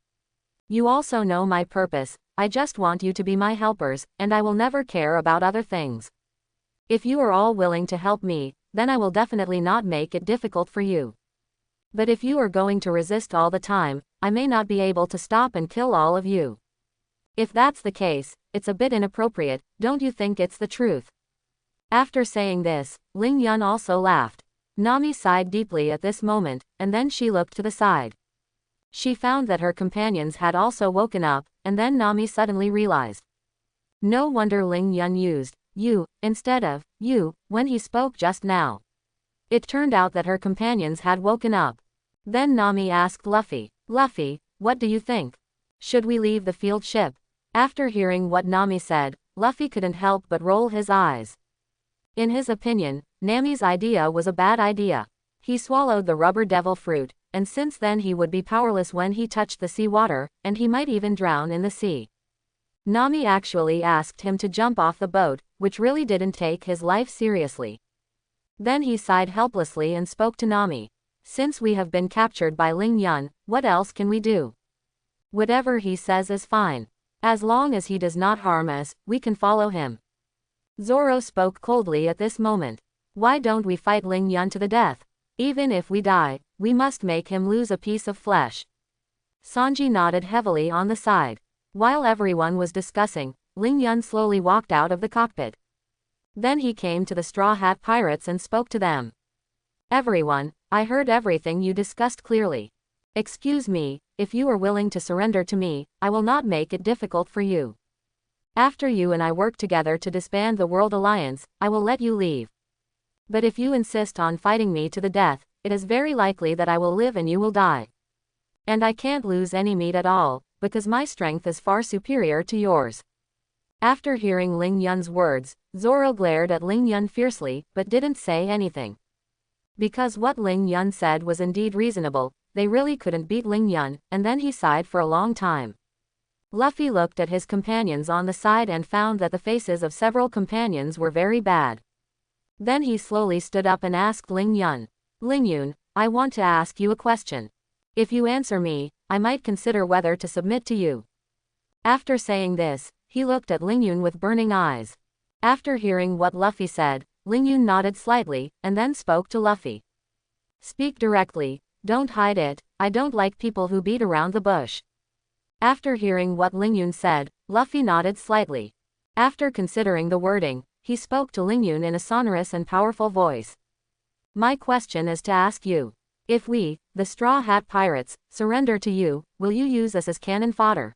You also know my purpose, I just want you to be my helpers, and I will never care about other things. If you are all willing to help me, then I will definitely not make it difficult for you. But if you are going to resist all the time, I may not be able to stop and kill all of you. If that's the case, it's a bit inappropriate, don't you think it's the truth? After saying this, Ling Yun also laughed. Nami sighed deeply at this moment, and then she looked to the side. She found that her companions had also woken up, and then Nami suddenly realized. No wonder Ling Yun used you instead of you when he spoke just now. It turned out that her companions had woken up. Then Nami asked Luffy, Luffy, what do you think? Should we leave the field ship? After hearing what Nami said, Luffy couldn't help but roll his eyes. In his opinion, Nami's idea was a bad idea. He swallowed the rubber devil fruit, and since then he would be powerless when he touched the sea water, and he might even drown in the sea. Nami actually asked him to jump off the boat, which really didn't take his life seriously. Then he sighed helplessly and spoke to Nami. Since we have been captured by Ling Yun, what else can we do? Whatever he says is fine. As long as he does not harm us, we can follow him. Zoro spoke coldly at this moment. Why don't we fight Ling Yun to the death? Even if we die, we must make him lose a piece of flesh. Sanji nodded heavily on the side. While everyone was discussing, Ling Yun slowly walked out of the cockpit. Then he came to the Straw Hat Pirates and spoke to them. Everyone, I heard everything you discussed clearly. Excuse me, if you are willing to surrender to me, I will not make it difficult for you. After you and I work together to disband the World Alliance, I will let you leave. But if you insist on fighting me to the death, it is very likely that I will live and you will die. And I can't lose any meat at all, because my strength is far superior to yours. After hearing Ling Yun's words, Zoro glared at Ling Yun fiercely, but didn't say anything. Because what Ling Yun said was indeed reasonable, they really couldn't beat Ling Yun, and then he sighed for a long time. Luffy looked at his companions on the side and found that the faces of several companions were very bad. Then he slowly stood up and asked Ling Yun. Ling Yun, I want to ask you a question. If you answer me, I might consider whether to submit to you. After saying this, he looked at Ling Yun with burning eyes. After hearing what Luffy said, Ling Yun nodded slightly, and then spoke to Luffy. Speak directly, don't hide it, I don't like people who beat around the bush. After hearing what Ling Yun said, Luffy nodded slightly. After considering the wording, he spoke to Ling Yun in a sonorous and powerful voice. My question is to ask you. If we, the Straw Hat Pirates, surrender to you, will you use us as cannon fodder?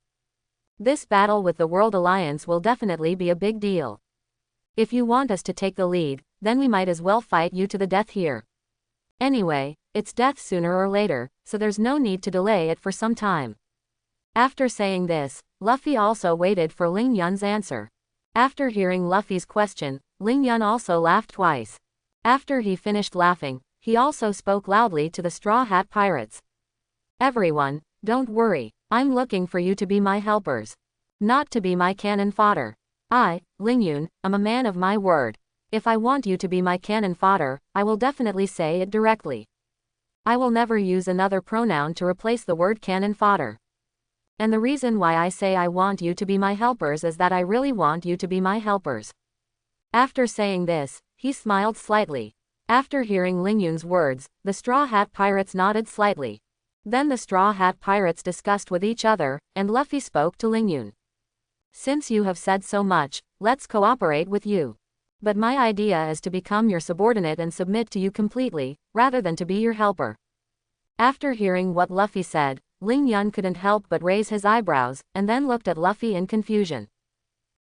This battle with the World Alliance will definitely be a big deal. If you want us to take the lead, then we might as well fight you to the death here. Anyway, it's death sooner or later, so there's no need to delay it for some time. After saying this, Luffy also waited for Ling Yun's answer. After hearing Luffy's question, Ling Yun also laughed twice. After he finished laughing, he also spoke loudly to the Straw Hat Pirates. Everyone, don't worry, I'm looking for you to be my helpers. Not to be my cannon fodder. I, Ling Yun, am a man of my word. If I want you to be my cannon fodder, I will definitely say it directly. I will never use another pronoun to replace the word cannon fodder. And the reason why I say I want you to be my helpers is that I really want you to be my helpers. After saying this, he smiled slightly. After hearing Ling Yun's words, the Straw Hat Pirates nodded slightly. Then the Straw Hat Pirates discussed with each other, and Luffy spoke to Ling Yun. Since you have said so much, let's cooperate with you. But my idea is to become your subordinate and submit to you completely, rather than to be your helper. After hearing what Luffy said, Ling Yun couldn't help but raise his eyebrows, and then looked at Luffy in confusion.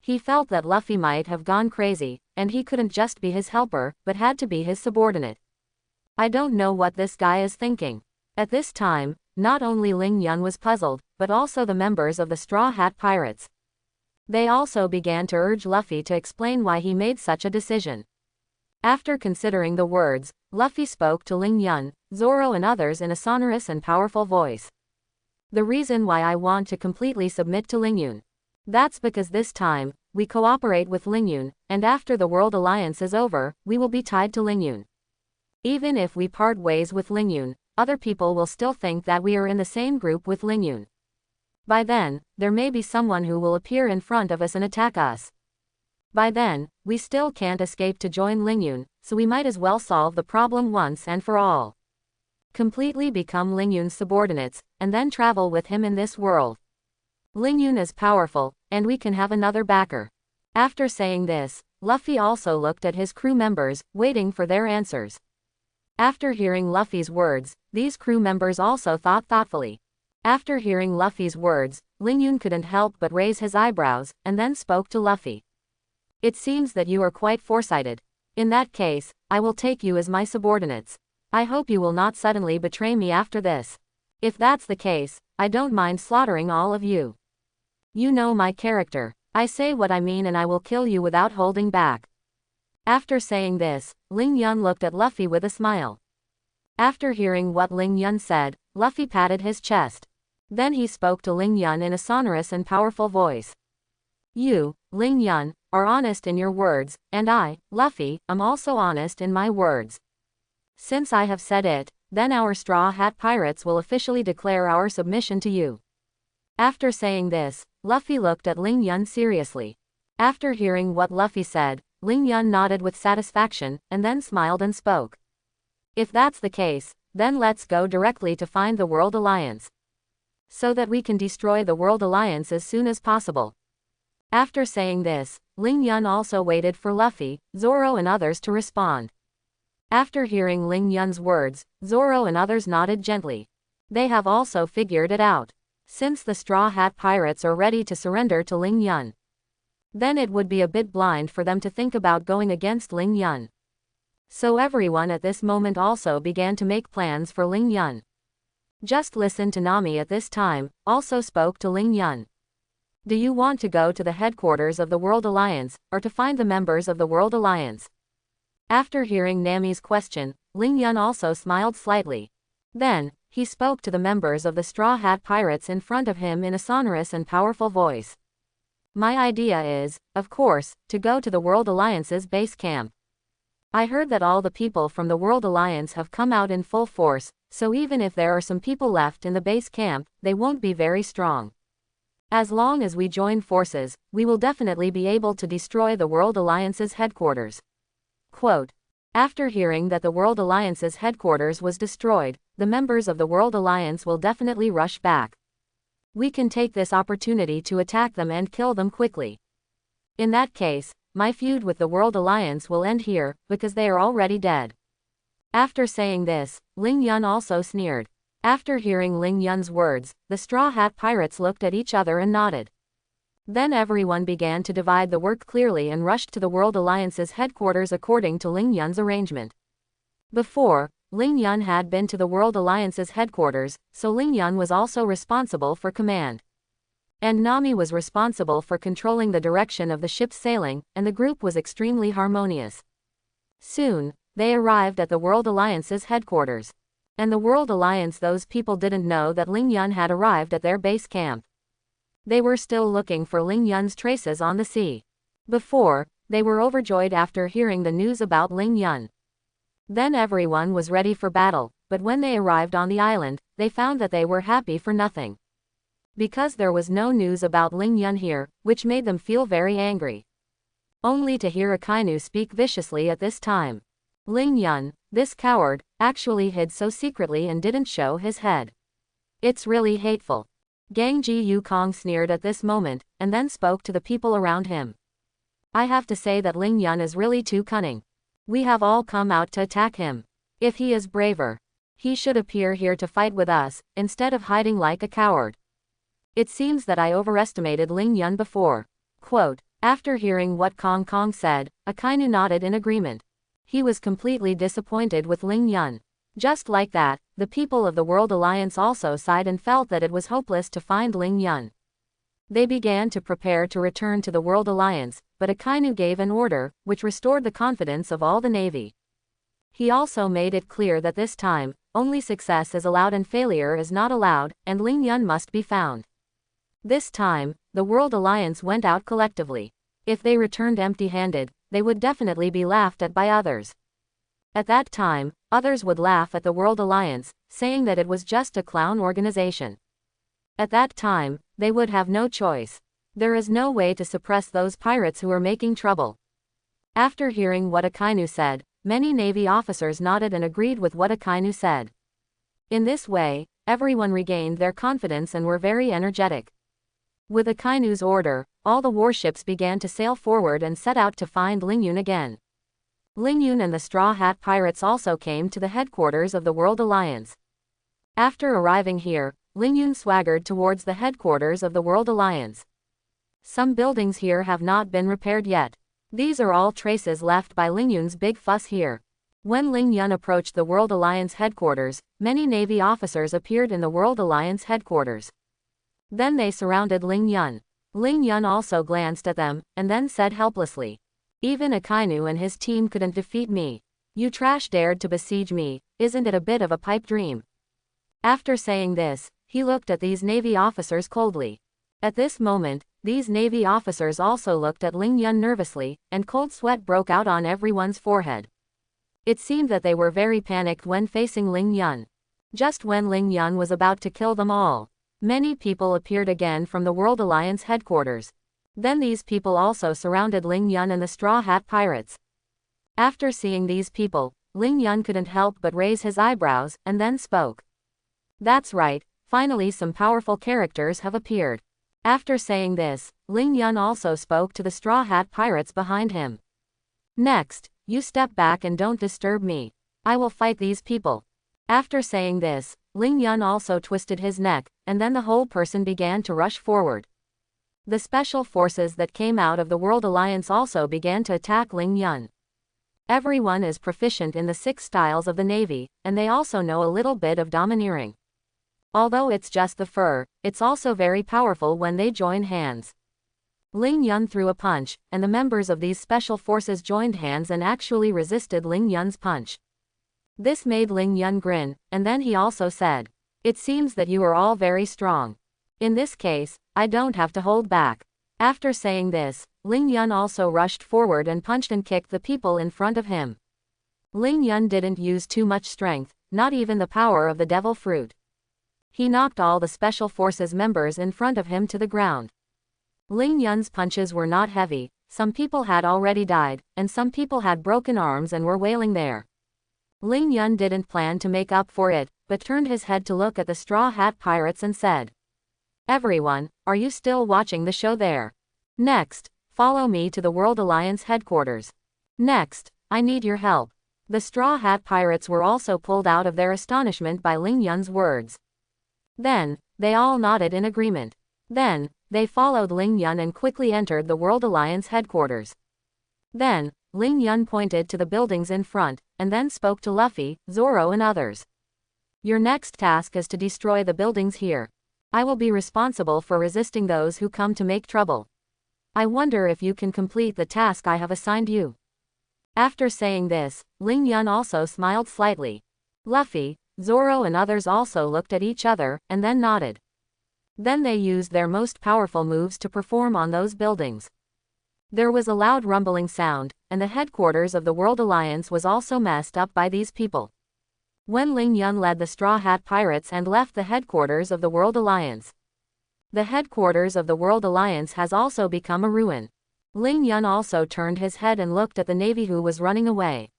He felt that Luffy might have gone crazy, and he couldn't just be his helper, but had to be his subordinate. I don't know what this guy is thinking. At this time, not only Ling Yun was puzzled, but also the members of the Straw Hat Pirates. They also began to urge Luffy to explain why he made such a decision. After considering the words, Luffy spoke to Ling Yun, Zoro and others in a sonorous and powerful voice. The reason why I want to completely submit to Ling Yun. That's because this time, we cooperate with Ling Yun, and after the World Alliance is over, we will be tied to Ling Yun. Even if we part ways with Ling Yun, other people will still think that we are in the same group with Ling Yun. By then, there may be someone who will appear in front of us and attack us. By then, we still can't escape to join Ling Yun, so we might as well solve the problem once and for all. Completely become Ling Yun's subordinates, and then travel with him in this world. Ling Yun is powerful, and we can have another backer. After saying this, Luffy also looked at his crew members, waiting for their answers. After hearing Luffy's words, these crew members also thought thoughtfully. After hearing Luffy's words, Ling Yun couldn't help but raise his eyebrows, and then spoke to Luffy. It seems that you are quite foresighted. In that case, I will take you as my subordinates. I hope you will not suddenly betray me after this. If that's the case, I don't mind slaughtering all of you. You know my character. I say what I mean and I will kill you without holding back. After saying this, Ling Yun looked at Luffy with a smile. After hearing what Ling Yun said, Luffy patted his chest. Then he spoke to Ling Yun in a sonorous and powerful voice. You, Ling Yun, are honest in your words, and I, Luffy, am also honest in my words. Since I have said it, then our Straw Hat Pirates will officially declare our submission to you. After saying this, Luffy looked at Ling Yun seriously. After hearing what Luffy said, Ling Yun nodded with satisfaction, and then smiled and spoke. If that's the case, then let's go directly to find the World Alliance, so that we can destroy the World Alliance as soon as possible. After saying this, Ling Yun also waited for Luffy, Zoro and others to respond. After hearing Ling Yun's words, Zoro and others nodded gently. They have also figured it out. Since the Straw Hat Pirates are ready to surrender to Ling Yun, then it would be a bit blind for them to think about going against Ling Yun. So everyone at this moment also began to make plans for Ling Yun. Just listen to Nami at this time, also spoke to Ling Yun. Do you want to go to the headquarters of the World Alliance, or to find the members of the World Alliance? After hearing Nami's question, Ling Yun also smiled slightly. Then, he spoke to the members of the Straw Hat Pirates in front of him in a sonorous and powerful voice. My idea is, of course, to go to the World Alliance's base camp. I heard that all the people from the World Alliance have come out in full force, so even if there are some people left in the base camp, they won't be very strong. As long as we join forces, we will definitely be able to destroy the World Alliance's headquarters. Quote. After hearing that the World Alliance's headquarters was destroyed, the members of the World Alliance will definitely rush back. We can take this opportunity to attack them and kill them quickly. In that case, my feud with the World Alliance will end here, because they are already dead. After saying this, Ling Yun also sneered. After hearing Ling Yun's words, the Straw Hat Pirates looked at each other and nodded. Then everyone began to divide the work clearly and rushed to the World Alliance's headquarters according to Ling Yun's arrangement. Before, Ling Yun had been to the World Alliance's headquarters, so Ling Yun was also responsible for command. And Nami was responsible for controlling the direction of the ship's sailing, and the group was extremely harmonious. Soon, they arrived at the World Alliance's headquarters. And the World Alliance, those people didn't know that Ling Yun had arrived at their base camp. They were still looking for Ling Yun's traces on the sea. Before, they were overjoyed after hearing the news about Ling Yun. Then everyone was ready for battle, but when they arrived on the island, they found that they were happy for nothing. Because there was no news about Ling Yun here, which made them feel very angry. Only to hear Akainu speak viciously at this time. Ling Yun, this coward, actually hid so secretly and didn't show his head. It's really hateful. Gangji Yukong sneered at this moment, and then spoke to the people around him. I have to say that Ling Yun is really too cunning. We have all come out to attack him. If he is braver, he should appear here to fight with us, instead of hiding like a coward. It seems that I overestimated Ling Yun before. Quote. After hearing what Kong Kong said, Akainu nodded in agreement. He was completely disappointed with Ling Yun. Just like that, the people of the World Alliance also sighed and felt that it was hopeless to find Ling Yun. They began to prepare to return to the World Alliance, but Akainu gave an order, which restored the confidence of all the Navy. He also made it clear that this time, only success is allowed and failure is not allowed, and Ling Yun must be found. This time, the World Alliance went out collectively. If they returned empty-handed, they would definitely be laughed at by others. At that time, others would laugh at the World Alliance, saying that it was just a clown organization. At that time, they would have no choice. There is no way to suppress those pirates who are making trouble. After hearing what Akainu said, many Navy officers nodded and agreed with what Akainu said. In this way, everyone regained their confidence and were very energetic. With Akainu's order, all the warships began to sail forward and set out to find Ling Yun again. Ling Yun and the Straw Hat Pirates also came to the headquarters of the World Alliance. After arriving here, Ling Yun swaggered towards the headquarters of the World Alliance. Some buildings here have not been repaired yet. These are all traces left by Ling Yun's big fuss here. When Ling Yun approached the World Alliance headquarters, many Navy officers appeared in the World Alliance headquarters. Then they surrounded Ling Yun. Ling Yun also glanced at them, and then said helplessly, "Even Akainu and his team couldn't defeat me. You trash dared to besiege me, isn't it a bit of a pipe dream?" After saying this, he looked at these Navy officers coldly. At this moment, these Navy officers also looked at Ling Yun nervously, and cold sweat broke out on everyone's forehead. It seemed that they were very panicked when facing Ling Yun. Just when Ling Yun was about to kill them all, many people appeared again from the World Alliance headquarters. Then these people also surrounded Ling Yun and the Straw Hat Pirates. After seeing these people, Ling Yun couldn't help but raise his eyebrows, and then spoke. That's right, finally some powerful characters have appeared. After saying this, Ling Yun also spoke to the Straw Hat Pirates behind him. Next, you step back and don't disturb me. I will fight these people. After saying this, Ling Yun also twisted his neck, and then the whole person began to rush forward. The special forces that came out of the World Alliance also began to attack Ling Yun. Everyone is proficient in the 6 styles of the Navy, and they also know a little bit of domineering. Although it's just the fur, it's also very powerful when they join hands. Ling Yun threw a punch, and the members of these special forces joined hands and actually resisted Ling Yun's punch. This made Ling Yun grin, and then he also said, "It seems that you are all very strong. In this case, I don't have to hold back." After saying this, Ling Yun also rushed forward and punched and kicked the people in front of him. Ling Yun didn't use too much strength, not even the power of the devil fruit. He knocked all the special forces members in front of him to the ground. Ling Yun's punches were not heavy, some people had already died, and some people had broken arms and were wailing there. Ling Yun didn't plan to make up for it, but turned his head to look at the Straw Hat Pirates and said, "Everyone, are you still watching the show there? Next, follow me to the World Alliance headquarters. Next, I need your help." The Straw Hat Pirates were also pulled out of their astonishment by Ling Yun's words. Then, they all nodded in agreement. Then, they followed Ling Yun and quickly entered the World Alliance headquarters. Then, Ling Yun pointed to the buildings in front, and then spoke to Luffy, Zoro and others. "Your next task is to destroy the buildings here. I will be responsible for resisting those who come to make trouble. I wonder if you can complete the task I have assigned you." After saying this, Ling Yun also smiled slightly. Luffy, Zoro and others also looked at each other, and then nodded. Then they used their most powerful moves to perform on those buildings. There was a loud rumbling sound, and the headquarters of the World Alliance was also messed up by these people. When Ling Yun led the Straw Hat Pirates and left the headquarters of the World Alliance, the headquarters of the World Alliance has also become a ruin. Ling Yun also turned his head and looked at the Navy who was running away.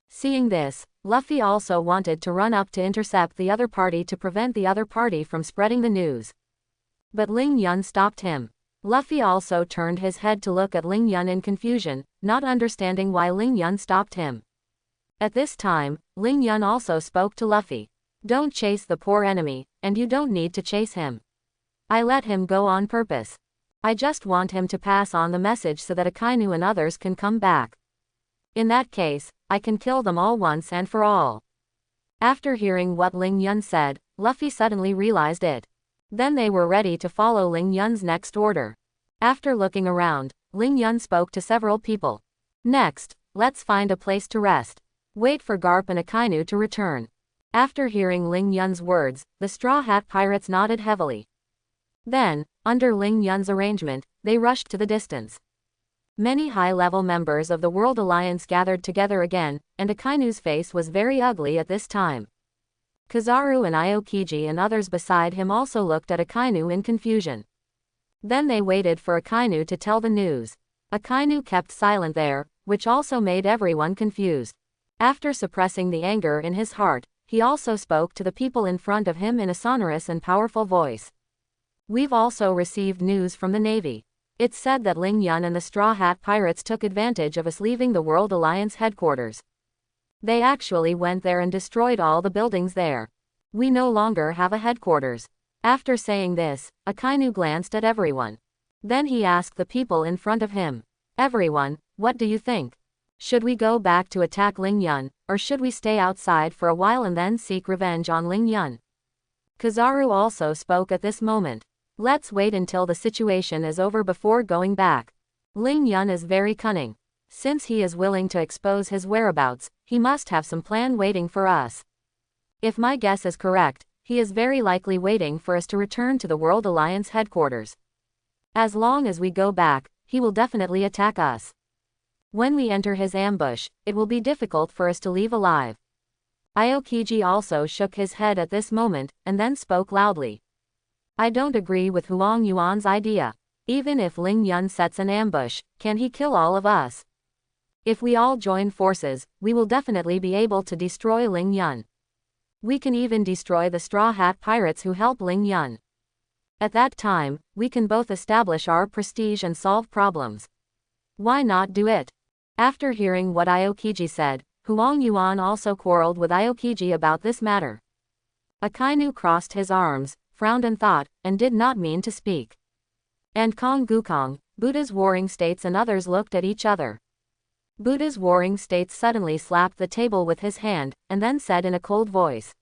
Seeing this, Luffy also wanted to run up to intercept the other party to prevent the other party from spreading the news. But Ling Yun stopped him. Luffy also turned his head to look at Ling Yun in confusion, not understanding why Ling Yun stopped him. At this time, Ling Yun also spoke to Luffy. "Don't chase the poor enemy, and you don't need to chase him. I let him go on purpose. I just want him to pass on the message so that Akainu and others can come back. In that case, I can kill them all once and for all." After hearing what Ling Yun said, Luffy suddenly realized it. Then they were ready to follow Ling Yun's next order. After looking around, Ling Yun spoke to several people. "Next, let's find a place to rest. Wait for Garp and Akainu to return." After hearing Ling Yun's words, the Straw Hat Pirates nodded heavily. Then, under Ling Yun's arrangement, they rushed to the distance. Many high-level members of the World Alliance gathered together again, and Akainu's face was very ugly at this time. Kizaru and Aokiji and others beside him also looked at Akainu in confusion. Then they waited for Akainu to tell the news. Akainu kept silent there, which also made everyone confused. After suppressing the anger in his heart, he also spoke to the people in front of him in a sonorous and powerful voice. "We've also received news from the Navy. It's said that Ling Yun and the Straw Hat Pirates took advantage of us leaving the World Alliance headquarters. They actually went there and destroyed all the buildings there. We no longer have a headquarters." After saying this, Akainu glanced at everyone. Then he asked the people in front of him, "Everyone, what do you think? Should we go back to attack Ling Yun, or should we stay outside for a while and then seek revenge on Ling Yun?" Kizaru also spoke at this moment. "Let's wait until the situation is over before going back. Ling Yun is very cunning. Since he is willing to expose his whereabouts, he must have some plan waiting for us. If my guess is correct, He is very likely waiting for us to return to the World Alliance headquarters. As long as we go back, he will definitely attack us. When we enter his ambush, it will be difficult for us to leave alive. Aokiji also shook his head at this moment, and then spoke loudly. I don't agree with Huang Yuan's idea. Even if Ling Yun sets an ambush, can he kill all of us? If we all join forces, we will definitely be able to destroy Ling Yun. We can even destroy the Straw Hat pirates who help Ling Yun. At that time, we can both establish our prestige and solve problems. Why not do it? After hearing what Aokiji said, Huang Yuan also quarreled with Aokiji about this matter. Akainu crossed his arms, frowned and thought, and did not mean to speak. And Kong Gukong, Buddha's warring states and others looked at each other. Buddha's warring states suddenly slapped the table with his hand, and then said in a cold voice.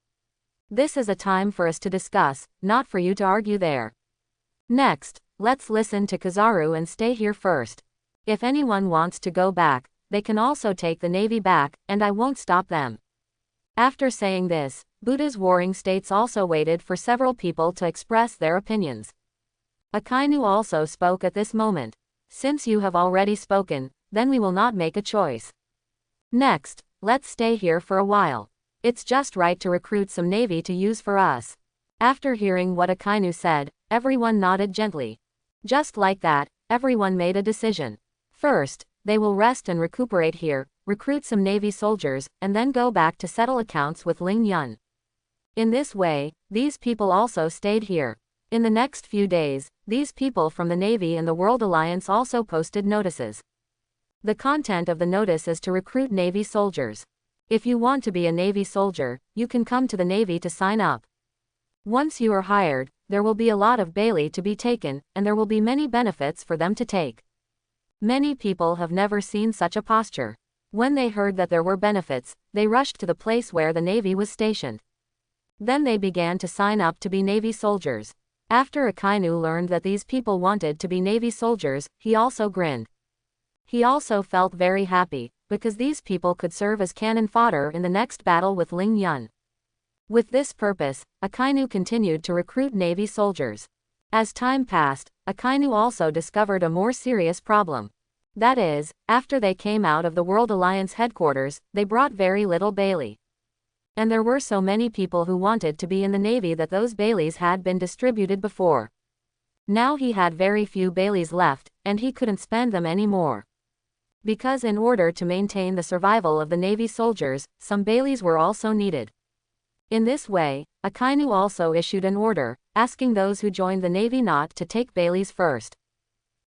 This is a time for us to discuss, not for you to argue there. Next, let's listen to Kizaru and stay here first. If anyone wants to go back, they can also take the navy back, and I won't stop them. After saying this, Buddha's warring states also waited for several people to express their opinions. Akainu also spoke at this moment. Since you have already spoken, then we will not make a choice. Next, let's stay here for a while. It's just right to recruit some navy to use for us. After hearing what Akainu said, everyone nodded gently. Just like that, everyone made a decision. First, they will rest and recuperate here, recruit some navy soldiers, and then go back to settle accounts with Ling Yun. In this way, these people also stayed here. In the next few days, these people from the Navy and the World Alliance also posted notices. The content of the notice is to recruit Navy soldiers. If you want to be a Navy soldier, you can come to the Navy to sign up. Once you are hired, there will be a lot of Bailey to be taken, and there will be many benefits for them to take. Many people have never seen such a posture. When they heard that there were benefits, they rushed to the place where the Navy was stationed. Then they began to sign up to be Navy soldiers. After Akainu learned that these people wanted to be Navy soldiers, he also grinned. He also felt very happy, because these people could serve as cannon fodder in the next battle with Ling Yun. With this purpose, Akainu continued to recruit Navy soldiers. As time passed, Akainu also discovered a more serious problem. That is, after they came out of the World Alliance headquarters, they brought very little Bailey. And there were so many people who wanted to be in the Navy that those Baileys had been distributed before. Now he had very few Baileys left, and he couldn't spend them anymore. Because in order to maintain the survival of the Navy soldiers, some Baileys were also needed. In this way, Akainu also issued an order, asking those who joined the Navy not to take Baileys first.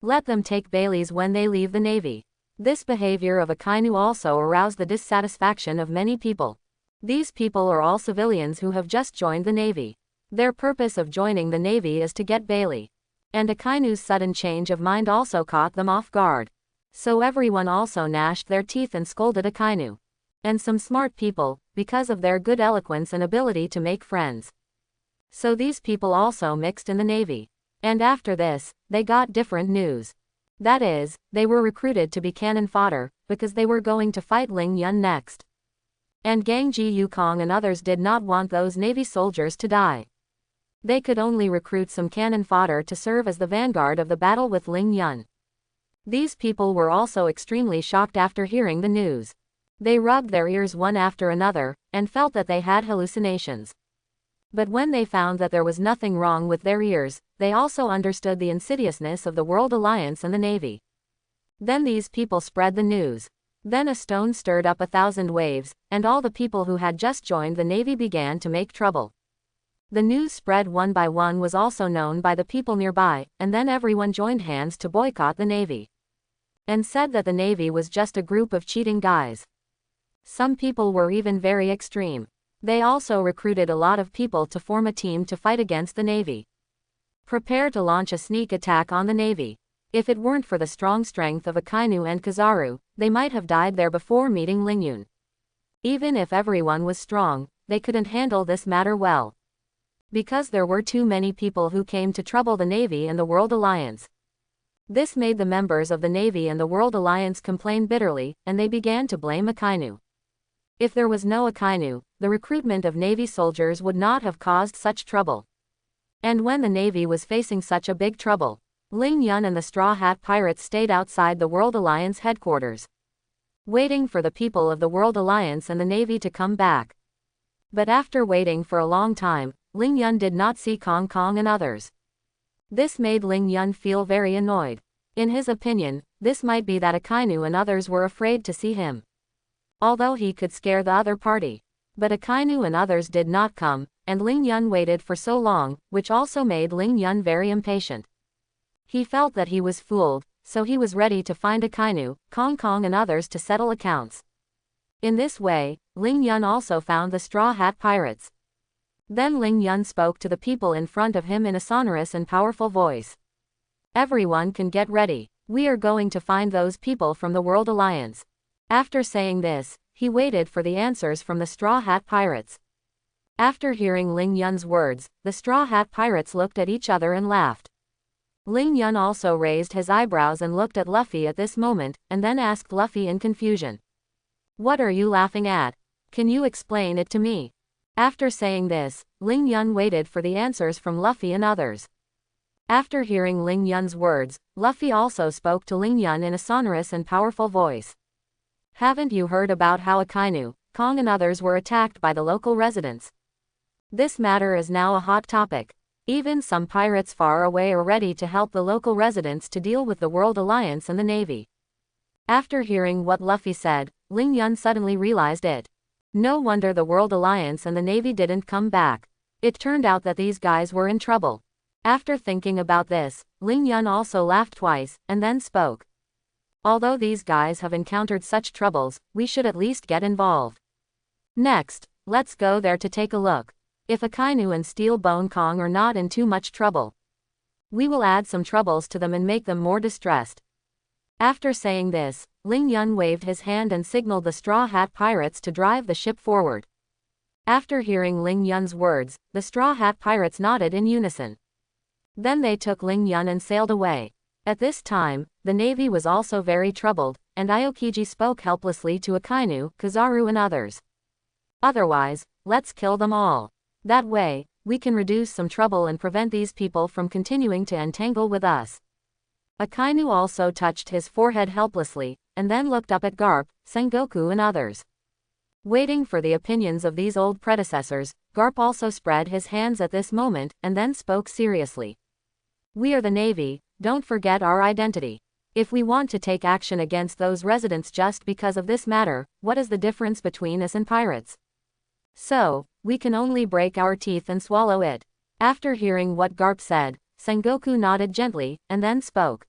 Let them take Baileys when they leave the Navy. This behavior of Akainu also aroused the dissatisfaction of many people. These people are all civilians who have just joined the Navy. Their purpose of joining the Navy is to get Bailey. And Akainu's sudden change of mind also caught them off guard. So everyone also gnashed their teeth and scolded Akainu. And some smart people, because of their good eloquence and ability to make friends. So these people also mixed in the Navy. And after this, they got different news. That is, they were recruited to be cannon fodder, because they were going to fight Ling Yun next. And Gang Ji Yukong and others did not want those Navy soldiers to die. They could only recruit some cannon fodder to serve as the vanguard of the battle with Ling Yun. These people were also extremely shocked after hearing the news. They rubbed their ears one after another, and felt that they had hallucinations. But when they found that there was nothing wrong with their ears, they also understood the insidiousness of the World Alliance and the Navy. Then these people spread the news. Then a stone stirred up 1,000 waves, and all the people who had just joined the Navy began to make trouble. The news spread one by one was also known by the people nearby, and then everyone joined hands to boycott the Navy. And said that the Navy was just a group of cheating guys. Some people were even very extreme. They also recruited a lot of people to form a team to fight against the Navy. Prepare to launch a sneak attack on the Navy. If it weren't for the strong strength of Akainu and Kizaru, they might have died there before meeting Ling Yun. Even if everyone was strong, they couldn't handle this matter well. Because there were too many people who came to trouble the Navy and the World Alliance. This made the members of the Navy and the World Alliance complain bitterly, and they began to blame Akainu. If there was no Akainu, the recruitment of Navy soldiers would not have caused such trouble. And when the Navy was facing such a big trouble, Ling Yun and the Straw Hat Pirates stayed outside the World Alliance headquarters, waiting for the people of the World Alliance and the Navy to come back. But after waiting for a long time, Ling Yun did not see Kong Kong and others. This made Ling Yun feel very annoyed. In his opinion, this might be that Akainu and others were afraid to see him, although he could scare the other party. But Akainu and others did not come, and Ling Yun waited for so long, which also made Ling Yun very impatient. He felt that he was fooled, so he was ready to find Akainu, Kong Kong and others to settle accounts. In this way, Ling Yun also found the Straw Hat Pirates. Then Ling Yun spoke to the people in front of him in a sonorous and powerful voice. Everyone can get ready. We are going to find those people from the World Alliance. After saying this, he waited for the answers from the Straw Hat Pirates. After hearing Ling Yun's words, the Straw Hat Pirates looked at each other and laughed. Ling Yun also raised his eyebrows and looked at Luffy at this moment, and then asked Luffy in confusion. What are you laughing at? Can you explain it to me? After saying this, Ling Yun waited for the answers from Luffy and others. After hearing Ling Yun's words, Luffy also spoke to Ling Yun in a sonorous and powerful voice. Haven't you heard about how Akainu, Kong and others were attacked by the local residents? This matter is now a hot topic. Even some pirates far away are ready to help the local residents to deal with the World Alliance and the Navy. After hearing what Luffy said, Ling Yun suddenly realized it. No wonder the World Alliance and the Navy didn't come back. It turned out that these guys were in trouble. After thinking about this, Ling Yun also laughed twice, and then spoke. Although these guys have encountered such troubles, we should at least get involved. Next, let's go there to take a look. If Akainu and Steel Bone Kong are not in too much trouble, we will add some troubles to them and make them more distressed. After saying this, Ling Yun waved his hand and signaled the Straw Hat Pirates to drive the ship forward. After hearing Ling Yun's words, the Straw Hat Pirates nodded in unison. Then they took Ling Yun and sailed away. At this time, the Navy was also very troubled, and Aokiji spoke helplessly to Akainu, Kizaru and others. Otherwise, let's kill them all. That way, we can reduce some trouble and prevent these people from continuing to entangle with us. Akainu also touched his forehead helplessly, and then looked up at Garp, Sengoku and others. Waiting for the opinions of these old predecessors, Garp also spread his hands at this moment, and then spoke seriously. We are the Navy, don't forget our identity. If we want to take action against those residents just because of this matter, what is the difference between us and pirates? So, we can only break our teeth and swallow it. After hearing what Garp said, Sengoku nodded gently, and then spoke.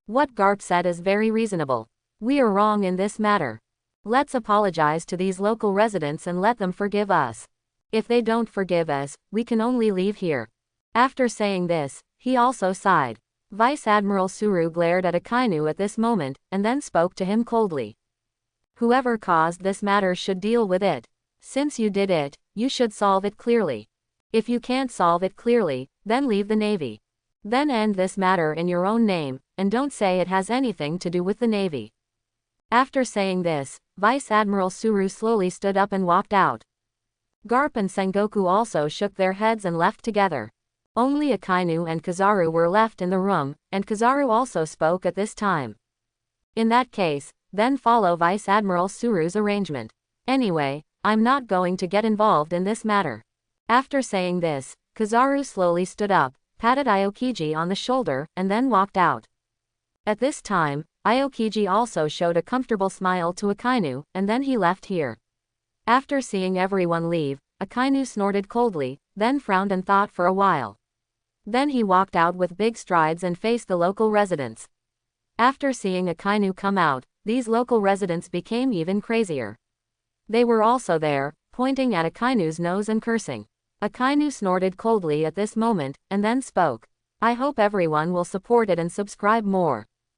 What Garp said is very reasonable. We are wrong in this matter. Let's apologize to these local residents and let them forgive us. If they don't forgive us, we can only leave here. After saying this, he also sighed. Vice Admiral Suru glared at Akainu at this moment, and then spoke to him coldly. Whoever caused this matter should deal with it. Since you did it, you should solve it clearly. If you can't solve it clearly, then leave the Navy. Then end this matter in your own name, and don't say it has anything to do with the Navy. After saying this, Vice Admiral Suru slowly stood up and walked out. Garp and Sengoku also shook their heads and left together. Only Akainu and Kizaru were left in the room, and Kizaru also spoke at this time. In that case, then follow Vice Admiral Suru's arrangement. Anyway, I'm not going to get involved in this matter. After saying this, Kizaru slowly stood up, patted Aokiji on the shoulder, and then walked out. At this time, Aokiji also showed a comfortable smile to Akainu, and then he left here. After seeing everyone leave, Akainu snorted coldly, then frowned and thought for a while. Then he walked out with big strides and faced the local residents. After seeing Akainu come out, these local residents became even crazier. They were also there, pointing at Akainu's nose and cursing. Akainu snorted coldly at this moment, and then spoke. I hope everyone will support it and subscribe more.